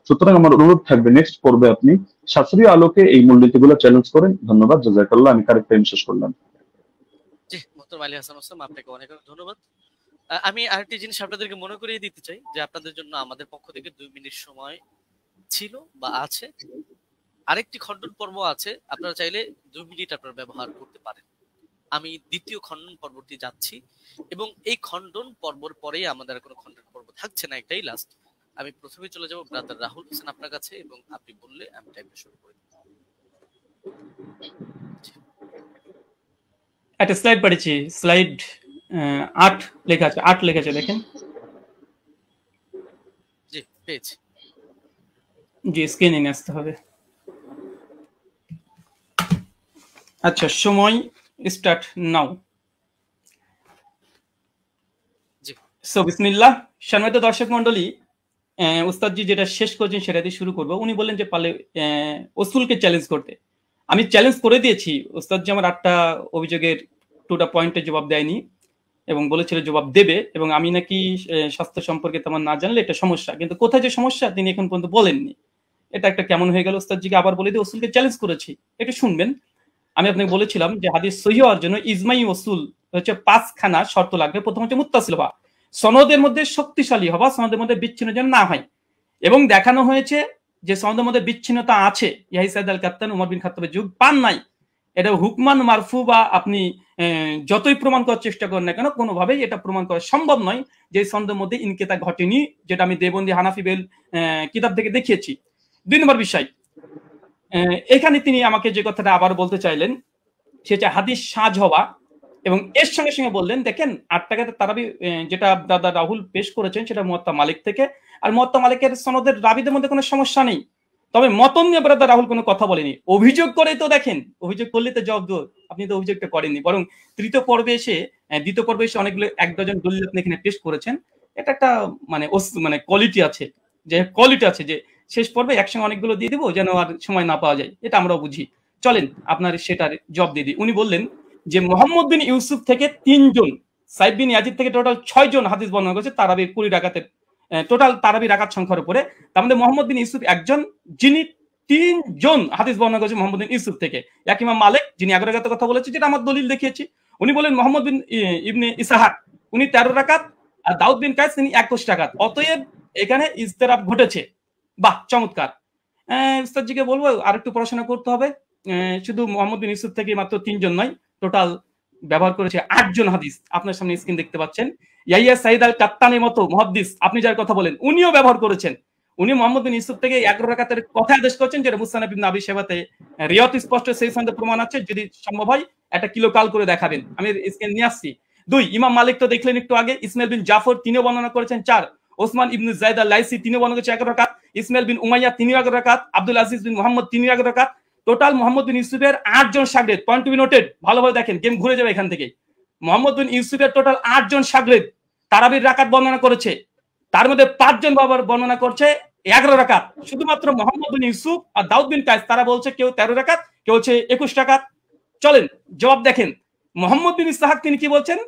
Speaker 3: সুতরাং আমার অনুরোধ থাকবে নেক্সট পর্বে আপনি শাস্ত্রীয় আলোকে এই মূলনীতিগুলো চ্যালেঞ্জ করেন। ধন্যবাদ, জাযাকাল্লাহ। আমি কারেক্ট টাইম শেষ করলাম।
Speaker 1: মোহতরম আলী হাসান ওসামা, আপনাকে অনেক অনেক ধন্যবাদ। আমি আরেকটি জিনিস আপনাদেরকে মনে করিয়ে দিতে চাই যে আপনাদের জন্য আমাদের পক্ষ থেকে 2 মিনিট সময় ছিল বা আছে। আরেকটি খণ্ডন পর্ব আছে, আপনারা চাইলে 2 মিনিট আপনারা ব্যবহার করতে পারেন। আমি দ্বিতীয় খণ্ডন পর্বটি যাচ্ছি এবং এই খণ্ডন পর্বর পরেই আমাদের কোনো খণ্ডন পর্ব থাকছে না, একটাই লাস্ট। আমি প্রথমে চলে যাব ব্রাদার রাহুল হোসেন আপনার কাছে, এবং আপনি বললে আমি টাইমটা শুরু করে দেব।
Speaker 2: একটা স্লাইড পড়েছি, স্লাইড 8 লেখা আছে, 8 লেখা আছে, দেখেন।
Speaker 1: জি পেয়েছি।
Speaker 2: জি স্ক্রিনে নিয়ে আসতে হবে। আচ্ছা, সময় স্টার্ট নাও।
Speaker 1: জি
Speaker 2: সো বিসমিল্লাহ। সম্মানিত দর্শক মণ্ডলী, উস্তাদজি যেটা শেষ করেছেন সেটা দিয়ে শুরু করবো। উনি বললেন যে পারলে ওসুলকে চ্যালেঞ্জ করতে। আমি চ্যালেঞ্জ করে দিয়েছি। উস্তাদজি আমার 8টা অভিযোগের 2টা পয়েন্টে জবাব দেয়নি এবং বলেছিল জবাব দেবে, এবং আমি নাকি স্বাস্থ্য সম্পর্কে তেমন না জানলে এটা সমস্যা, কিন্তু কোথায় যে সমস্যা তিনি এখন পর্যন্ত বলেননি। এটা একটা কেমন হয়ে গেল। উস্তাদজিকে আবার বলে দিয়ে ওসুলকে চ্যালেঞ্জ করেছি, একটু শুনবেন। আমি আপনাকে বলেছিলাম যে হাদিস সহিহ হওয়ার জন্য ইজমাই ওসুল হচ্ছে 5খানা শর্ত লাগবে। প্রথম হচ্ছে মুত্তাসিল হওয়া, সনদের মধ্যে শক্তিশালী হওয়া, সনদের মধ্যে বিচ্ছিন্ন যেন না হয়। এবং দেখানো হয়েছে যে সনদের মধ্যে বিচ্ছিন্নতা আছে। ইয়াহিয়া সাইদ আল কাত্তান উমর বিন খাত্তাবের যুগ পান নাই। এটা হুকমান মারফু বা আপনি যতই প্রমাণ করার চেষ্টা করেন না কেন, কোনোভাবেই এটা প্রমাণ করা সম্ভব নয় যে সনদের মধ্যে ইনকেতা ঘটেনি, যেটা আমি দেবন্দি হানাফি বেল কিতাব থেকে দেখিয়েছি। 2 নম্বর বিষয়, এখানে তিনি আমাকে যে কথাটা আবার বলতে চাইলেন সেটা হাদিস সাজ হওয়া, এবং এর সঙ্গে সঙ্গে বললেন দেখেন 8 টাকাতে তারাবি যেটা দাদা রাহুল পেশ করেছেন সেটা মুয়াত্তা মালিক থেকে, আর মুয়াত্তা মালিকের সনদের রাবিদের মধ্যে কোনো সমস্যা নেই। তবে মতন নিয়ে দাদা রাহুল কোনো কথা বলেনি। অভিযোগ করে তো দেখেন, অভিযোগ করলে তো জবাব দেব। আপনি তো অভিযোগটা করেননি, বরং দ্বিতীয় পর্বে এসে অনেকগুলো 1 ডজন দলিল আপনি এখানে পেশ করেছেন। এটা একটা মানে কোয়ালিটি আছে, যে শেষ পর্বে একসঙ্গে অনেকগুলো দিয়ে দিব যেন আর সময় না পাওয়া যায়, এটা আমরাও বুঝি। চলেন আপনার সেটার জবাব দিয়ে দিই। উনি বললেন যে মোহাম্মদ বিন ইউসুফ থেকে 3 জন, সাইদ বিন ইয়াজিদ থেকে টোটাল 6 জন হাদিস বর্ণনা করেছে তারাবির 20 রাকাতের টোটাল তারাবি রাকাত সংখ্যার উপরে। তার মধ্যে মোহাম্মদ বিন ইউসুফ একজন, যিনি 3 জন হাদিস বর্ণনা করেছে মোহাম্মদ বিন ইউসুফ থেকে। এক ইমাম মালিক যিনি 11 রাকাতের কথা বলেছে, যেটা আমার দলিল দেখিয়েছি। উনি বলেন মোহাম্মদ বিন ইবনে ইসহাক উনি 13 রাকাত, আর দাউদ বিন কায়েস তিনি 21 রাকাত। অতএব এখানে ইজতিরাব ঘটেছে। বাহ, চমৎকার। উস্তাদজিকে বলবো আর একটু পড়াশোনা করতে হবে। শুধু মোহাম্মদ বিন ইউসুফ থেকে মাত্র 3 জন নয়, টোটাল ব্যবহার করেছে 8 জন হাদিস। আপনার সামনে স্ক্রিন দেখতে পাচ্ছেন। ইয়াহিয়া সাইদ আল কাত্তানের মতো মুহাদ্দিস আপনি যার কথা বলেন, উনিও ব্যবহার করেছেন। উনি মোহাম্মদ বিন ইউসুফ থেকে 11 রাকাতের কথা আদেশ করেছেন, যেটা মুসনাদ ইবনে আবি শাইবাতে রিয়াত স্পষ্ট সেই সনদে প্রমাণ আছে। যদি সম্ভব হয় একটা কিলো কাল করে দেখাবেন, আমি স্ক্রিন নিয়ে আসছি। 2 ইমাম মালিক তো দেখলেন একটু আগে, ইসমাইল বিন জাফর তিনিও বর্ণনা করেছেন 4, ওসমান ইবনে যায়েদ আল লাইসি তিনিও বর্ণনা করেছেন 11 রাকাত, ইসমাইল বিন উমাইয়া তিনিও 11 রাকাত, আব্দুল আজিজ বিন মুহাম্মদ তিনিও 11 রাকাত। টোটাল মোহাম্মদ বিন ইউসুফের 8 জন শাগরেদ। পয়েন্ট টু বি নোটেড, ভালোভাবে দেখেন, গেম ঘুরে যাবে এখান থেকে। মোহাম্মদ বিন ইউসুফের টোটাল 8 জন শাগরেদ তারাবির রাকাত বর্ণনা করেছে। তার মধ্যে 5 জন বাবার বর্ণনা করছে 11 রাকাত। শুধুমাত্র মোহাম্মদ বিন ইউসুফ আর দাউদ বিন কায়েস তারা বলছে কেউ 13 রাকাত, কেউ হচ্ছে 21 রাকাত। চলেন জবাব দেখেন। মোহাম্মদ বিন ইসহাক তিনি কি বলছেন,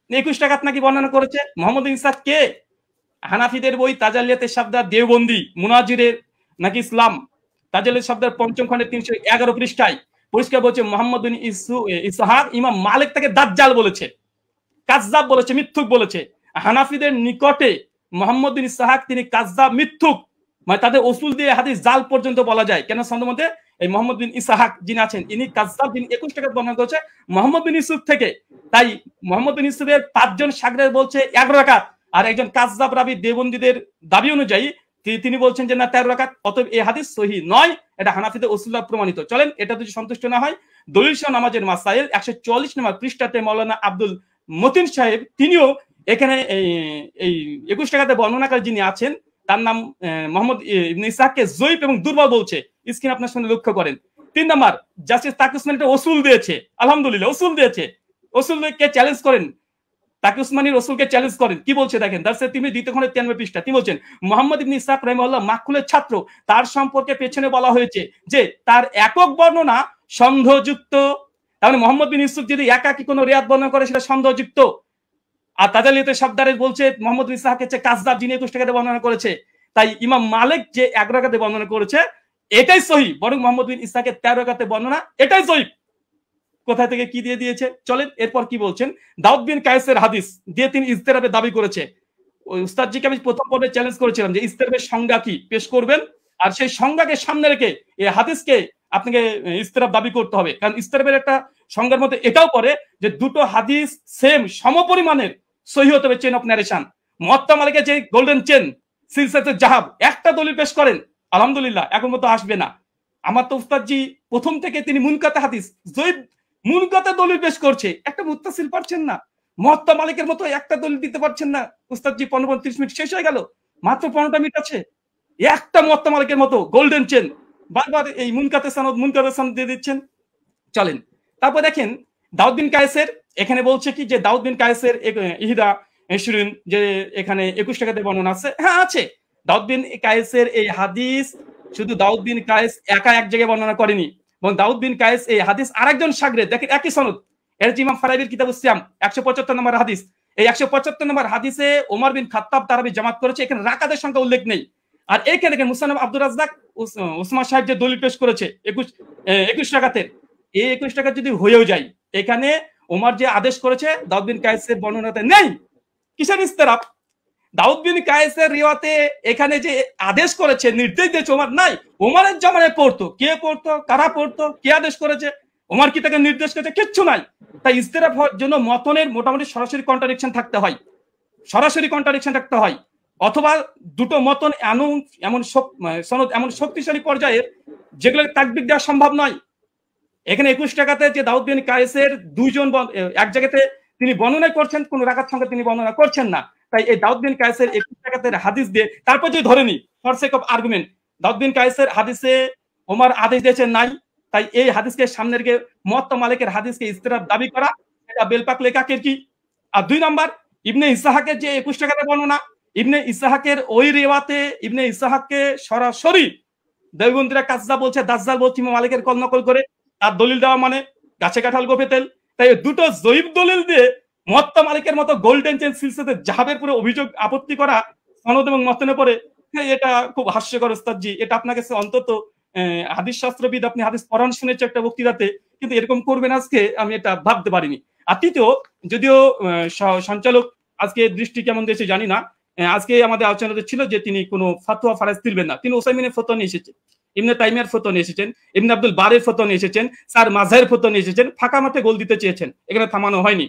Speaker 2: 21 রাকাত নাকি বর্ণনা করেছে। মোহাম্মদ বিন ইসহাক কে? হানাফিদের বই তাজালিয়াতের শাবদার দেওবন্দি মুনাজিরের নাকি ইসলাম তাজালিয়াতের শাবদার 5ম খণ্ডের 311 পৃষ্ঠায় পরিষ্কার বলছে মোহাম্মদ বিন ইসহাক ইমাম মালিক তাকে দাজ্জাল বলেছে, কাযযাব বলেছে, মিথ্যুক বলেছে। হানাফিদের নিকটে মোহাম্মদ বিন ইসহাক তিনি কাযযাব, মিথ্যুক, মানে তাদের উসুল দিয়ে হাদিস জাল পর্যন্ত বলা যায়। কেন সনদের মধ্যে এই মোহাম্মদ বিন ইসহাক যিনি আছেন ইনি কাযযাব, যিনি 21 রাকাত বর্ণনা করেছে মোহাম্মদ বিন ইউসুফ থেকে। তাই মোহাম্মদ বিন ইউসুফের 5 জন শাগরেদ বলছে 11 রাকাত, আর একজন কাযযাব রাবি দেওবন্দীদের দাবি অনুযায়ী তিনি বলছেন যে না 13 রাকাত। অতএব এই হাদিস সহিহ নয়, এটা হানাফিদের উসুল্লাহ প্রমাণিত। চলেন এটা যদি সন্তুষ্ট না হয়, দলিল সহ নামাজের মাসাইল 144 নম্বর পৃষ্ঠাতে মাওলানা আব্দুল মতিন সাহেব তিনিও এখানে এই 21 রাকাতে বর্ণনাকারী যিনি আছেন তার নাম মোহাম্মদ ইবনে ইসহাককে যঈফ এবং দুর্বল বলছে। স্ক্রিন আপনার সামনে লক্ষ্য করেন। 3 নম্বর, জাস্টিস তাকি উসমানী এটা উসুল দিয়েছে, আলহামদুলিল্লাহ উসুল দিয়েছে। উসুলকে চ্যালেঞ্জ করেন, তাকি উসমানী রসুলকে চ্যালেঞ্জ করেন। কি বলছে দেখেন, দারসে তিনি 2 খণ্ডের 93 পৃষ্ঠা তিনি বলছেন মোহাম্মদ ইবনে ইসহাক রাহিমাহুল্লাহ মাকহুলের ছাত্র, তার সম্পর্কে পেছনে বলা হয়েছে যে তার একক বর্ণনা সন্দেহযুক্ত। তাহলে মোহাম্মদ বিন ইউসুফ যদি একাকী কোনো রিয়াত বর্ণনা করে সেটা সন্দেহযুক্ত। আর তাজালিয়াতের শাবদারে বলছে মোহাম্মদ বিন ইসহাক হচ্ছে কাযযাব, যিনি 21 রাকাতে বর্ণনা করেছে। তাই ইমাম মালিক যে 11 রাকাতে বর্ণনা করেছে এটাই সহিহ, বরং মোহাম্মদ বিন ইসহাকের 13 রাকাতে বর্ণনা এটাই সহিহ। কোথা থেকে কি দিয়ে দিয়েছে চলেন এরপর কি বলছেন। দাউদ বিন কায়েসের হাদিস দিয়ে তিনি ইজতিরাবের দাবি করেছে। ওই উস্তাদজিকে আমি প্রথম পর্বে চ্যালেঞ্জ করেছিলাম যে ইজতিরাবের সংজ্ঞা কি পেশ করবেন, আর সেই সংজ্ঞাকে সামনে রেখে এই হাদিসকে আপনাকে ইজতিরাব দাবি করতে হবে। কারণ ইজতিরাবের একটা সংজ্ঞার মধ্যে এটাও পড়ে যে দুটো হাদিস সেম সমপরিমাণের সহিহ হতে হবে চেন অফ ন্যারেশন। মুয়াত্তা মালিকের যে গোল্ডেন চেন সিলসিলাতুল জাহাব একটা দলিল পেশ করেন, আলহামদুলিল্লাহ এখন মতো আসবে না। আমার তো উস্তাদজি প্রথম থেকে তিনি মুনকাতে হাদিস জয়ীফ মুনকাতে দলিল পেশ করছে, একটা মুত্তাসিল পারছেন না। মুয়াত্তা মালিকের মতো একটা দলিল দিতে পারছেন না উস্তাদজি। 15-30 মিনিট শেষ হয়ে গেল, মাত্র 15টা মিনিট আছে। একটা মুয়াত্তা মালিকের মতো গোল্ডেন চেন বারবার এই মুনকাতে সনদ দিয়ে দিচ্ছেন। চলেন তারপর দেখেন দাউদ বিন কায়েসের এখানে বলছে কি যে দাউদ বিন কায়েসের ইহদা ইশরিন যে এখানে 21 টাকাতে বর্ণনা আছে, হ্যাঁ আছে। দাউদ বিন কায়েসের এই হাদিস শুধু দাউদ বিন কায়েস একা এক জায়গায় বর্ণনা করেনি, এবং দাউদ বিন কায়েস এই হাদিস আরেকজন শাগরেদ, দেখেন একই সনদ, এর ইমাম ফারাবির কিতাবুস সিয়াম 175 নম্বর হাদিস। এই 175 নম্বর হাদিসে ওমর বিন খাত্তাব তারাবি জামাত করেছে, এখানে রাকাতের সংখ্যা উল্লেখ নেই। আর এইখানে দেখেন মুসান্নাফ আব্দুর রাজ্জাক উসমান সাহেব যে দলিল পেশ করেছে 21 রাকাতের, এই 21 টাকা যদি হয়েও যায় এখানে ওমর যে আদেশ করেছে দাউদ বিন কায়েসের বর্ণনাতে নেই। কিসের ইস্তেরাব? দাউদ বিন কায়েসের রিওয়াতে এখানে যে আদেশ করেছে নির্দেশ দিয়েছে ওমর নাই, ওমরের জামানায় পড়তো, কে পড়তো, কারা পড়তো, কে আদেশ করেছে, ওমর কি তাকে নির্দেশ করেছে, কিচ্ছু নাই। তাই ইস্তেরাব হওয়ার জন্য মতনের মোটামুটি সরাসরি কন্ট্রাডিকশন থাকতে হয়, সরাসরি কন্ট্রাডিকশন থাকতে হয়, অথবা দুটো মতন এমন সনদ এমন শক্তিশালী পর্যায়ের যেগুলো তাকবির দেওয়া সম্ভব নয়। এখানে 21 টাকাতে যে দাউদ বিন কায়েসের দুইজন এক জায়গাতে তিনি বর্ণনা করছেন, কোন রাকাত সংখ্যা তিনি বর্ণনা করছেন না। তাই এই দাউদ বিন কায়েসের 21 টাকাতে হাদিস দিয়ে তারপর যদি ধরে নি ফর সেক অফ আর্গুমেন্ট দাউদ বিন কায়েসের হাদিসে ওমর আদেশ দিয়েছেন নাই, তাই এই হাদিসকে সামনে রেখে মুয়াত্তা মালিকের হাদিসকে ইস্তিরাব দাবি করা এটা বেলপাক লেখাকের কি। আর 2 নাম্বার ইবনে ইসহাকের যে 21 টাকাতে বর্ণনা, ইবনে ইসহাকের ওই রিওয়াতে ইবনে ইসহাককে সরাসরি দেওবন্দিরা কাজদা বলছে, দাজ্জাল বলছে ইমাম মালিকের কল নকল করে তার দলিল দেওয়া মানে গাছে কাঁঠাল গোপে তেল। তাই দুটো জয়ীফ দলিল দিয়ে মুয়াত্তা মালিকের মতো গোল্ডেন চেন সিলসিলাতে জাহাবের পুরো অভিযোগ আপত্তি করা সনদ এবং মতনে পড়ে, এটা খুব হাস্যকর উস্তাদজি। এটা আপনাকে অন্তত হাদিস শাস্ত্রবিদ, আপনি হাদিস পড়ান শুনেছে একটা বক্তৃতাতে, কিন্তু এরকম করবেন আজকে আমি এটা ভাবতে পারিনি। আর তৃতীয়, যদিও সঞ্চালক আজকে দৃষ্টি কেমন দিয়েছে জানি না, আজকে আমাদের আলোচনাতে ছিল যে তিনি কোনো ফাতোয়া ফারাজ তুলবেন না, তিনি ওসাইমিনের ফতোয়া নিয়ে এসেছেন, ইবনে তাইমিয়ার ফতোয়া নিয়ে এসেছেন, ইবনে আব্দুল বারের ফতোয়া নিয়ে এসেছেন, স্যার মাযহারের ফতোয়া নিয়ে এসেছেন, ফাঁকা মাঠে গোল দিতে চেয়েছেন, এখানে থামানো হয়নি।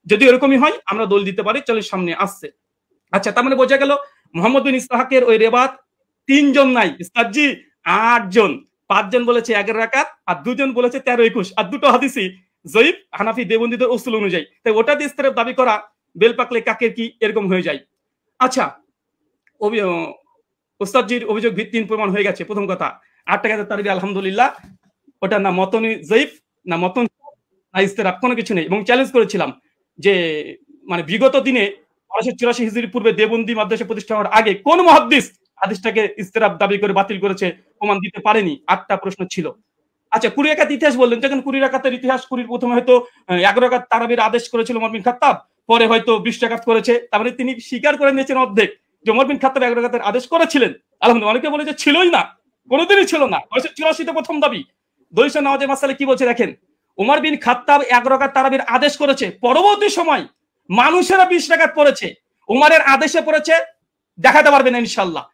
Speaker 2: যদি এরকমই হয় আমরা দোল দিতে পারি, চলে সামনে আসছে। আচ্ছা, তার মানে বোঝা গেল মুহাম্মদ বিন ইসহাকের ওই রেবাত 3 জন নাই উস্তাদজি, 8 জন, 5 জন বলেছে 11 রাকাত, আর 2 জন বলেছে 13-21, আর দুটো হাদিসই জয়ীফ হানাফি দেওবন্দীদের উসুল অনুযায়ী। তাই ওটা দিয়ে ইস্তেরাব দাবি করা বেলপাকলে কাকের কি এরকম হয়ে যায়। আচ্ছা, উস্তাদজির অভিযোগ ভিত্তিহীন প্রমাণ হয়ে গেছে। প্রথম কথা 8 টাকাতে তারবি আলহামদুলিল্লাহ, ওটা না মতনি জয়ীফ না মতন না ইস্তেরাব, কোনো কিছু নেই। এবং চ্যালেঞ্জ করেছিলাম যে মানে বিগত দিনে 1284 হিজরি পূর্বে দেওবন্দি মাদ্রাসা প্রতিষ্ঠা হওয়ার আগে কোন মুহাদ্দিস হাদিসটাকে ইস্তেরাব দাবি করে বাতিল করেছে, প্রমাণ দিতে পারেনি। 8টা প্রশ্ন ছিল। আচ্ছা, 20 রাকাত ইতিহাস বললেন, যখন 20 রাকাতের ইতিহাস, 20 প্রথমে হয়তো 11 রাকাত তারাবির আদেশ করেছিল ওমর বিন খাত্তাব, পরে হয়তো 20 রাকাত করেছে, তারপরে তিনি স্বীকার করে নিয়েছেন অর্ধেক যে ওমর বিন খাত্তাব 11 রাকাতের আদেশ করেছিলেন। আলহামদুলিল্লাহ। অনেকে বলে যে ছিলই না, কোনোদিনই ছিল না। 1984 প্রথম দাবি। দলিল নামাজের মাসালে কি বলছে দেখেন, ওমর বিন খাত্তাব 11 রাকাত তারাবির আদেশ করেছে, পরবর্তী সময় মানুষেরা 20 রাকাত পড়েছে, ওমরের আদেশে পড়েছে, দেখাতে পারবেন ইনশাআল্লাহ।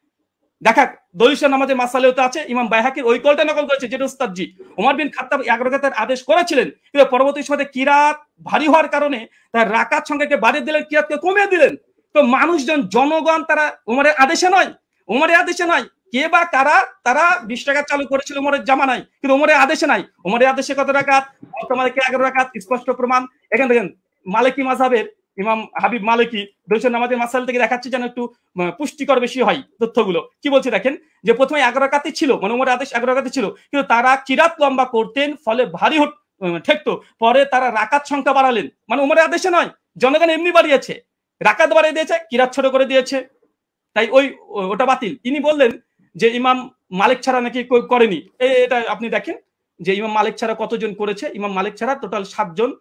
Speaker 2: দেখা দলিল নামাজের মাসালেও তো আছে, ইমাম বাইহাকির ওই কলটা নকল করেছে, যেটা উস্তাদজি ওমর বিন খাত্তাব 11 রাকাতের আদেশ করেছিলেন, কিন্তু পরবর্তী সময়ে কিরাত ভারী হওয়ার কারণে তার রাকাত সংখ্যাকে বাড়িয়ে দিলেন, কিরাতকে কমিয়ে দিলেন। তো মানুষজন, জনগণ তারা ওমরের আদেশে নয়, ওমরের আদেশে নয়, কে বা কারা তারা 20 রাকাত চালু করেছিল ওমরের জামানায়, কিন্তু ওমরের আদেশে নাই। ওমরের আদেশে কত রাকাত? তোমাদেরকে 11 রাকাত, স্পষ্ট প্রমাণ। এখানে দেখেন মালিকি মাযহাবের ইমাম হাবিব মালিকি দলিল নামাজের মাসাল থেকে দেখাচ্ছি যেন একটু পুষ্টিকর বেশি হয় তথ্যগুলো। কি বলছে দেখেন, যে প্রথমে 11 রাকাতই ছিল, মানে ওমরের আদেশ 11 রাকাতই ছিল, কিন্তু তারা কিরাত লম্বা করতেন, ফলে ভারী ঠেকতো। পরে তারা রাকাত সংখ্যা বাড়ালেন, মানে ওমরের আদেশে নয়, জনগণ এমনি বাড়িয়েছে, রাকাত বাড়িয়ে দিয়েছে, কিরাত ছোট করে দিয়েছে, তাই ওটা বাতিল। তিনি বললেন যে ইমাম মালিক ছাড়া নাকি করেনি। এটা আপনি দেখেন যে ইমাম মালিক ছাড়া কতজন করেছে। ইমাম মালিক ছাড়া টোটাল 7 জন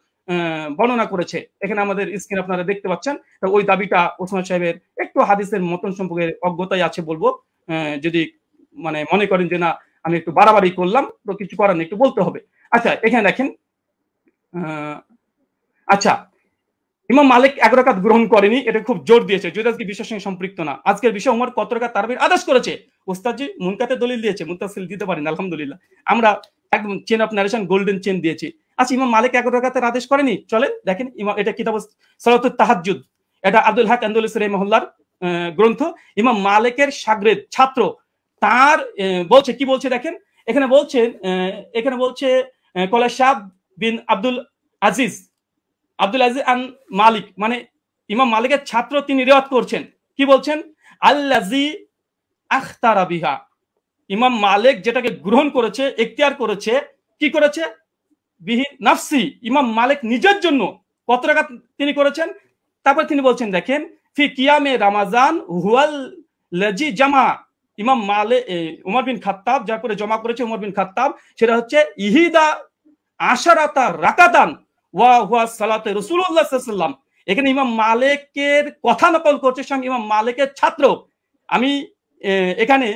Speaker 2: বর্ণনা করেছে, এখানে আমাদের স্ক্রিন আপনারা দেখতে পাচ্ছেন। তো ওই দাবিটা ওসমান সাহেবের একটু হাদিসের মতন সম্পর্কে অজ্ঞতাই আছে বলবো, যদি মানে মনে করেন যে না আমি একটু বাড়াবাড়ি করলাম, তো কিছু করার নেই, একটু বলতে হবে। আচ্ছা, এখানে দেখেন আচ্ছা, ইমাম মালিক ১ রাকাত গ্রহণ করেনি, এটা খুব জোর দিয়েছে, যদি আজকে বিষয়ের সঙ্গে সম্পৃক্ত না। আজকের বিষয় ওমর কত রাকাত তারাবির আদেশ করেছে। ওস্তাদজি মুনকাতে দলিল দিয়েছে, মুত্তাসিল দিতে পারেন, আলহামদুলিল্লাহ। আমরা একদম chain of narration golden chain দিয়েছি। আচ্ছা, ইমাম মালিক ১ রাকাতের আদেশ করেনি, চলেন দেখেন। এটা কিতাব সালাতুত তাহাজ্জুদ, এটা আব্দুল হক আন্দলুসি রাহিমাহুল্লাহর গ্রন্থ। ইমাম মালিকের শাগরেদ ছাত্র তার বলছে, কি বলছে দেখেন, এখানে বলছে কলা শাহ বিন আব্দুল আজিজ আন মালিক, মানে ইমাম মালিকের ছাত্র, তিনি রিওয়ায়াত করছেন, কি বলছেন, আল্লাজি আখতারা বিহা, ইমাম মালিক যেটাকে গ্রহণ করেছে, এখতিয়ার করেছে, কি করেছে, বিহি নাফসি, ইমাম মালিক নিজের জন্য কত রাকাত তিনি করেছেন। তারপর তিনি বলছেন দেখেন, ফি কিয়ামে রমাজান হুয়াল লাজি জামা, ইমাম মালিক উমর বিন খাত্তাব যার করে জমা করেছে উমর বিন খাত্তাব, সেটা হচ্ছে ইহিদা আশারাতা রাকাতান ওয়া হুয়া সালাতে রাসূলুল্লাহ সাল্লাল্লাহু আলাইহি ওয়াসাল্লাম। এখানে ইমাম মালিকের কথা নকল করছে স্বয়ং ইমাম মালিকের ছাত্র। আমি এখানে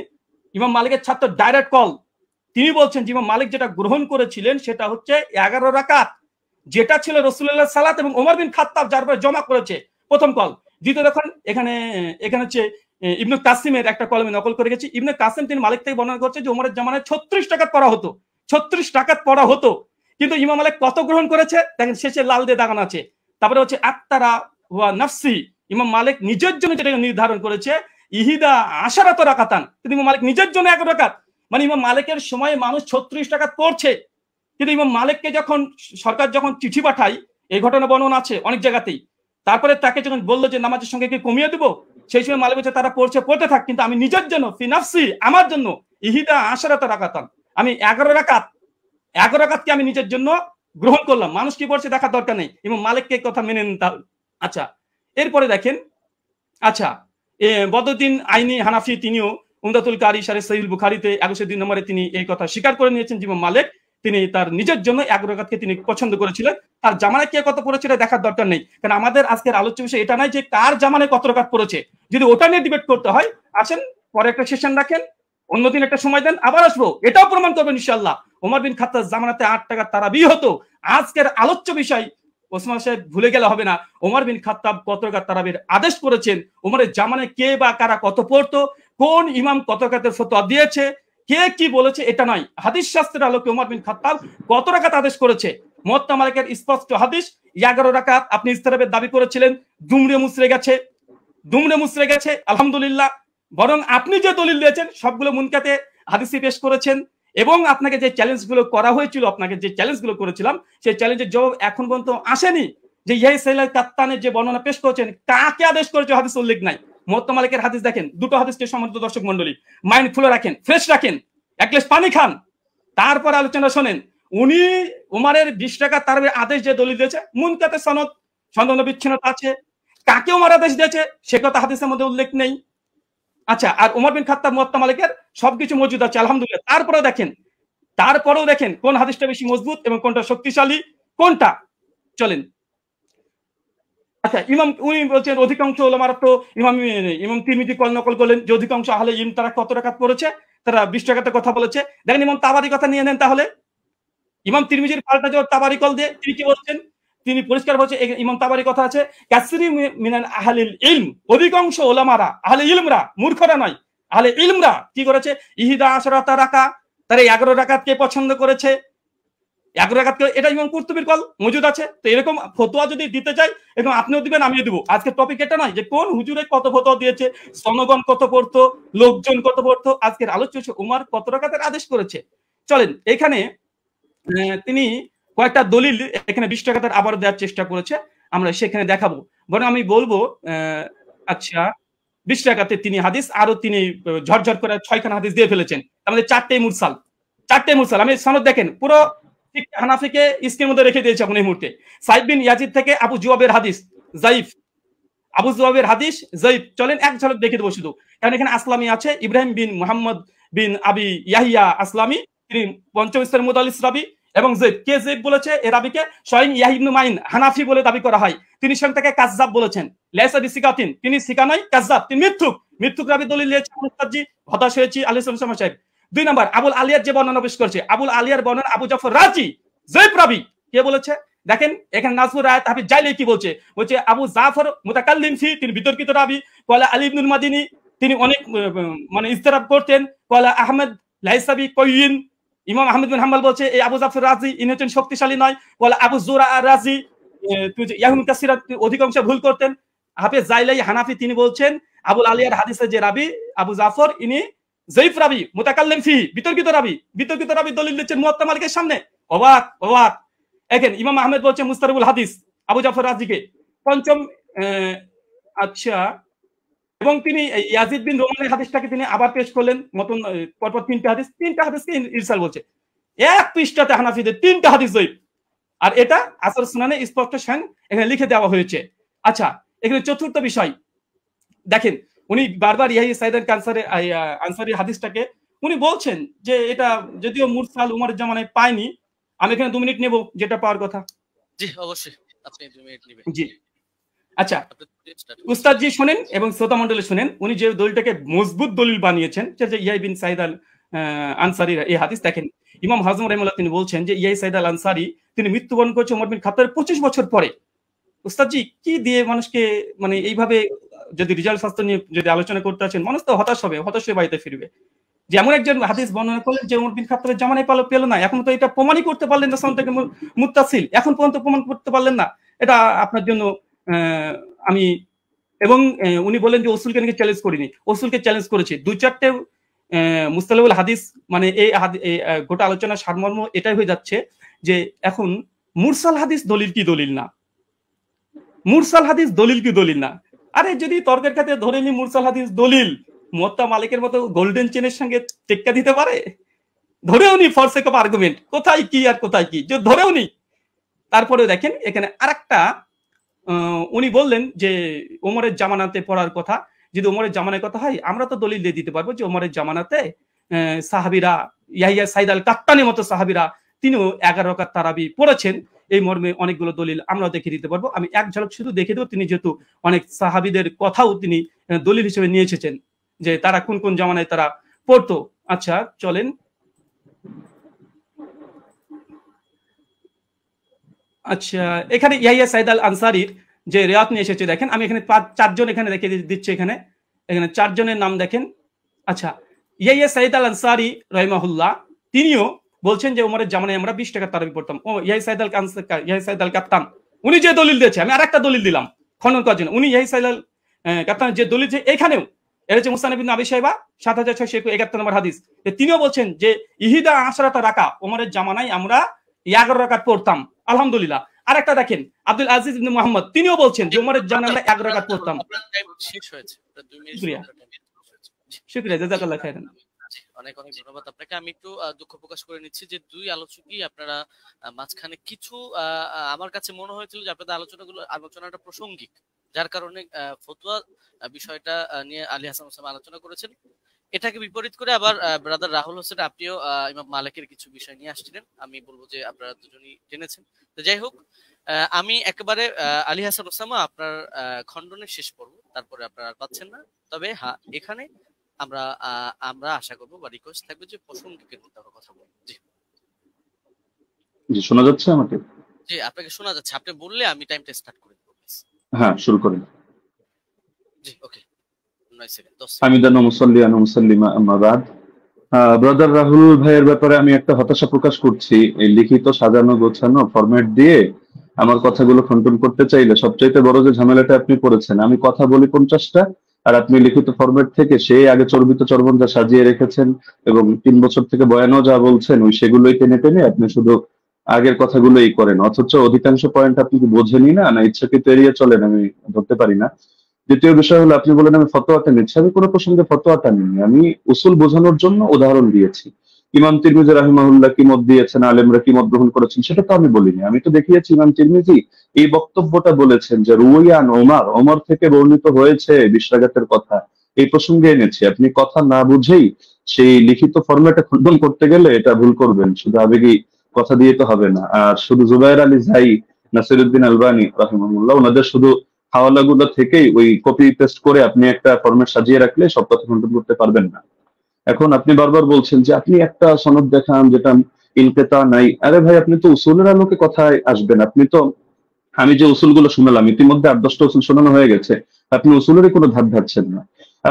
Speaker 2: ইমাম মালিকের ছাত্র ডাইরেক্ট কল, তিনি বলছেন যে ইমাম মালিক যেটা গ্রহণ করেছিলেন সেটা হচ্ছে 11 রাকাত, যেটা ছিল রাসূলুল্লাহ সালাত এবং ওমর বিন খাত্তাব যার পরে জমা করেছে, প্রথম কল। দ্বিতীয় দেখুন, এখানে হচ্ছে ইবনে কাসিমের একটা কলমে নকল করে গেছি। ইবনে কাসিম তিনি মালিক থেকে বর্ণনা করছে যে ওমরের জামানায় 36 রাকাত পড়া হতো, 36 রাকাত পড়া হতো। কিন্তু ইমাম মালিক কত গ্রহণ করেছে দেখেন, শেষে লাল দিয়ে দাগানো আছে। তারপরে হচ্ছে আক্তারা ওয়া নাফসি, ইমাম মালিক নিজের জন্য যেটা নির্ধারণ করেছে ইহিদা আশারাত রাকাতান, কিন্তু ইমাম মালিক নিজের জন্য 11 রাকাত। মানে ইমাম মালিকের সময় মানুষ 36 রাকাত পড়ছে, কিন্তু ইমাম মালিককে যখন সরকার যখন চিঠি পাঠায়, এই ঘটনা বর্ণনা আছে অনেক জায়গাতেই, তারপরে তাকে যখন বললো যে নামাজের সঙ্গে কি কমিয়ে দেবো, সেই সময় মালিক বলছে তারা পড়তে থাক, কিন্তু আমি নিজের জন্য ফি নাফসি, আমার জন্য ইহিদা আশারাত রাকাতান, আমি 11 রাকাতকে আমি নিজের জন্য গ্রহণ করলাম। মানুষ কি পড়ছে দেখার দরকার নেই, ইমাম মালিককে কথা মেনে নিন। আচ্ছা, এরপরে দেখেন, আচ্ছা বদরুদ্দিন আইনি হানাফি, তিনিও উমদাতুল কারি শারহ সহিহ বুখারীতে 102 নম্বরে তিনি এই কথা স্বীকার করে নিয়েছেন যে ইমাম মালিক তিনি তার নিজের জন্য 11 রাকাতকে তিনি পছন্দ করেছিলেন। তার জামানায় কে কত পড়েছে এটা দেখার দরকার নেই, কারণ আমাদের আজকের আলোচ্য বিষয় এটা নাই যে কার জামানায় কত রাকাত পড়েছে। যদি ওটা নিয়ে ডিবেট করতে হয়, আসেন পরে একটা সেশন রাখেন, অন্যদিন একটা সময় দেন, আবার আসবো, এটাও প্রমাণ করবেন ইনশাআল্লাহ ওমর বিন খাত্তাব জামানাতে 8 রাকাত তারাবি হতো। আজকের আলোচ্য বিষয় ওসমান সাহেব ভুলে গেলে হবে না, ওমর বিন খাত্তাব কত রাকাত তারাবির আদেশ করেছেন, ওমরের জামানায় কে বা কারা কত পড়তো, কোন ইমাম কত রাকাতের ফতোয়া দিয়েছে, কে কি বলেছে, এটা নয়। হাদিস শাস্ত্রের আলোকে ওমর বিন খাত্তাব কত রাকাত আদেশ করেছে, মুওয়াত্তা মালিকের স্পষ্ট হাদিস 11 রাকাত। আপনি ইস্তিরাবের দাবি করেছিলেন, দুমড়ে মুচড়ে গেছে, আলহামদুলিল্লাহ। বরং আপনি যে দলিল দিয়েছেন সবগুলো মুনকাতে হাদিসে পেশ করেছেন, এবং আপনাকে যে চ্যালেঞ্জগুলো করা হয়েছিল, আপনাকে যে চ্যালেঞ্জগুলো করেছিলাম, সেই চ্যালেঞ্জের জবাব এখন পর্যন্ত আসেনি। যে ইয়াহিয়া সাইলাল কাত্তানের যে বর্ণনা পেশ করেছেন, কাকে আদেশ করেছে হাদিস উল্লেখ নাই। মুওয়াত্তা মালিকের হাদিস দেখেন, দুটো হাদিসকে সম্মানিত দর্শক মণ্ডলী মাইন্ড খুলে রাখেন, ফ্রেশ রাখেন, এক গ্লাস পানি খান, তারপর আলোচনা শোনেন। উনি উমারের 20 রাকাত তারাবির আদেশ যে দলিল দিয়েছে, মুনকাতে সনদ বিচ্ছিন্নতা আছে, কাকে উমার আদেশ দিয়েছে সে কথা হাদিসের মধ্যে উল্লেখ নেই। আচ্ছা, আর উমর বিন খাত্তাব মুওয়াত্তা মালিকের সবকিছু মজুদ আছে, আলহামদুলিল্লাহ। তারপরেও দেখেন কোন হাদিসটা বেশি মজবুত এবং কোনটা শক্তিশালী, কোনটা, চলেন। আচ্ছা, উনি বলছেন অধিকাংশ ওলামারা তো ইমাম তিরমিজি কল নকল করলেন যে অধিকাংশ আহলে ইলম তারা কত রাকাত পড়েছে, তারা 20 রাকাতের কথা বলেছে। দেখেন ইমাম তাবারি কথা নিয়ে নেন, তাহলে ইমাম তিরমিজির পাল্টা যে তাবারি কল দিয়ে তিনি কি বলছেন, তিনি পরিষ্কার বলছে, ইমাম তাবারি কথা আছে, কাসরি মিনাল আহলিল ইলম, অধিকাংশ ওলামারা, আহলে ইলমরা, মূর্খরা নয়, আহলে ইলমরা কি করেছে, ইহিদা আশরাতা রাকাত, তারা 11 রাকাতকে পছন্দ করেছে, 11 রাকাতকে। এটা ইমাম কুরতুবীর কল মজুদ আছে। তো এরকম ফতোয়া যদি দিতে চাই, এবং আপনিও দিবেন আমিও দিব। আজকের টপিক এটা নয় যে কোন হুজুরে কত ফতোয়া দিয়েছে, জনগণ কত পড়তো, লোকজন কত পড়তো। আজকের আলোচ্য হচ্ছে উমর কত রাকাতের আদেশ করেছে। চলেন, এখানে তিনি কয়েকটা দলিল এখানে 20 রাকাতের আবার দেওয়ার চেষ্টা করেছে, আমরা সেখানে দেখাবো। বরং আমি বলবো, আচ্ছা 20 রাকাতে তিনি হাদিস, আরো তিনি ঝরঝর করে 6খানা হাদিস দিয়ে ফেলেছেন, আমাদের 4টেই মুরসাল। আমি সনদ দেখেন, পুরো হানাফিকে স্ক্রিনের মধ্যে রেখে দিয়েছি আপনি এই মুহূর্তে। সাইদ বিন ইয়াজিদ থেকে আবু জুয়াবের হাদিস যায়িফ, চলেন এক ঝলক দেখে দেবো শুধু, কারণ এখানে আসলামি আছে, ইব্রাহিম বিন মুহাম্মদ বিন আবি ইয়াহিয়া আসলামি, তিনি পঞ্চম স্তরের মুদাল্লিস রাবি। এবং কে জেদ বলেছে এ রাবিকে, স্বয়ং ইয়াহিয়া ইবনে মাইন হানাফি বলে দাবি করা হয়, তিনি স্বয়ং তাকে কাযযাব বলেছেন। লাইসা বিসিকাতিন, তিনি সিকা নয়, কাযযাব, তিনি মিথ্যুক রাবি দলিল দিয়েছেন। মুস্তাজি হতাশ হয়েছি আলী সালাম সাহেব। 2 নম্বর, আবুল আলিয়ার যে বর্ণনা পেশ করেছে, আবুল আলিয়ার বর্ণনা আবু জাফর রাজি জয়ীফ রাবি, কে বলেছে দেখেন এখানে নাজমুর রায়ত হাফিজ জাইলি কি বলছে, বলছে আবু জাফর মুতাকাল্লিম ফি, তিনি বিতর্কিত রাবি। কলা আলী ইবনুল মাদিনী, তিনি অনেক মানে ইস্তেরাব করতেন। কলা আহমেদ লাইসাবি কয়িন, ইমাম আহমেদ বিন হাম্বল বলছে এই আবু জাফর রাজি ইনি হচ্ছেন শক্তিশালী নয়। কলা আবু জুরা আর রাজি ইয়াহুন কাসিরা অধিকাংশ ভুল করতেন। হাফেজ জাইলাই হানাফি, তিনি বলছেন আবুল আলিয়ার হাদিসের যে রাবি আবু জাফর ইনি জয়ীফ রাবি, মুতাকাল্লিম ফি, বিতর্কিত রাবি। বিতর্কিত রাবি দলিল দিচ্ছেন মুয়াত্তা মালিকের সামনে। অবাক অবাক। দেখেন ইমাম আহমেদ বলছে মুস্তারিবুল হাদিস আবু জাফর রাজিকে। পঞ্চম আচ্ছা, এবং তিনি ইয়াজিদ বিন রোমানের হাদিসটাকে তিনি আবার পেশ করলেন মতন পরপর তিনটা হাদিসকে ইরসাল বলছে। এক পৃষ্ঠাতে হানাফিদের তিনটা হাদিস জয়ীফ, আর এটা আসর সুনানে স্পষ্ট এখানে লিখে দেওয়া হয়েছে। আচ্ছা, এখানে চতুর্থ বিষয় দেখেন, উনি বারবার ইয়াহিয়া সাইদ আনসারী হাদিসটাকে উনি বলছেন যে এটা যদিও মুরসাল উমরের জামানায় পায়নি। আমি এখানে 2 মিনিট নেব, যেটা পাওয়ার কথা।
Speaker 1: জি অবশ্যই, আপনি 2 মিনিট নেবেন।
Speaker 2: জি আচ্ছা, উস্তাদ জি শুনেন এবং শ্রোতা মণ্ডলী শুনেন, উনি যে দলিলটাকে মজবুত দলিল বানিয়েছেন যে ইয়াহিয়া বিন সাইদ আল আনসারীর এই হাদিস। দেখেন ইমাম হাজম রাহিমাহুল্লাহ তিনি বলছেন যে ইয়াহিয়া সাইদ আল আনসারী তিনি মৃত্যুবরণ করেছে ওমর বিন খাত্তাবের 25 বছর পরে। উস্তাদ জি কি দিয়ে মানুষকে মানে এইভাবে যদি রিজাল্ট শাস্ত্র নিয়ে যদি আলোচনা করতে আছেন, মানুষ তো হতাশ হবে, হতাশ হয়ে বাড়িতে ফিরবে। যে এমন একজন হাদিস বর্ণনা করলেন যে ওমর বিন খাত্তাবের জামানায় পেল না, এখন তো এটা প্রমাণই করতে পারলেন না সনদটাকে মুত্তাসিল, এখন পর্যন্ত প্রমাণ করতে পারলেন না। এটা আপনার জন্য আমি এবং উনি বলেন যে ওসুলকে নাকি চ্যালেঞ্জ করিনি, ওসুলকে চ্যালেঞ্জ করেছি। 2-4টে মুস্তালাহুল হাদিস মানে এই গোটা আলোচনার সারমর্ম এটাই হয়ে যাচ্ছে যে এখন মুরসাল হাদিস দলিল কি দলিল না, মুরসাল হাদিস দলিল কি দলিল না। আরে যদি তর্কের ক্ষেত্রে ধরে নি মুরসাল হাদিস দলিল, মুয়াত্তা মালিকের মতো গোল্ডেন চেনের সঙ্গে টেক্কা দিতে পারে? ধরেও নি ফর সেক অফ আর্গুমেন্ট, কোথায় কি আর কোথায় কি যে ধরেও নি। তারপরে দেখেন এখানে আরেকটা উনি বললেন যে ওমরের জামানাতে পড়ার কথা। যদি ওমরের জামানার কথা হয় আমরা তো দলিল দিয়ে দিতে পারবো যে ওমরের জামানাতে সাহাবীরা ইয়াহিয়া সাইদ আল কাত্তানের মতো সাহাবীরা তিনিও 11 রাকাত তারাবি পড়েছেন। এই মর্মে অনেকগুলো দলিল আমরা দেখিয়ে দিতে পারবো। আমি এক ঝলক শুধু দেখে দেবো, তিনি যেহেতু অনেক সাহাবীদের কথাও তিনি দলিল হিসেবে নিয়ে এসেছেন যে তারা কোন কোন জামানায় তারা পড়তো। আচ্ছা চলেন, আচ্ছা এখানে ইয়াহিয়া সাইদ আল আনসারীর যে রিওয়ায়াত নিয়ে এসেছে দেখেন, আমি এখানে 4 জন এখানে রেখে দিচ্ছি, এখানে 4 জনের নাম দেখেন। আচ্ছা, ইয়াহিয়া সাইদ আল আনসারী রাহিমাহুল্লাহ তিনিও বলছেন যে ওমরের জামানায় আমরা 20 টাকা তারাবি পড়তাম। ও ইয়াহিয়া সাইদ আল কাত্তান উনি যে দলিল দিয়েছে, আমি আরেকটা দলিল দিলাম খনন করার জন্য। উনি ইয়াহিয়া সাইদ আল কাত্তান যে দলিল যে এখানেও এর হচ্ছে মুসনাদ ইবনে আবি শাইবা 7671 নম্বর হাদিস, তিনিও বলছেন যে ইহিদা আশরাতা রাকা ওমরের জামানায় আমরা 11 রাকাত পড়তাম আলহামদুলিল্লাহ। আরেকটা দেখেন আব্দুল আজিজ ইবনে মুহাম্মদ তিনিও বলছেন যে ওমরের জামানায় আমরা 11 রাকাত পড়তাম।
Speaker 1: শেষ হয়েছে, 2 মিনিট।
Speaker 2: শুকরিয়া, জাযাকাল্লাহ খাইরান।
Speaker 1: অনেক অনেক ধন্যবাদ আপনাকে। আমি একটু দুঃখ প্রকাশ করে নিচ্ছি যে 2 আলোচকই আপনারা মাঝখানে কিছু আমার কাছে মনে হয়েছিল যে আপনাদের আলোচনাটা প্রাসঙ্গিক, যার কারণে ফতোয়া বিষয়টা নিয়ে আলী হাসান ওসামা আলোচনা করেছেন। এটাকে বিপরীত করে আবার ব্রাদার রাহুল হোসেন আপনিও ইমাম মালিকের কিছু বিষয় নিয়ে আসছিলেন। আমি বলবো যে আপনারা দুজনই জেনেছেন। তো যাই হোক, আমি একেবারে আলী হাসান ওসামা আপনার খণ্ডনের শেষ পর্ব, তারপরে আপনারা আর পাচ্ছেন না। তবে হ্যাঁ, এখানে আমরা আশা করবো বা রিকোয়েস্ট থাকবে যে প্রসঙ্গিকের মধ্যে আমরা কথা বলবো। জি
Speaker 3: জি, শোনা যাচ্ছে আমাকে?
Speaker 1: জি আপনাকে শোনা যাচ্ছে, আপনি বললে আমি টাইমটা স্টার্ট করে দেব।
Speaker 3: হ্যাঁ, শুরু করেন।
Speaker 1: জি ওকে, 9 সেকেন্ড 10 সেকেন্ড।
Speaker 3: হামিদান ওয়া মুসাল্লিয়ান ওয়া মুসাল্লিমা আম্মা বাদ। ব্রাদার রাহুল ভাইয়ের ব্যাপারে আমি একটা হতাশা প্রকাশ করছি। এই লিখিত সাজানো গোছানো ফরম্যাট দিয়ে আমার কথাগুলো খণ্ডন করতে চাইলে সবচাইতে বড় যে ঝামেলাটা আপনি করেছেন, আমি কথা বলি 50টা আর আপনি লিখিত ফরম্যাট থেকে সেই আগে চর্বিত চর্বণ যা সাজিয়ে রেখেছেন এবং 3 বছর থেকে বয়ানও যা বলছেন ওই সেগুলোই টেনে টেনে আপনি শুধু আগের কথাগুলোই করেন, অথচ অধিকাংশ পয়েন্ট আপনি কি বোঝেনই না না ইচ্ছাকৃত এড়িয়ে চলেন, আমি ধরতে পারি না। দ্বিতীয় বিষয় হলো আপনি বলেন আমি ফতোয়াটা নিচ্ছি, আমি কোনো প্রসঙ্গে ফতোয়াটা নিই, আমি উসুল বোঝানোর জন্য উদাহরণ দিয়েছি। ইমাম তিরমিজি রাহিমাহুল্লাহ কি মত দিয়েছেন, আলেমরা কি মত গ্রহণ করেছেন সেটা তো আমি বলিনি। আমি তো দেখিয়েছি ইমাম তিরমিজি এই বক্তব্যটা বলেছেন যে রুয়ান ওমর থেকে বর্ণিত হয়েছে 20 রাকাতের কথা, এই প্রসঙ্গে এনেছি। আপনি কথা না বুঝেই সেই লিখিত ফরম্যাটে খণ্ডন করতে গেলে এটা ভুল করবেন, শুধু আবেগী কথা দিয়ে তো হবে না। আর শুধু জুবায়ের আলী জাই, নাসিরউদ্দিন আলবানী রাহিমাহুল্লাহ ওনাদের শুধু হাওয়ালাগুলো থেকেই ওই কপি পেস্ট করে আপনি একটা ফরম্যাট সাজিয়ে রাখলে সব কথা খণ্ডন করতে পারবেন না। এখন আপনি বারবার বলছেন যে আপনি একটা সনদ দেখান যেটা ইনকিতা নাই। আরে ভাই, আপনি তো উসুলের আলোকে কথায় আসবেন। আপনি তো, আমি যে উসুলগুলো শোনালাম ইতিমধ্যে 8-10টা উসুল শোনানো হয়ে গেছে, আপনি উসুলেরই কোনো ধার ধারছেন না।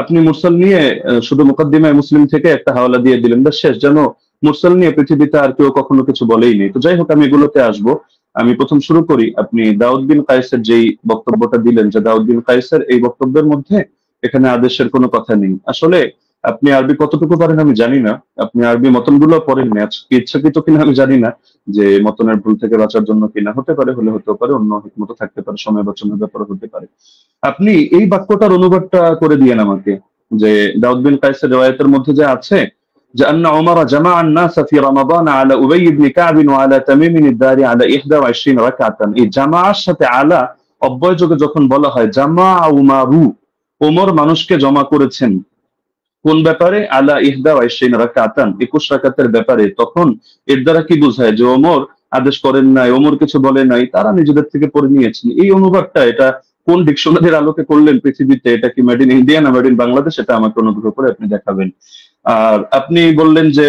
Speaker 3: আপনি মুরসাল নিয়ে শুধু মুকাদ্দিমায়ে মুসলিম থেকে একটা হাওয়ালা দিয়ে দিলেন, ব্যাস শেষ। যেন মুরসাল নিয়ে পৃথিবীতে আর কেউ কখনো কিছু বলেই নেই। তো যাই হোক, আমি এগুলোতে আসবো। আমি প্রথম শুরু করি, আপনি দাউদ বিন কায়েসের যেই বক্তব্যটা দিলেন, যে দাউদ বিন কায়েসের এই বক্তব্যের মধ্যে এখানে আদেশের কোনো কথা নেই। আসলে আপনি আরবি কতটুকু পারেন আমি জানি না, আপনি আরবি মতনগুলো পড়েন না, ইচ্ছাকৃত কিনা আমি জানি না, যে মতনের ভুল থেকে বাঁচার জন্য কিনা, হতে পারে, হলে হতেও পারে, অন্য হিকমত থাকতে পারে, সময় বাঁচানোর ব্যাপারে হতে পারে। আপনি এই বাক্যটার অনুবাদটা করে দিয়েন আমাকে, যে দাউদ বিন কায়েসের রিওয়ায়াতের মধ্যে যে আছে যে আন্না উমর জামা আন-নাস ফি রমাদান আলা উবাই ইবনে কাব ওয়া আলা তামিম আদ-দারি আলা 21 রাকাতান, এই জামাআর সাথে আলা অব্যয়যোগে যখন বলা হয় জামা উমারু, ওমর মানুষকে জমা করেছেন কোন ব্যাপারে, আলা 21 রাকাতান, 21 রাকাতের ব্যাপারে, তখন এর দ্বারা কি বোঝায় যে ওমর আদেশ করেন নাই, ওমর কিছু বলে নাই, তারা নিজেদের থেকে পড়ে নিয়েছেন। এই অনুবাদটা এটা কোন ডিকশনারির আলোকে করলেন পৃথিবীতে? এটা কি মেড ইন ইন্ডিয়া না মেড ইন বাংলাদেশ? এটা আমাকে অনুগ্রহ করে আপনি দেখাবেন। আর আপনি বললেন যে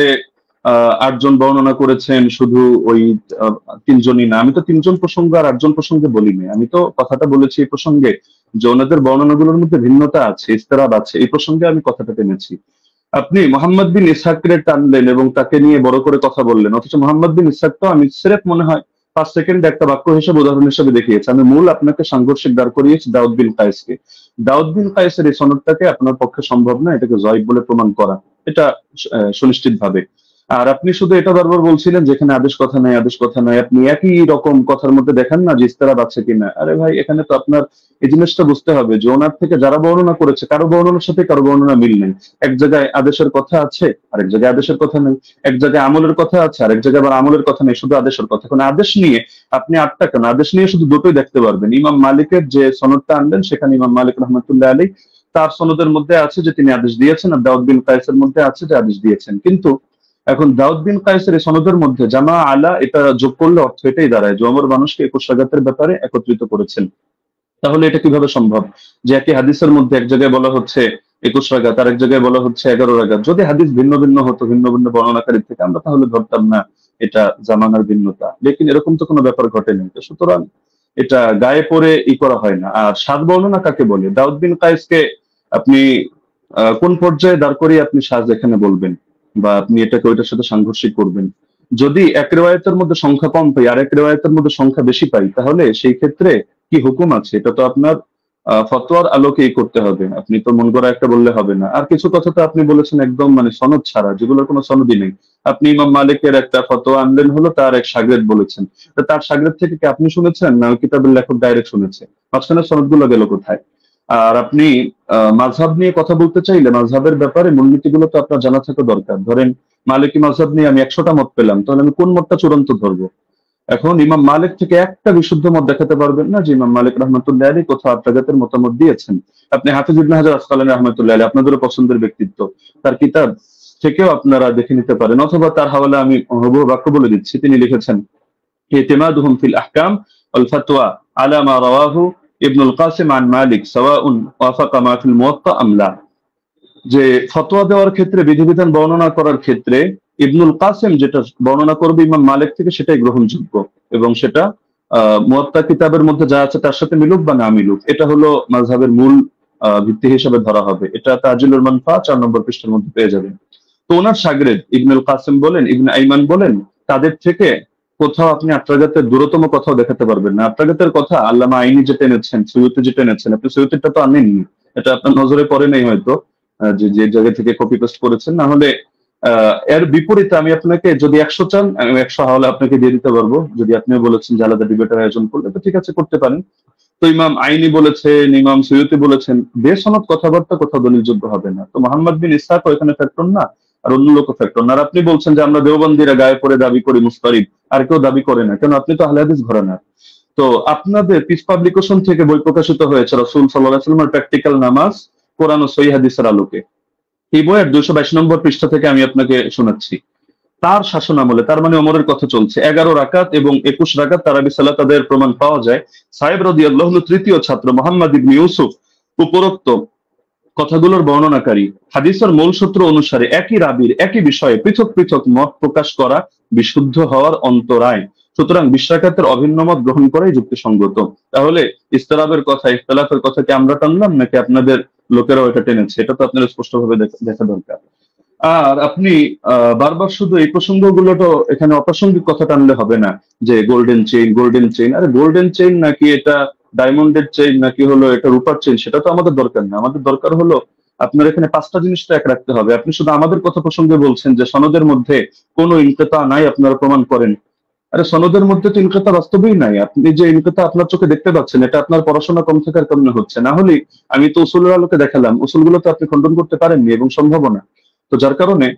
Speaker 3: 8 জন বর্ণনা করেছেন, শুধু ওই 3 জনই না। আমি তো 3 জন প্রসঙ্গ আর 8 জন প্রসঙ্গে বলিনি। আমি তো কথাটা বলেছি এই প্রসঙ্গে যে ওনাদের বর্ণনাগুলোর মধ্যে ভিন্নতা আছে, ইস্তেরাব আছে, এই প্রসঙ্গে আমি কথাটা টেনেছি। আপনি মোহাম্মদ বিন ইসহাককে টানলেন এবং তাকে নিয়ে বড় করে কথা বললেন, অথচ মোহাম্মদ বিন ইসহাক তো আমি স্রেফ মনে হয় 5 সেকেন্ড একটা বাক্য হিসেবে, উদাহরণ হিসেবে দেখিয়েছি। আমি মূল আপনাকে সাংঘর্ষিক দাঁড় করিয়েছি দাউদ বিন কায়েসকে। দাউদ বিন কায়েসের এই সনদটাকে আপনার পক্ষে সম্ভব না এটাকে জয়ীফ বলে প্রমাণ করা, এটা সুনিশ্চিত ভাবে। আর আপনি শুধু এটা বারবার বলছিলেন যেখানে আদেশ কথা নাই, আদেশ কথা নাই। আপনি একই রকম কথার মধ্যে দেখেন না যে ইস্তেরাব আছে কিনা। আরে ভাই, এখানে তো আপনার এই জিনিসটা বুঝতে হবে যে ওনার থেকে যারা বর্ণনা করেছে কারো বর্ণনার সাথে কারো বর্ণনা মিল নেই। এক জায়গায় আদেশের কথা আছে, আরেক জায়গায় আদেশের কথা নেই। এক জায়গায় আমলের কথা আছে, আরেক জায়গায় আবার আমলের কথা নেই, শুধু আদেশের কথা। এখন আদেশ নিয়ে আপনি 8টা কেন, আদেশ নিয়ে শুধু দুটোই দেখতে পারবেন। ইমাম মালিকের যে সনদটা আনলেন সেখানে ইমাম মালিক রহমতুল্লাহ আলী তার সনদের মধ্যে আছে যে তিনি আদেশ দিয়েছেন, আর দাউদ বিন কায়েসের মধ্যে আছে যে আদেশ দিয়েছেন। কিন্তু এখন দাউদ বিন কায়েসের এই সনদের মধ্যে জামা আলা এটা যোগ করলে অর্থ এটাই দাঁড়ায় যে ওমর মানুষকে 21 রাকাতের ব্যাপারে একত্রিত করেছেন। তাহলে এটা কিভাবে সম্ভব যে একই হাদিসের মধ্যে এক জায়গায় বলা হচ্ছে 21 রাকাত, আর এক জায়গায় বলা হচ্ছে 11 রাকাত? যদি হাদিস ভিন্ন ভিন্ন হতো, ভিন্ন ভিন্ন বর্ণনাকারী থেকে, আমরা তাহলে ধরতাম না এটা জামানার ভিন্নতা। লেকিন এরকম তো কোনো ব্যাপার ঘটেনি। সুতরাং এটা গায়ে পড়ে করা হয় না। আর সাত বর্ণনা কাকে বলে? দাউদ বিন কায়েসকে আপনি কোন পর্যায়ে দাঁড় করিয়ে আপনি সাজ এখানে বলবেন, বা আপনি এটাকে ওইটার সাথে সাংঘর্ষিক করবেন? যদি এক রেওয়ায়েতের মধ্যে সংখ্যা কম পাই আর এক রেওয়ায়েতের মধ্যে সংখ্যা বেশি পাই, তাহলে সেই ক্ষেত্রে কি হুকুম আছে? এটা তো আপনার ফতোয়ার আলোকেই করতে হবে। আপনি তো মন গড়া একটা বললে হবে না। আর কিছু কথা তো আপনি বলেছেন একদম মানে সনদ ছাড়া, যেগুলোর কোনো সনদই নেই। আপনি ইমাম মালিকের একটা ফতোয়া আনলেন, হলো তার এক শাগরেদ বলেছেন, তো তার শাগরেদ থেকে কি আপনি শুনেছেন না কিতাবের লেখক ডাইরেক্ট শুনেছে? মাঝখানে সনদগুলো গেল কোথায়? আর আপনি মাযহাব নিয়ে কথা বলতে চাইলে মাযহাবের ব্যাপারে মূলনীতিগুলো তো আপনার জানা থাকা দরকার। ধরেন মালিকি মাযহাব নিয়ে আমি 100টা মত পেলাম, তাহলে আমি কোন মতটা চূড়ান্ত ধরবো? এখন ইমাম মালিক থেকে একটা বিশুদ্ধ মত দেখাতে পারবেন না যে ইমাম মালিক রহমতুল্লাহ আলী কোথাও আত্মাঘাতের মতামত দিয়েছেন। আপনি হাফিজ ইবনে হাজার আসকালানী রহমতুল্লাহ আলী, আপনাদেরও পছন্দের ব্যক্তিত্ব, তার কিতাব থেকেও আপনারা দেখে নিতে পারেন, অথবা তার হাওয়ালা আমি হুবহু বাক্য বলে দিচ্ছি। তিনি লিখেছেন ইতিমাদুহুম ফিল আহকাম ওয়াল ফাতওয়া আলা মা রাওয়াহু ইবনুল কাসিম আন মালিক সাওয়াউন ওয়াফাকা মা ফিল মুওয়াত্তা আম লা, যে ফতোয়া দেওয়ার ক্ষেত্রে, বিধিবিধান বর্ণনা করার ক্ষেত্রে ইবনুল কাসিম যেটা বর্ণনা করবে ইমাম মালিক থেকে সেটাই গ্রহণযোগ্য, এবং সেটা মুওয়াত্তা কিতাবের মধ্যে যা আছে তার সাথে মিলুক বা না মিলুক, এটা হলো মাযহাবের মূল ভিত্তি হিসেবে ধরা হবে। এটা তাজিলুল মানফা 4 নম্বর পৃষ্ঠার মধ্যে পেয়ে যাবেন। তো ওনার শাগরেদ ইবনুল কাসিম বলেন, ইবনে আইমান বলেন, তাদের থেকে কোথাও আপনি আত্রাগাতের দূরতম কথাও দেখাতে পারবেন না। আত্রাগাতের কথা আল্লামা আইনি যেটা এনেছেন, সৈয়দী যেটা এনেছেন, আপনি সৈয়দীটা তো আনেননি, এটা আপনার নজরে পড়ে নেই হয়তো, যে জায়গা থেকে কপি পেস্ট করেছেন। না হলে এর বিপরীতে আমি আপনাকে, যদি 100 চান আমি 100 হাওলা আপনাকে দিয়ে দিতে পারবো। যদি আপনি বলেছেন যে আলাদা ডিবেটের আয়োজন করলে, তো ঠিক আছে, করতে পারেন। তো ইমাম আইনি বলেছেন, ইমাম সৈয়দী বলেছেন, বেসনদ কথাবার্তা কোথাও দলিলযোগ্য হবে না। তো মোহাম্মদ বিন ইসহাক এখানে ফ্যাক্টর না, আর অন্য লোক ফ্যাক্টর না। আর আপনি বলছেন যে আমরা দেওবন্দিরা গায়ে পড়ে দাবি করি মুস্তারিদ, আর কেউ দাবি করে না কেন? আপনি তো আহলে হাদিস ঘরানার। তো আপনাদের পিস পাবলিকেশন থেকে বই প্রকাশিত হয়েছে রাসূল সাল্লাল্লাহু আলাইহি ওয়াসাল্লামের প্র্যাকটিক্যাল নামাজ কোরআন ও সহিহ হাদিসের আলোকে। এই বইয়ের 222 নম্বর পৃষ্ঠা থেকে আমি আপনাকে শোনাচ্ছি। তার শাসন আমলে, তার মানে ওমরের কথা চলছে, 11 রাকাত এবং 21 রাকাত তারাবি সালাত আদায়ের প্রমাণ পাওয়া যায়। সাহেব রাদিয়াল্লাহু আনহু তৃতীয় ছাত্র মুহাম্মদ ইবনে ইউসুফ উপরোক্ত কথাগুলোর বর্ণনাকারী হাদিসের মূল সূত্র অনুসারে একই রাবির একই বিষয়ে পৃথক পৃথক মত প্রকাশ করা বিশুদ্ধ হওয়ার অন্তরায়। সুতরাং বিশ্বাকাতের অভিন্ন মত গ্রহণ করাই যুক্তিসঙ্গত। তাহলে ইস্তেলাফের কথা কি আমরা টানলাম নাকি আপনাদের লোকেরাও এটা টেনেছে? এটা তো আপনাদের স্পষ্টভাবে দেখা দরকার। আর আপনি বারবার শুধু এই প্রসঙ্গগুলো তো এখানে অপ্রাসঙ্গিক কথা টানলে হবে না, যে গোল্ডেন চেইন, আরে গোল্ডেন চেইন নাকি এটা ডায়মন্ডের চেইন নাকি হলো এটা রূপার চেইন, সেটা তো আমাদের দরকার না। আমাদের দরকার হলো আপনার এখানে 5টা জিনিস তো এক রাখতে হবে। আপনি শুধু আমাদের কথা প্রসঙ্গে বলছেন যে সনদের মধ্যে কোনো ইনকিতা নাই, আপনারা প্রমাণ করেন। আরে সনদের মধ্যে তো ইনকিতা বাস্তবেই নাই। আপনি যে ইনকিতা আপনার চোখে দেখতে পাচ্ছেন, এটা আপনার পড়াশোনা কম থাকার কারণে হচ্ছে। না হলে আমি তো উসুলের আলোকে দেখালাম, উসুলগুলো তো আপনি খণ্ডন করতে পারেননি এবং সম্ভব না। তো যার কারণে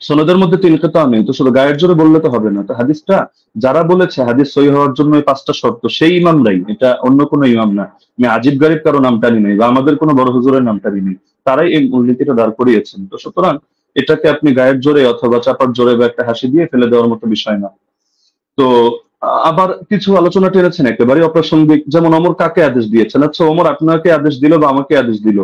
Speaker 3: সনদের মধ্যে তো ইনকিতা নেই, তো শুধু গায়ের জোরে বললে তো হবে না। তো হাদিসটা যারা বলেছে হাদিস সহিহ হওয়ার জন্য এই 5টা শর্ত, সেই ইমামরাই, এটা অন্য কোনো ইমাম না। আমি আজিব গারিব কারো নাম টানি নাই বা আমাদের কোনো বড় হুজুরের নাম টানি নেই, তারাই এই মূলনীতিটা দাঁড় করিয়েছেন। তো সুতরাং এটাকে আপনি গায়ের জোরে অথবা চাপার জোরে বা একটা হাসি দিয়ে ফেলে দেওয়ার মতো বিষয় না। তো আবার কিছু আলোচনা টেনেছেন একেবারে অপ্রাসঙ্গিক, যেমন ওমর কাকে আদেশ দিয়েছেন। আচ্ছা, ওমর আপনাকে আদেশ দিল বা আমাকে আদেশ দিল,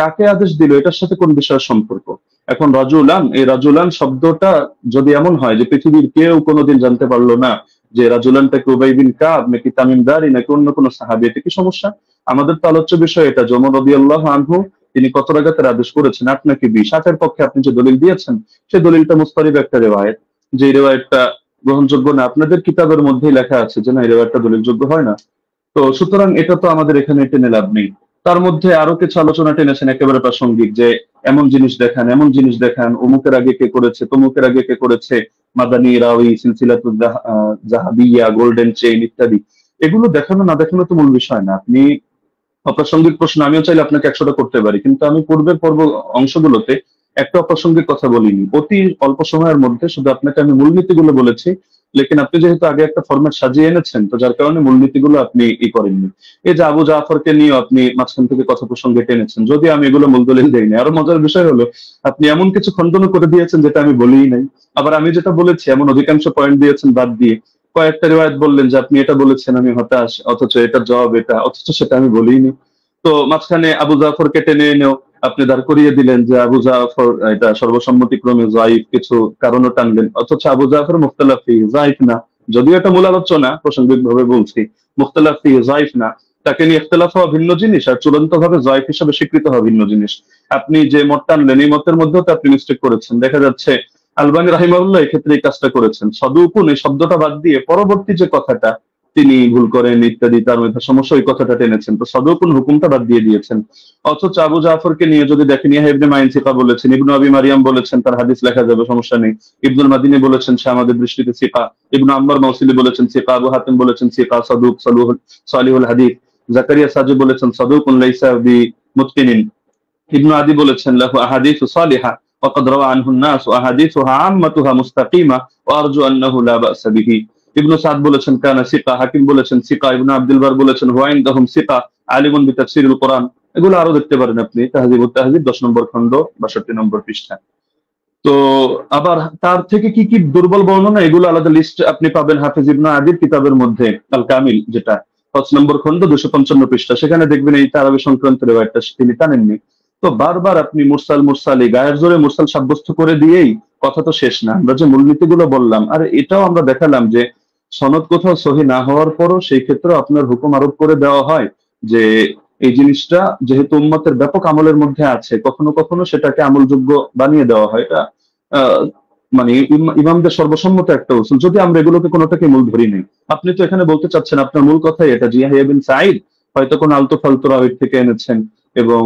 Speaker 3: কাকে আদেশ দিল এটার সাথে কোন বিষয়ের সম্পর্ক? এখন রাজুলান, এই রাজুলান শব্দটা যদি এমন হয় যে পৃথিবীর কেউ কোনোদিন জানতে পারলো না যে রাজুলানটাকে উবাই বিন কাব নাকি তামিম দারি নাকি অন্য কোনো সাহাবী, এটা কি সমস্যা? আমাদের তো আলোচ্য বিষয় এটা, ওমর রাদিয়াল্লাহু আনহু তিনি কত রাকাতের আদেশ করেছেন, 8 নাকি 20। 8-এর পক্ষে আপনি যে দলিল দিয়েছেন সেই দলিলটা মুস্তারিব একটা রিওয়ায়াত, যে রিওয়ায়াতটা গ্রহণযোগ্য না। আপনাদের কিতাবের মধ্যেই লেখা আছে যে না, এই রিওয়ায়াতটা দলিলযোগ্য হয় না। তো সুতরাং এটা তো আমাদের এখানে টেনে লাভ নেই। তার মধ্যে আরো কিছু আলোচনা টেনেছেন একেবারে প্রাসঙ্গিক, যে এমন জিনিস দেখান, অমুকের আগে কে করেছে, তমুকের আগে কে করেছে, মাদানী রাওয়ি, সিলসিলাতুল জাহাবিয়া, গোল্ডেন চেইন ইত্যাদি। এগুলো দেখানো না দেখানো তো মূল বিষয় না। আপনি অপ্রাসঙ্গিক প্রশ্ন আমিও চাইলে আপনাকে 100টা করতে পারি, কিন্তু আমি পূর্বের অংশগুলোতে একটা অপ্রাসঙ্গিক কথা বলিনি। অতি অল্প সময়ের মধ্যে শুধু আপনাকে আমি মূলনীতিগুলো বলেছি, লেকিন আপনি যেহেতু আগে একটা ফরম্যাট সাজিয়ে এনেছেন, তো যার কারণে মূলনীতিগুলো আপনি করেননি। এই যে আবু জাফরকে নিয়ে আপনি মাঝখান থেকে কথা প্রসঙ্গে টেনেছেন, যদি আমি এগুলো মূল দলিল দেইনি। আরো মজার বিষয় হলো আপনি এমন কিছু খণ্ডন করে দিয়েছেন যেটা আমি বলিই নাই। আবার আমি যেটা বলেছি এমন অধিকাংশ পয়েন্ট দিয়েছেন বাদ দিয়ে কয়েকটা রিওয়ায়াত বললেন যে আপনি এটা বলেছেন, আমি হতাশ, অথচ এটার জবাব এটা, অথচ সেটা আমি বলিনি। তো মাঝখানে আবু জাফরকে টেনে এনেও আপনি দাঁড় করিয়ে দিলেন যে আবু জাফর এটা সর্বসম্মতিক্রমে যায়িফ, কিছু কারণও টানলেন, অথচ আবু জাফর মুখতালাফ ফিহি যায়িফ না। যদিও এটা মূল আলোচনা, প্রাসঙ্গিক ভাবে বলছি, মুখতালাফ ফিহি যায়িফ না, তাকে নিয়ে ইখতিলাফ হওয়া ভিন্ন জিনিস আর চূড়ান্ত ভাবে যায়িফ হিসেবে স্বীকৃত হওয়া ভিন্ন জিনিস। আপনি যে মত টানলেন এই মতের মধ্যেও তো আপনি মিস্টেক করেছেন। দেখা যাচ্ছে আলবানী রাহিমাহুল্লাহ এক্ষেত্রে এই কাজটা করেছেন, সদুকুন এই শব্দটা বাদ দিয়ে পরবর্তী যে কথাটা তিনি ভুল করেন ইত্যাদি, তার মধ্যে সমস্যা, ওই কথাটা টেনেছেন। তো সদুকুন হুকুমটা বাদ দিয়ে দিয়েছেন। অথচ আবু জাফরকে নিয়ে যদি দেখেন, ইয়াহয়া ইবনে মাইন সিকা বলেছেন, ইবনু আবি মারিয়াম বলেছেন তার হাদিস লেখা যাবে, সমস্যা নেই। ইবনুল মাদিনী বলেছেন সে আমাদের দৃষ্টিতে সিকা। ইবনু আম্মার মাউসিলি বলেছেন সিকা। আবু হাতিম বলেছেন সিকা, সাদুক, সালিহুল হাদিস। জাকারিয়া সাজু বলেছেন সাদুকুন লাইসা বিমুতকিনিন। ইবনু আদি বলেছেন লাহু আহাদিসু সালিহা ওয়াকাদ রাওয়া আনহু الناس واحاديثها عامتها مستقيمه وارجو انه لا باس به। ইবনু সাদ বলেছেন কানা সিকা। হাকিম বলেছেন সিকা। ইবনু আব্দুল বার বলেছেন হুয়া ইনদাহুম সিকা আলিমুন বিতাফসিরুল কোরআন। এগুলো আরো দেখতে পারেন আপনি তাহযিবুত তাহযিব 10 নম্বর খণ্ড 62 নম্বর পৃষ্ঠা। তো আবার তার থেকে কি কি দুর্বল বর্ণনা, এগুলো আলাদা লিস্ট আপনি পাবেন হাফিজ ইবনে আদির কিতাবের মধ্যে, আল কামিল, যেটা 5 নম্বর খণ্ড 255 পৃষ্ঠা। সেখানে দেখবেন এই তারাবি সংক্রান্ত রিওয়ায়াতটা তিনি টানেননি। তো বারবার আপনি মুরসালি গায়ের জোরে মুরসাল সাব্যস্ত করে দিয়েই কথা তো শেষ না। আমরা যে মূলনীতিগুলো বললাম, আর এটাও আমরা দেখালাম যে সনদ কোথাও সহি না হওয়ার পরও সেই ক্ষেত্রে আপনার হুকুম আরোপ করে দেওয়া হয় যে এই জিনিসটা যেহেতু উম্মতের ব্যাপক আমলের মধ্যে আছে, কখনো কখনো সেটাকে আমলযোগ্য বানিয়ে দেওয়া হয়। এটা মানে ইমামদের সর্বসম্মত একটা উসুল, যদি আমরা এগুলোকে কোনোটাকে মূল ধরি নেই। আপনি তো এখানে বলতে চাচ্ছেন আপনার মূল কথাই এটা যে ইয়াহইয়া বিন সাঈদ হয়তো কোন আলতু ফালতু রাওয়ীর থেকে এনেছেন এবং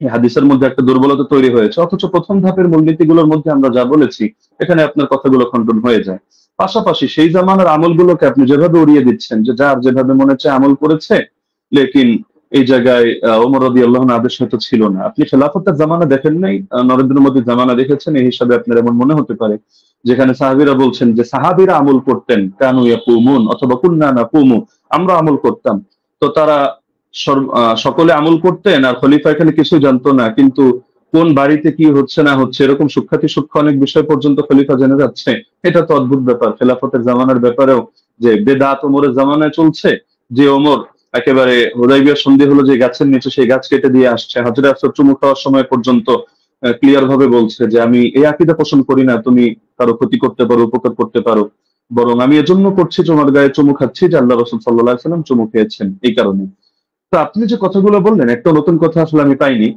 Speaker 3: হাদিসের মধ্যে একটা দুর্বলতা তৈরি হয়েছে, অথচ প্রথম ধাপের মূলনীতিগুলোর মধ্যে আমরা যা বলেছি এখানে আপনার কথাগুলো খণ্ডন হয়ে যায়। পাশাপাশি সেই জামানার আমলগুলোকে আপনি যেভাবে উড়িয়ে দিচ্ছেন যে যার যেভাবে মনে হচ্ছে আমল করেছে, লেকিন এই জায়গায় ওমর রাদিয়াল্লাহু আনহু আদেশ হয়তো ছিল না। আপনি খেলাফতের জামানা দেখেন নাই, নরেন্দ্র মোদীর জামানা দেখেছেন, এই হিসাবে আপনার এমন মনে হতে পারে যেখানে সাহাবীরা বলছেন যে সাহাবীরা আমল করতেন, কানু ইয়াকুমুন অথবা কুননা নাকুমু, আমরা আমল করতাম। তো তারা সকলে আমল করতেন আর খলিফা এখানে কিছুই জানতো না, কিন্তু কোন বাড়িতে কি হচ্ছে না হচ্ছে এরকম সূক্ষ্ম অনেক বিষয় পর্যন্ত খলিফা জেনে যাচ্ছে। এটা তো অদ্ভুত ব্যাপার। খেলাফতের জামানার ব্যাপারেও যে বেদাত ওমরের জামানায় চলছে, যে ওমর একেবারে হুদাইবিয়ার সন্ধি হলো যে গাছের নিচে সেই গাছ কেটে দিয়ে আসছে, হাজরে আসওয়াদ চুমু খাওয়ার সময় পর্যন্ত ক্লিয়ার ভাবে বলছে যে আমি এই আকীদা পোষণ করি না তুমি কারো ক্ষতি করতে পারো, উপকার করতে পারো, বরং আমি এজন্য করছি তোমার গায়ে চুমু খাচ্ছি যে আল্লাহ রাসূল সাল্লাল্লাহু আলাইহি ওয়াসাল্লাম চুমু খেয়েছেন এই কারণে। তো আপনি যে কথাগুলো বললেন একটা নতুন কথা আসলে আমি পাইনি।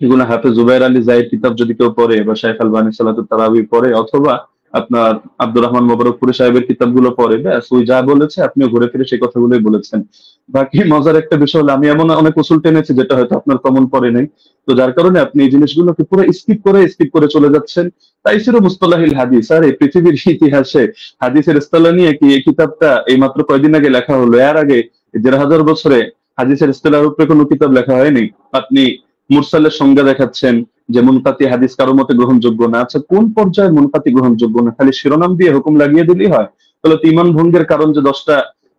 Speaker 3: এগুলো হাফেজ জুবাইর আলী জাহিদ কিতাব যদি কেউ পড়ে বা শাইখ আলবানী সালাতুত তারাবি পড়ে অথবা আপনার আব্দুর রহমান মোবারকপুরি সাহেবের কিতাবগুলো পড়ে, ব্যাস ওই যা বলেছে আপনিও ঘুরে ফিরে সেই কথাগুলোই বলেছেন। বাকি মজার একটা বিষয় হলো আমি এমন অনেক উসুল টেনেছি যেটা হয়তো আপনার কমন পড়ে নাই, তো যার কারণে আপনি এই জিনিসগুলোকে পুরো স্কিপ করে চলে যাচ্ছেন। তাইসির মুস্তালাহিল হাদিস, আর এই পৃথিবীর ইতিহাসে হাদিসের ইস্তালা নিয়ে কি এই কিতাবটা এই মাত্র কয়দিন আগে লেখা হলো? এর আগে ১,৫০০ বছরে হাদিসের ইস্তালার উপরে কোনো কিতাব লেখা হয়নি। আপনি মুরসালের সংজ্ঞা দেখাচ্ছেন যে মুনকাতি হাদিস কারো মতে গ্রহণযোগ্য না। আচ্ছা কোন পর্যায়ে মুনকাতি গ্রহণযোগ্য না? খালি শিরোনাম দিয়ে হুকুম লাগিয়ে দিলেই হয়? তাহলে তো ঈমান ভঙ্গের কারণ যে 10টা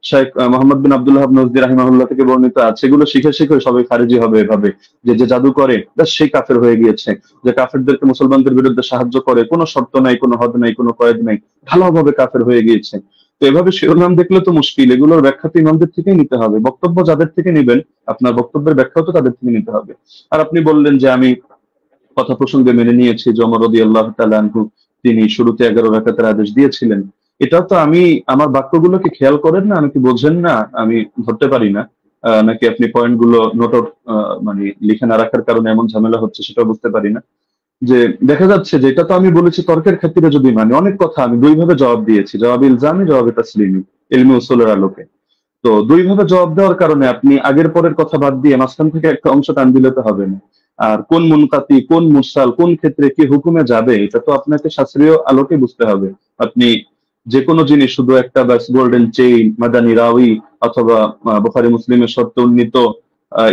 Speaker 3: শেখ মোহাম্মদ বিন আব্দুল ওয়াহাব নজদি রাহিমাহুল্লাহ থেকে বর্ণিত আছে, এগুলো শিখে সবাই খারিজি হবে এভাবে যে যে জাদু করে ব্যাস সেই কাফের হয়ে গিয়েছে, যে কাফেরদেরকে মুসলমানদের বিরুদ্ধে সাহায্য করে, কোনো শর্ত নাই, কোনো হদ নাই, কোনো কয়েদ নাই, ভালোভাবে কাফের হয়ে গিয়েছে। তো এভাবে শিরোনাম দেখলে তো মুশকিল, এগুলোর ব্যাখ্যা তো ইমামদের থেকেই নিতে হবে, বক্তব্য যাদের থেকে নেবেন আপনার বক্তব্যের ব্যাখ্যাও তো তাদের থেকে নিতে হবে। আর আপনি বললেন যে আমি কথা প্রসঙ্গে মেনে নিয়েছি যে ওমর রাদিয়াল্লাহু তাআলা আনহু তিনি শুরুতে 11 রাকাতের আদেশ দিয়েছিলেন। এটাও তো আমি আমার বাক্যগুলোকে খেয়াল করেন না, আমি কি বোঝেন না, আমি ধরতে পারি না? নাকি আপনি পয়েন্টগুলো নোট আউট মানে লিখে না রাখার কারণে এমন ঝামেলা হচ্ছে সেটাও বুঝতে পারি না। যে দেখা যাচ্ছে যে এটা তো আমি বলেছি তর্কের ক্ষেত্রে যদি মানে অনেক কথা আমি দুই ভাবে জবাব দিয়েছি, জবাব ইলজামি, জবাব তাসলিমি, ইলমি উসুলের আলোকে। তো দুই ভাবে জবাব দেওয়ার কারণে আপনি আগের পরের কথা বাদ দিয়ে মাঝখান থেকে একটা অংশ টান দিলে তো হবে না। আর কোন মুনকাতি, কোন মুরসাল, কোন ক্ষেত্রে কি হুকুমে যাবে এটা তো আপনাকে শাস্ত্রীয় আলোকে বুঝতে হবে। আপনি যে কোনো জিনিস শুধু একটা বাস গোল্ডেন চেইন, মাদানী রাউই অথবা বুখারী মুসলিমের শর্তে উন্নীত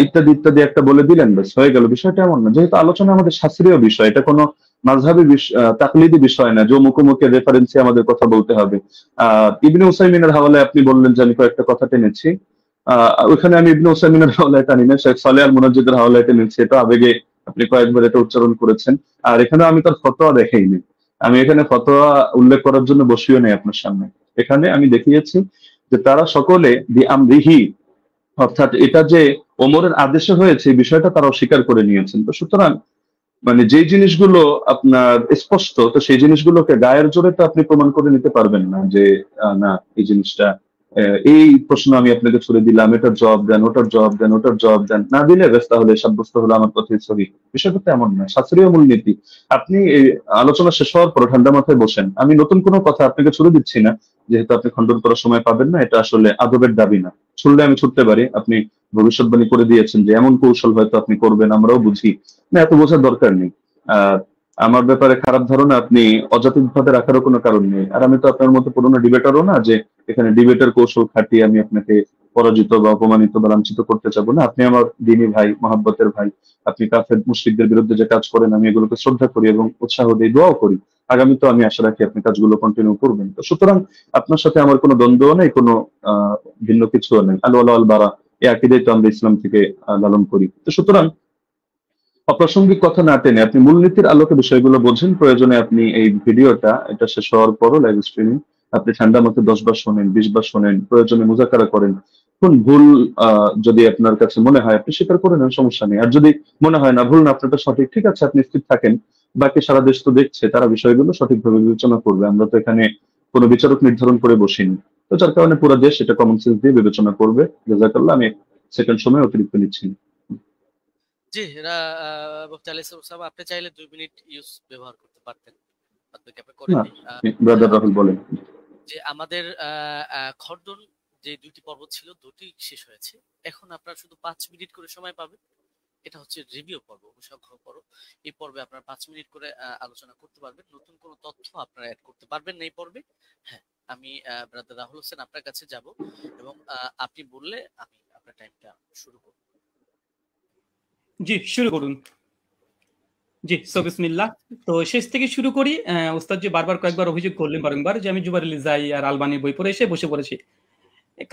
Speaker 3: ইত্যাদি ইত্যাদি একটা বলে দিলেন, ব্যাস হয়ে গেল। বিষয়টা এমন না, যেহেতু আলোচনা আমাদের শাস্ত্রীয় বিষয়, এটা কোনো মাযহাবী তাকলিদি বিষয় না যে মুখোমুখি রেফারেন্সে আমাদের কথা বলতে হবে। ইবনে উসাইমিনের হাওয়ালায় আপনি বললেন যে আমি কয়েকটা কথা টেনেছি, ওইখানে আমি ইবনে উসাইমিনের হাওলায় টানি না, শেখ সালেহ আল মুনাজ্জিদের হাওলায় টেনেছি। এটা আবেগে আপনি কয়েকবার এটা উচ্চারণ করেছেন। আর এখানে আমি তার ফতোয়া দেখাইনি, আমি এখানে ফতোয়া উল্লেখ করার জন্য বসিও নেই আপনার সামনে। এখানে আমি দেখিয়েছি যে তারা সকলে বি আমরিহি, অর্থাৎ এটা যে ওমরের আদেশে হয়েছে এই বিষয়টা তারা অস্বীকার করে নিয়েছেন। তো সুতরাং মানে যে জিনিসগুলো আপনার স্পষ্ট, তো সেই জিনিসগুলোকে গায়ের জোরে তো আপনি প্রমাণ করে নিতে পারবেন না যে না এই জিনিসটা এই প্রশ্ন আমি আপনাকে ছুড়ে দিলাম, এটার জবাব দেন, ওটার জবাব দেন, ওটার জবাব দেন, না দিলে বেশ তাহলে সাব্যস্ত হলো আমার কথাই সহি। বিষয়টা তো এমন না, শাস্ত্রীয় মূলনীতি। আপনি এই আলোচনা শেষ হওয়ার পর ঠান্ডা মাথায় বসেন, আমি নতুন কোনো কথা আপনাকে ছুড়ে দিচ্ছি না, যেহেতু আপনি খণ্ডন করার সময় পাবেন না, এটা আসলে আদবের দাবি না। ছুড়লে আমি ছুটতে পারি, আপনি ভবিষ্যৎবাণী করে দিয়েছেন যে এমন কৌশল হয়তো আপনি করবেন, আমরাও বুঝি না, এত বোঝার দরকার নেই। আহ আমার ব্যাপারে খারাপ ধারণা আপনি অযৌক্তিকভাবে রাখারও কোনো কারণ নেই। আর আমি তো আপনার মতো পুরোনো ডিবেটারও না যে এখানে ডিবেটের কৌশল খাটিয়ে আমি আপনাকে পরাজিত বা অপমানিত বা লাঞ্ছিত করতে চাবো না। আপনি আমার দিনী ভাই, মহাব্বতের ভাই। আপনি কাফের মুশরিকদের বিরুদ্ধে যে কাজ করেন আমি এগুলোকে শ্রদ্ধা করি এবং উৎসাহ দিই, দোয়াও করি। আগামী তো আমি আশা রাখি আপনি কাজগুলো কন্টিনিউ করবেন। তো সুতরাং আপনার সাথে আমার কোনো দ্বন্দ্ব নেই, কোনো ভিন্ন কিছুও নেই। আল ওয়ালা আল বারা, এই আকীদাই তো আমরা ইসলাম থেকে লালন করি। তো সুতরাং অপ্রাসঙ্গিক কথা না টেনে আপনি মূলনীতির আলোকে বিষয়গুলো বোঝেন। প্রয়োজনে আপনি এই ভিডিওটা এটা শেষ হওয়ার পরও লাইভ স্ট্রিমিং আপনি ঠান্ডা মতো 10 বার শোনেন, 20 বার শোনেন, প্রয়োজনে মুযাকারা করেন। কোন ভুল যদি আপনার কাছে মনে হয় আপনি স্বীকার করে নেন, সমস্যা নেই। আর যদি মনে হয় না ভুল না আপনারটা সঠিক, ঠিক আছে আপনি স্থির থাকেন। বাকি সারা দেশ তো দেখছে, তারা বিষয়গুলো সঠিকভাবে বিবেচনা করবে। আমরা তো এখানে কোনো বিচারক নির্ধারণ করে বসিনি। তো যার কারণে পুরো দেশ এটা কমন সেন্স দিয়ে বিবেচনা করবে। জাযাকাল্লাহ, আমি সেকেন্ড সময় অতিরিক্ত নিচ্ছি না।
Speaker 1: জি, মুফতি আলী ওসামা, আপনি চাইলে 2 মিনিট ইউজ ব্যবহার করতে পারতেন, বাদবাকি আপনি
Speaker 3: না,
Speaker 1: করেননি।
Speaker 3: ব্রাদার রাহুল বলেন।
Speaker 1: যে আমাদের খণ্ডন যে 2টি পর্ব ছিল, 2টি শেষ হয়েছে। এখন আপনারা শুধু 5 মিনিট করে সময় পাবেন। এটা হচ্ছে রিভিউ পর্ব, অনুসংখ্য পর্ব। এই পর্বে আপনারা 5 মিনিট করে আলোচনা করতে পারবেন। নতুন কোনো তথ্য আপনারা অ্যাড করতে পারবেন না এই পর্বে। হ্যাঁ, আমি ব্রাদার রাহুল হোসেন আপনার কাছে যাব এবং আপনি বললে আমি আপনার টাইমটা শুরু করব।
Speaker 2: জি, শুরু করুন। জি, বিসমিল্লাহ। তো শেষ থেকে শুরু করি। ওস্তাদ জি বারবার কয়েকবার অভিযোগ করলেন বারংবার যে আমি জুবাইর আলী জাই আর আলবানির বই পড়ে এসে বসে পড়েছি।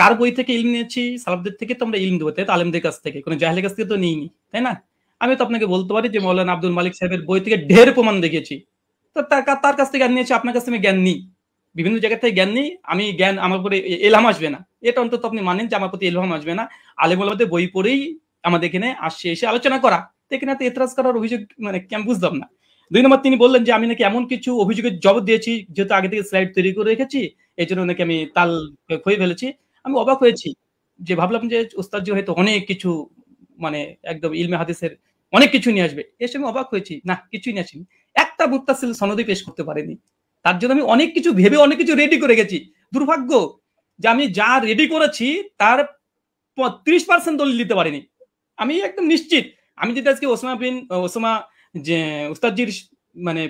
Speaker 2: কার বই থেকে ইলম নিয়েছি? সালাফদের থেকে তো আমরা ইলম দেবো, তাই তো? আলেমদের কাছ থেকে, কোনো জাহেলের কাছ থেকে তো নিইনি, তাই না? আমি তো আপনাকে বলতে পারি যে মৌলানা আব্দুল মালিক সাহেবের বই থেকে ঢের প্রমাণ দেখিয়েছি। তো তার কাছ থেকে আর নিয়েছি, আপনার কাছ থেকে জ্ঞান নিই। বিভিন্ন জায়গা থেকে জ্ঞান নিই, আমি জ্ঞান আমার উপরে এলহাম আসবে না, এটা অন্তত আপনি মানেন যে আমার প্রতি এলহাম আসবে না। আলেম ওলামাদের বই পড়েই আমাদের এখানে আসছে, এসে আলোচনা করা, তো এখানে তো এতরাজ করার অভিযোগ মানে কি আমি বুঝলাম না। 2 নম্বর তিনি বললেন যে আমি নাকি এমন কিছু অভিযোগের জবাব দিয়েছি, যেহেতু আগে থেকে স্লাইড তৈরি করে রেখেছি এই জন্য নাকি আমি তাল খুঁয়ে ফেলেছি। আমি অবাক হয়েছি, যে ভাবলাম যে ওস্তাদজি হয়তো অনেক কিছু মানে একদম ইলমে হাদিসের অনেক কিছু নিয়ে আসবে, এসে আমি অবাক হয়েছি, না কিছুই নিয়ে আসেনি, একটা মুত্তাসিল সনদই পেশ করতে পারেনি। তার জন্য আমি অনেক কিছু ভেবে অনেক কিছু রেডি করে গেছি, দুর্ভাগ্য যে আমি যা রেডি করেছি তার 30% দলিল দিতে পারিনি। আমি একদম নিশ্চিত আমি যদি আজকে ওসামা যে উস্তাদজির মানে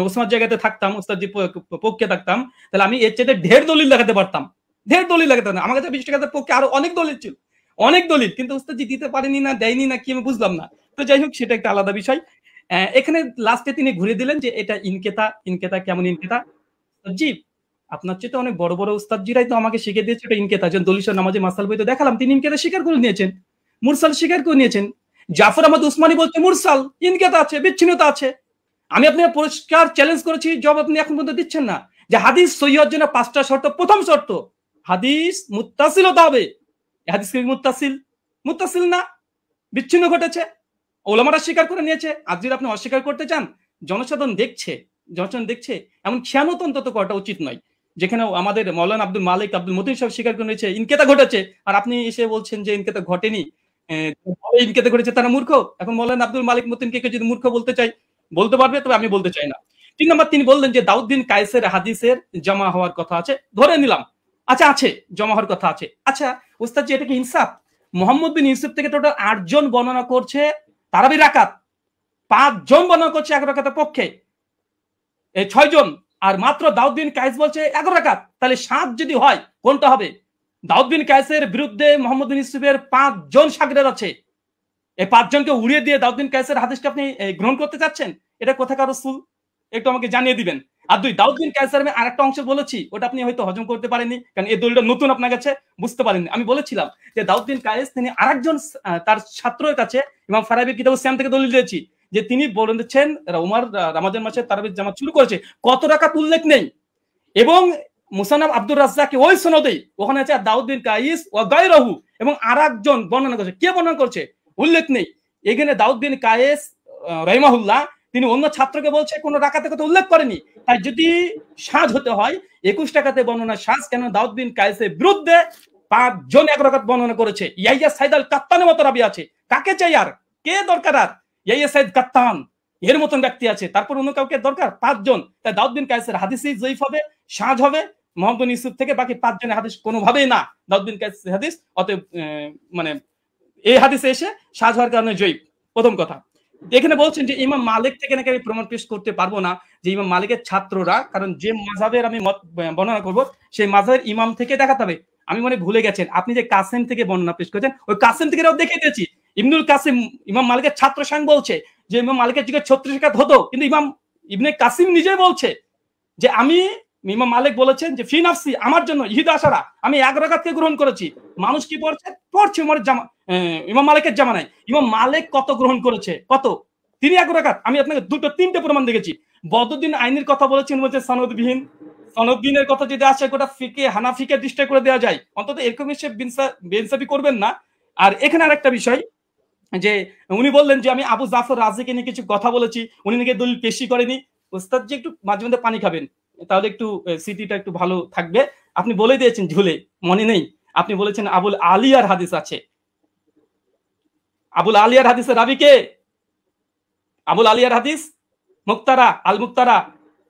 Speaker 2: ওসমার জায়গাতে থাকতাম, উস্তাদজির পক্ষে থাকতাম, তাহলে আমি এর চাইতে ঢের দলিল লাগাতে পারতাম, ঢের দলিল লাগাতে পারতাম। আমার কাছে 20 টাকার পক্ষে আরো অনেক দলিল ছিল, অনেক দলিল, কিন্তু উস্তাদজি দিতে পারেনি না দেয়নি না কি আমি বুঝলাম না। তো যাই হোক, সেটা একটা আলাদা বিষয়। এখানে লাস্টে তিনি ঘুরে দিলেন যে এটা ইনকেতা কেমন ইনকেতা। জি, আপনার চেয়ে অনেক বড় বড় উস্তাদজিরাই তো আমাকে শিখে দিয়েছে এটা ইনকেতা। যেন দলিল নামাজে মাসাল বই তো দেখালাম, তিনি ইনকেতা স্বীকার করে নিয়েছেন, মুরসাল স্বীকার করে নিয়েছেন। জাফর আহমদ উসমানী বলছে মুরসাল ইনকেতা আছে, বিচ্ছিন্নতা আছে। আমি আপনার পরিষ্কার চ্যালেঞ্জ করেছি, জবাব আপনি এখন পর্যন্ত দিচ্ছেন না। যে হাদিস সহিহ হওয়ার জন্য 5টা শর্ত, প্রথম শর্ত হাদিস মুত্তাসিল হতে হবে। হাদিস কি মুত্তাসিল না, বিচ্ছিন্ন ঘটেছে, ওলামারা স্বীকার করে নিয়েছে। আজ যদি আপনি অস্বীকার করতে চান, জনসাধারণ দেখছে এমন খেয়ানত অন্তত করাটা উচিত নয়। যেখানে আমাদের মৌলানা আব্দুল মালিক আব্দুল মতিন সাহেব স্বীকার করে নিয়েছে ইনকেতা ঘটেছে, আর আপনি এসে বলছেন যে ইনকেতা ঘটেনি, ইনকেতা ঘটেছে তারা মূর্খ। এখন মৌলানা আব্দুল মালিক মতিনকে যদি মূর্খ বলতে চাই বলতে পারবে, তবে আমি বলতে চাই না। 3 নম্বর তিনি বললেন যে দাউদ বিন কায়েসের হাদিসের জমা হওয়ার কথা আছে, ধরে নিলাম আচ্ছা আছে, জমা হওয়ার কথা আছে। আচ্ছা ওস্তাদ জি, এটা কি ইনসাফ? মোহাম্মদ বিন ইউসুফ থেকে টোটাল 8 জন বর্ণনা করছে তারাবি রাকাত, 5 জন বর্ণনা করছে 1 রাকাতের পক্ষে, এই 6 জন, আর মাত্র দাউদ বিন কায়েস বলছে 11 রাকাত। তাহলে 7 যদি হয় কোনটা হবে? দাউদ বিন কায়েসের বিরুদ্ধে মোহাম্মদ বিন ইউসুফের 5 জন শাগিরদ আছে, এই 5 জনকে উড়িয়ে দিয়ে দাউদ বিন কায়েসের হাদিসটা আপনি গ্রহণ করতে চাচ্ছেন? এটা কোথাকার রাসূল, একটু আমাকে জানিয়ে দিবেন। আর 2, দাউদ বিন কায়েসের আমি আরেকটা অংশ বলেছি, ওটা আপনি হয়তো হজম করতে পারেননি, কারণ এই দলিলটা নতুন আপনার কাছে, বুঝতে পারেননি। আমি বলেছিলাম যে দাউদ বিন কায়েস তিনি আরেকজন তার ছাত্রের কাছে ইমাম ফারাবির কিতাব সিয়াম থেকে দলিল দিয়েছি, যে তিনি বলেছেন উমর রমজান মাসে তারাবির জামাত শুরু করেছে, কত রাকাত উল্লেখ নেই। এবং মুসান্নাফ আব্দুর রাজ্জাক ওই সনদেই ওখানে আছে দাউদ বিন কায়েস ওয়া গায়রহু, এবং আরেকজন বর্ণনা করছে, কে বর্ণনা করছে উল্লেখ নেই। এখানে দাউদ বিন কায়েস রাহিমাহুল্লাহ তিনি অন্য ছাত্রকে বলছে কোন রাকাতের কথা উল্লেখ করেনি। তাই যদি সাজ হতে হয় 21 টাকাতে বর্ণনা সাজ, কেন দাউদ বিন কায়েসের বিরুদ্ধে 5 জন 1 রাকাত বর্ণনা করেছে। ইয়াইয়া সাইদ আল কাত্তানের মতো রাবি আছে, কাকে চাই আর কে দরকার? আর ইয়াইয়া সাইদ কাত্তান এর মতন ব্যক্তি আছে, তারপর অন্য কাউকে দরকার? 5 জন। তাই দাউদ বিন কায়েসের হাদিসই জয়ীফ হবে, সাজ হবে মোহাম্মদ বিন ইউসুফ থেকে, বাকি 5 জনের হাদিস কোনোভাবেই না দাউদ বিন কায়েসের হাদিস। অতএব মানে এই হাদিসে এসে সাজ হওয়ার কারণে জয়ীফ, প্রথম কথা। এখানে বলছেন যে ইমাম মালিক থেকে নাকি আমি প্রমাণ পেশ করতে পারবো না, যে ইমাম মালিকের ছাত্ররা, কারণ যে মাযহাবের আমি মত বর্ণনা করব সেই মাযহাবের ইমাম থেকে দেখাতে হবে। আমি মনে ভুলে গেছেন, আপনি যে কাসেম থেকে বর্ণনা পেশ করেছেন, ওই কাসেম থেকে দেখে দিয়েছি। ইবনুল কাসিম ইমাম মালিকের ছাত্র সাং বলছে যে ইমাম মালিকের যুগে 36 রাকাত হতো, কিন্তু ইমাম ইবনে কাসিম নিজেই বলছে যে আমি ইমাম মালিক বলেছেন যে ফি নাফসি, আমার জন্য ইহিদ আশারা, আমি 1 রাকাতকে গ্রহণ করেছি। মানুষ কি পড়ছে উমরের ইমাম মালিকের জামানায়। ইমাম মালিক কত গ্রহণ করেছে? কত? তিনি 1 রাকাত। আমি আপনাকে 2-3টে প্রমাণ দেখেছি। বদরুদ্দিন আইনের কথা বলেছেন, বলছে সনদবিহীনের কথা যদি আসে গোটা ফিকে হানাফিকে ডিস্ট্রাক্ট করে দেওয়া যায়, অন্তত এরকম সে বেনসাবি করবেন না। আর এখানে আরেকটা বিষয়, যে উনি বললেন যে আমি আবু জাফর রাজিকে নিয়ে কিছু কথা বলেছি, উনি নাকি দলিল পেশি করেনি। ওস্তাদ জি একটু মাঝে মধ্যে পানি খাবেন, তাহলে একটু সিটিটা একটু ভালো থাকবে। আপনি বলে দিয়েছেন ঝুলে, মনে নেই? আপনি বলেছেন আবুল আলিয়ার হাদিস আছে। আবুল আলিয়ার হাদিসের রাবি কে? আবুল আলিয়ার হাদিস মুক্তারা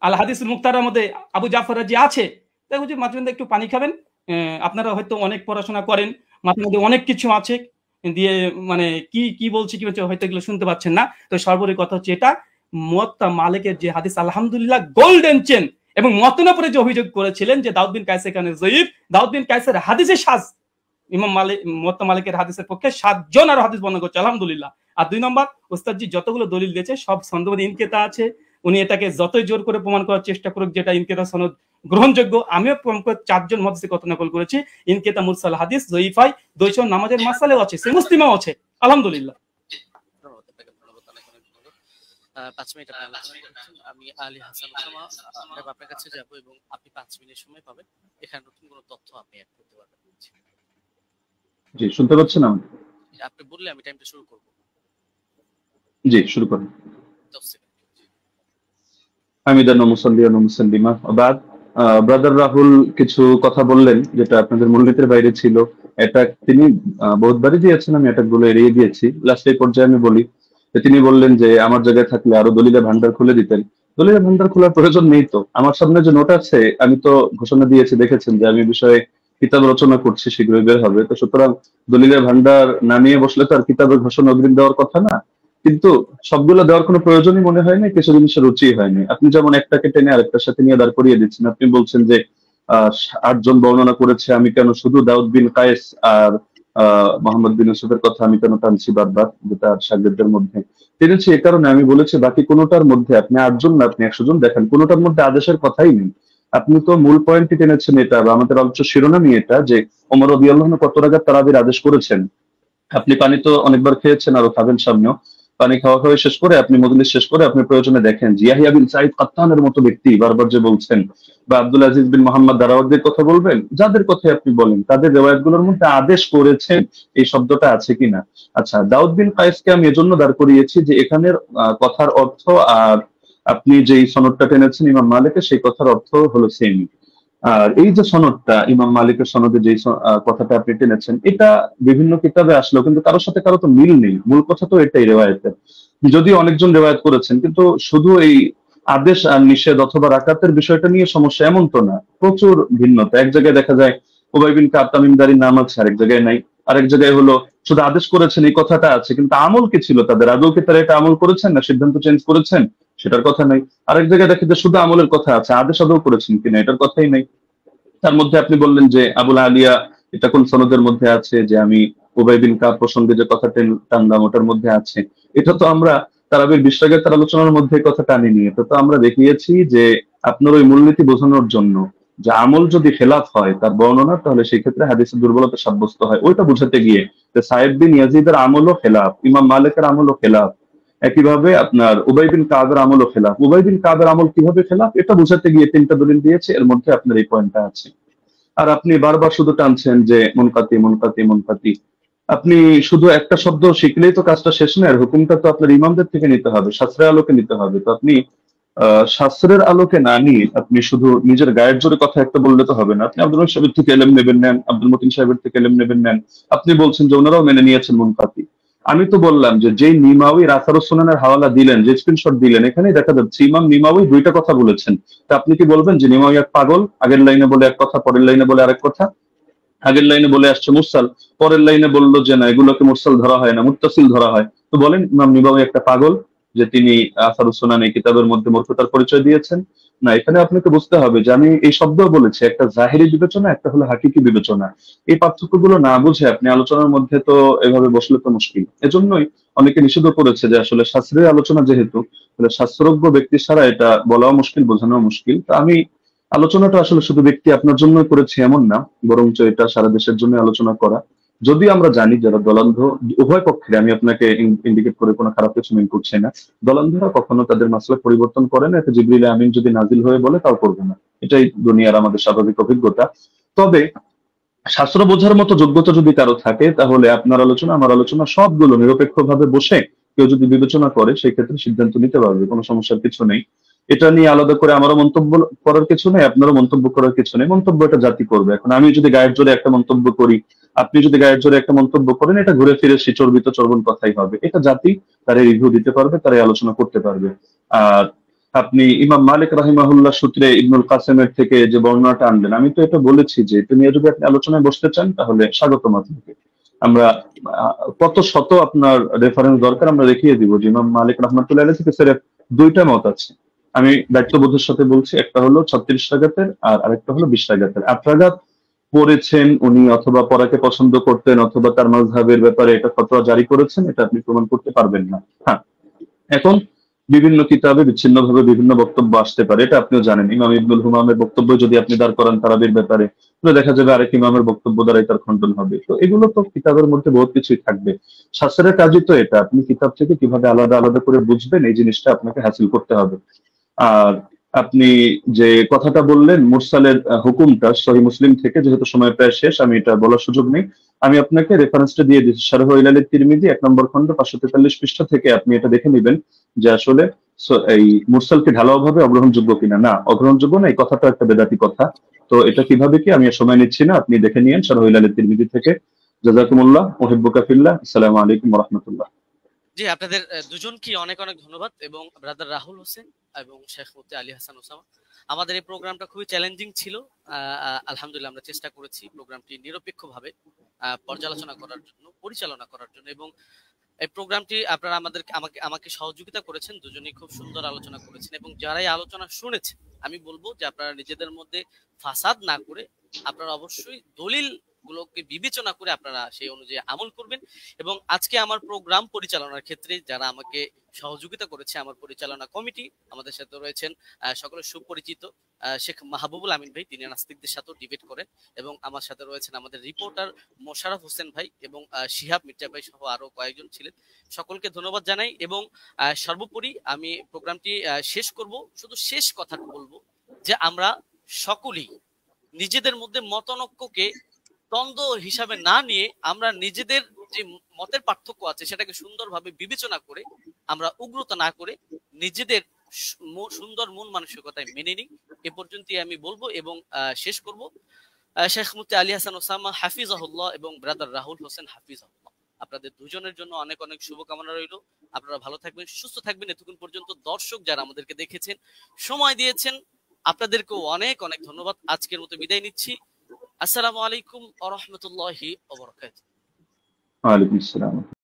Speaker 2: আল হাদিসুল মুক্তারার মধ্যে আবু জাফর রাজি আছে। তাই বুঝি মাঝে মধ্যে একটু পানি খাবেন। আপনারা হয়তো অনেক পড়াশোনা করেন, মাঝে মধ্যে অনেক কিছু আছে দিয়ে মানে কি বলছি কি বলছে হয়তো এগুলো শুনতে পাচ্ছেন না। তো সর্বোপরি কথা হচ্ছে এটা, মুয়াত্তা মালিকের যে হাদিস আলহামদুলিল্লাহ গোল্ডেন চেন, এবং মতনের উপরে যে অভিযোগ করেছিলেন যে দাউদ বিন কায়েসের কারণে জয়ীফ, দাউদ বিন কায়েসের হাদিসে সাজ, ইমাম মালিক মুয়াত্তা মালিকের হাদিসের পক্ষে 7 জন আর হাদিস বর্ণনা করছে আলহামদুলিল্লাহ। আর 2 নম্বর, ওস্তাদজি যতগুলো দলিল দিয়েছে সব সনদে ইনকেতা আছে। উনি এটাকে যতই জোর করে প্রমাণ করার চেষ্টা করুক যেটা ইনকেতা সনদ গ্রহণযোগ্য, আমিও প্রমাণ করে 4 জন মুহাদ্দিসের কথা নকল করেছি। ইনকেতা মুরসাল হাদিস জয়ীফাই 200 নামাজের মাসালেও আছে, সে মুসলিমাও আছে আলহামদুলিল্লাহ।
Speaker 1: 5 মিনিট আপনি আলোচনা করছেন। আমি আলী হাসান ওসামা আপনার কাছে যাব এবং আপনি 5 মিনিট সময় পাবেন। এখানে নতুন কোনো তথ্য আপনি অ্যাড করতে পারবেন।
Speaker 3: জি, শুনতে পাচ্ছেন আমাকে?
Speaker 1: আপনি বললে আমি টাইমটা শুরু করব।
Speaker 3: জি, শুরু করুন।
Speaker 1: 10 সেকেন্ড।
Speaker 3: হামিদান ওয়া মুসাল্লিয়ান ওয়া মুসাল্লিমা ওয়া বাদ। ব্রাদার রাহুল কিছু কথা বললেন যেটা আপনাদের মূলনীতির বাইরে ছিল। এটা তিনি বহুতবারই দিয়েছেন, আমি এটাগুলো এড়িয়ে গিয়েছি। লাস্ট এই পর্যায়ে আমি বলি যে তিনি বললেন যে আমার জায়গায় থাকলে আরো দলিলের ভান্ডার খুলে দিতেন। দলিলের ভান্ডার খোলার প্রয়োজন নেই তো। আমার সামনে যে নোট আছে আমি তো ঘোষণা দিয়েছি, দেখেছেন যে আমি বিষয়ে কিতাব রচনা করছি, শীঘ্রই বের হবে। তো সুতরাং দলিলের ভান্ডার নামিয়ে বসলে তো আর কিতাবের ঘোষণা অগ্রিম দেওয়ার কথা না। কিন্তু সবগুলো দেওয়ার কোনো প্রয়োজনই মনে হয় না, কিছু জিনিসের রুচি হয়নি। আপনি যেমন একটাকে টেনে আরেকটার সাথে নিয়ে দাঁড় করিয়ে দিচ্ছেন। আপনি বলছেন যে 8 জন বর্ণনা করেছে, আমি কেন শুধু দাউদ বিন কায়েস আর মোহাম্মদ বিন ইউসুফের কথা আমি কেন টানছি বারবার, যেটা শাগিরদের মধ্যে টেনেছি। এ কারণে আমি বলেছি বাকি কোনোটার মধ্যে আপনি 8 জন না আপনি 100 জন দেখান, কোনোটার মধ্যে আদেশের কথাই নেই। আপনি তো মূল পয়েন্টটি টেনেছেন এটা, বা আমাদের আলোচ্য শিরোনামই এটা যে ওমর রাদিয়াল্লাহু আনহু কত রাকাত তারাবির আদেশ করেছেন। আপনি পানি তো অনেকবার খেয়েছেন, আরো খাবেন সামনেও। পানি খাওয়া খাওয়া শেষ করে আপনি মজলিস শেষ করে আপনি প্রয়োজনে দেখেন যে ইয়াহিয়া বিন সাঈদ কাত্তানের মতো ব্যক্তি বারবার যে বলছেন, বা আব্দুল আজিজ বিন মোহাম্মদ দারাওয়ারদের কথা বলবেন, যাদের কথা আপনি বলেন তাদের রিওয়ায়াতগুলোর মধ্যে আদেশ করেছেন এই শব্দটা আছে কিনা। আচ্ছা, দাউদ বিন কায়েসকে আমি এজন্য দাঁড় করিয়েছি যে এখানের কথার অর্থ আর আপনি যেই সনদটা টেনেছেন ইমাম মালিকের, সেই কথার অর্থ হলো সেম। আর এই যে সনদটা ইমাম মালিকের সনদে যে কথাটা আপনি টেনেছেন, এটা বিভিন্ন কিতাবে আসলেও কিন্তু কারোর সাথে কারো তো মিল নেই। মূল কথা তো এটাই রেওয়ায়েতের, যদিও অনেকজন রেওয়ায়েত করেছেন, কিন্তু শুধু এই আদেশ আর নিষেধ অথবা রাকাতের বিষয়টা নিয়ে সমস্যা এমন তো না, প্রচুর ভিন্নতা। এক জায়গায় দেখা যায় উবাই বিন কাব তামিমদারির নাম আছে, আরেক জায়গায় নাই। আরেক জায়গায় হলো শুধু আদেশ করেছেন এই কথাটা আছে, কিন্তু আমল কি ছিল তাদের, আদৌ কি তারা এটা আমল করেছেন না সিদ্ধান্ত চেঞ্জ করেছেন সেটার কথা নাই। আরেক জায়গায় দেখে যে শুধু আমলের কথা আছে, আদেশ আদৌ করেছেন কিনা এটার কথাই নাই। তার মধ্যে আপনি বললেন যে আবুল আলিয়া এটা কোন সনদের মধ্যে আছে, যে আমি উবাই বিন কাব প্রসঙ্গে যে কথা টানলাম ওটার মধ্যে আছে। এটা তো আমরা তারাবির 20 রাকাতের আলোচনার মধ্যে কথা টানিনি। এটা তো আমরা দেখিয়েছি যে আপনার ওই মূলনীতি বোঝানোর জন্য যে আমল যদি খেলাফ হয় তার বর্ণনা, তাহলে সেই ক্ষেত্রে হাদিসের দুর্বলতা সাব্যস্ত হয়। ওইটা বোঝাতে গিয়ে যে সাহেব বিন ইয়াজিদের আমলও খেলাফ, ইমাম মালিকের আমলও খেলাফ, একইভাবে আপনার উবাই বিন কাবের আমলও খেলাফ। উবাই বিন কাবের আমল কিভাবে খেলাফ এটা বোঝাতে গিয়ে 3টা দলিল দিয়েছে, এর মধ্যে আপনার এই পয়েন্টটা আছে। আর আপনি বারবার শুধু টানছেন যে মুনকাতি মুনকাতি মুনকাতি। আপনি শুধু একটা শব্দ শিখলেই তো কাজটা শেষ না, এর হুকুমটা তো আপনার ইমামদের থেকে নিতে হবে, শাস্ত্রের আলোকে নিতে হবে। তো আপনি শাস্ত্রের আলোকে না নিয়ে আপনি শুধু নিজের গায়ের জোরে কথা একটা বললে তো হবে না। আপনি আব্দুল রহিম সাহেবের থেকে এলেম নেবেন নেন, আব্দুল মতিন সাহেবের থেকে এলেম নেবেন নেন। আপনি বলছেন যে ওনারাও মেনে নিয়েছেন মুনকাতি। আমি তো বললাম যে যেই নিমাউই রাসারুস সুনানের হাওয়ালা দিলেন, যে স্ক্রিনশট দিলেন, এখানেই দেখা যাচ্ছে ইমাম নিমাউই 2টা কথা বলেছেন। তা আপনি কি বলবেন যে নিমাউই এক পাগল, আগের লাইনে বলে এক কথা পরের লাইনে বলে আরেক কথা? আগের লাইনে বলে আসছে মুরসাল, পরের লাইনে বললো যে না এগুলোকে মুরসাল ধরা হয় না, মুত্তাসিল ধরা হয়। তো বলেন ইমাম নিমাউই একটা পাগল যে তিনি আসারুস সুনান এই কিতাবের মধ্যে মূর্খতার পরিচয় দিয়েছেন? না, এখানে আপনাকে বুঝতে হবে যে আমি এই শব্দ বলেছি, একটা জাহেরি বিবেচনা, একটা হলো হাকিকি বিবেচনা। এই পার্থক্যগুলো না বুঝে আপনি আলোচনার মধ্যে তো এভাবে বসলে তো মুশকিল। এজন্যই অনেকে নিষেধ করেছে যে আসলে শাস্ত্রের আলোচনা যেহেতু, শাস্ত্রজ্ঞ ব্যক্তি ছাড়া এটা বলাও মুশকিল, বোঝানো মুশকিল। তো আমি আলোচনাটা আসলে শুধু ব্যক্তি আপনার জন্যই করেছি এমন না, বরঞ্চ এটা সারা দেশের জন্য আলোচনা করা। যদি আমরা জানি যারা দলান্ধ, উভয় পক্ষে, আমি আপনাকে ইন্ডিকেট করে কোনো খারাপ কিছু মিন করছি না, দলান্ধরা কখনো তাদের মাসলা পরিবর্তন করে না। এটা জিবরিল আমিন যদি নাজিল হয়ে বলে তাও করবে না, এটাই দুনিয়ার আমাদের স্বাভাবিক অভিজ্ঞতা। তবে শাস্ত্র বোঝার মতো যোগ্যতা যদি কারো থাকে, তাহলে আপনার আলোচনা আমার আলোচনা সবগুলো নিরপেক্ষভাবে বসে কেউ যদি বিবেচনা করে সেই ক্ষেত্রে সিদ্ধান্ত নিতে পারবে, কোনো সমস্যার কিছু নেই। এটা নিয়ে আলাদা করে আমারও মন্তব্য করার কিছু নেই, আপনারও মন্তব্য করার কিছু নেই। মন্তব্য এটা জাতি করবে। এখন আমি যদি গায়ের জোরে একটা মন্তব্য করি, আপনি যদি গায়ের জোরে একটা মন্তব্য করেন, এটা ঘুরে ফিরে সেই চর্বিত চর্বণ কথাই হবে। এটা জাতি তারা রিভিউ দিতে পারবে, তারা আলোচনা করতে পারবে। আর আপনি ইমাম মালিক রাহিমাহুল্লাহ সূত্রে ইবনুল কাসেমের থেকে যে বর্ণনাটা আনলেন, আমি তো এটা বলেছি যে এটা নিয়ে যদি আপনি আলোচনায় বসতে চান তাহলে স্বাগতম আপনাকে। আমরা কত শত আপনার রেফারেন্স দরকার আমরা দেখিয়ে দিব যে ইমাম মালিক রহমাতুল্লাহ আলাইহি থেকে সির্ফ 2টা মত আছে। আমি দায়িত্ববোধের সাথে বলছি, একটা হলো 36 রাকাতের আর আরেকটা হলো 20 রাকাতের। 8 রাকাত পড়েছেন উনি, অথবা পড়াকে পছন্দ করতেন, অথবা তার মাযহাবের ব্যাপারে এটা ফতোয়া জারি করেছেন, এটা আপনি প্রমাণ করতে পারবেন না। হ্যাঁ, এখন বিভিন্ন কিতাবে বিচ্ছিন্নভাবে বিভিন্ন বক্তব্য আসতে পারে, এটা আপনিও জানেন। ইমাম ইবনুল হুমামের বক্তব্য যদি আপনি দাঁড় করান তারাবির ব্যাপারে, তাহলে দেখা যাবে আরেক ইমামের বক্তব্য দ্বারাই তার খণ্ডন হবে। তো এগুলো তো কিতাবের মধ্যে বহুত কিছুই থাকবে। শাস্ত্রের কাজই তো এটা, আপনি কিতাব থেকে কিভাবে আলাদা আলাদা করে বুঝবেন এই জিনিসটা আপনাকে হাসিল করতে হবে। আর আপনি যে কথাটা বললেন মুরসালের হুকুমটা সহিহ মুসলিম থেকে, যেহেতু সময় প্রায় শেষ আমি এটা বলার সুযোগ নেই, আমি আপনাকে রেফারেন্সটা দিয়ে দিচ্ছি। শারহ ইলাল তিরমিজি 1 নম্বর খণ্ড 543 পৃষ্ঠা থেকে আপনি এটা দেখে নেবেন যে আসলে এই মুরসালকে ঢালাওভাবে অগ্রহণযোগ্য কিনা। না, অগ্রহণযোগ্য না, এই কথাটা একটা বেদাতি কথা। তো এটা কিভাবে কি আমি আর সময় নিচ্ছি না, আপনি দেখে নিয়েন শারহ ইলাল তিরমিজি থেকে। জাযাকুমুল্লাহ, উহিব্বুকা ফিল্লাহ। আসসালামু আলাইকুম ওয়া রাহমাতুল্লাহ।
Speaker 1: জি, আপনাদের দুজনকে অনেক অনেক ধন্যবাদ, এবং ব্রাদার রাহুল হোসেন এবং শেখ মুফতি আলী হাসান ওসামা। আমাদের এই প্রোগ্রামটা খুবই চ্যালেঞ্জিং ছিল। আলহামদুলিল্লাহ আমরা চেষ্টা করেছি প্রোগ্রামটি নিরপেক্ষভাবে পর্যালোচনা করার জন্য, পরিচালনা করার জন্য, এবং এই প্রোগ্রামটি আপনারা আমাকে সহযোগিতা করেছেন। দুজনেই খুব সুন্দর আলোচনা করেছেন, এবং যারাই আলোচনা শুনেছেন আমি বলবো যে আপনারা নিজেদের মধ্যে ফাসাদ না করে আপনারা অবশ্যই দলিল গুলোকে বিবেচনা করে আপনারা সেই অনুযায়ী আমল করবেন। এবং আজকে আমার প্রোগ্রাম পরিচালনার ক্ষেত্রে যারা আমাকে সহযোগিতা করেছে, আমার পরিচালনা কমিটি, আমাদের সাথে রয়েছেন সকলের সুপরিচিত শেখ মাহবুবুল আমিন ভাই, তিনি নাস্তিকদের সাথেও ডিবেট করেন, এবং আমার সাথে রয়েছেন আমাদের রিপোর্টার মোশাররফ হোসেন ভাই এবং শিহাব মির্জা ভাই সহ আরো কয়েকজন ছিলেন। সকলকে ধন্যবাদ জানাই, এবং সর্বোপরি আমি প্রোগ্রামটি শেষ করব, শুধু শেষ কথা বলবো যে আমরা সকলেই নিজেদের মধ্যে মতানৈক্যকে দ্বন্দ্ব হিসাবে না নিয়ে আমরা নিজেদের যে মতের পার্থক্য আছে সেটাকে সুন্দরভাবে বিবেচনা করে আমরা উগ্রতা না করে নিজেদের সুন্দর মন মানসিকতায় মেনে নিই। এ পর্যন্তই আমি বলবো, এবং শেষ করব। শেখ মুফতি আলী হাসান ওসামা হাফিজাহুল্লাহ এবং ব্রাদার রাহুল হোসেন হাফিজাহুল্লাহ, আপনাদের দুজনের জন্য অনেক অনেক শুভকামনা রইল। আপনারা ভালো থাকবেন, সুস্থ থাকবেন। এতক্ষণ পর্যন্ত দর্শক যারা আমাদেরকে দেখেছেন, সময় দিয়েছেন, আপনাদেরকেও অনেক অনেক ধন্যবাদ। আজকের মতো বিদায় নিচ্ছি। আসসালামু আলাইকুম ওয়া রাহমাতুল্লাহি ওয়া বারাকাতুহু।
Speaker 3: ওয়া আলাইকুম আসসালাম।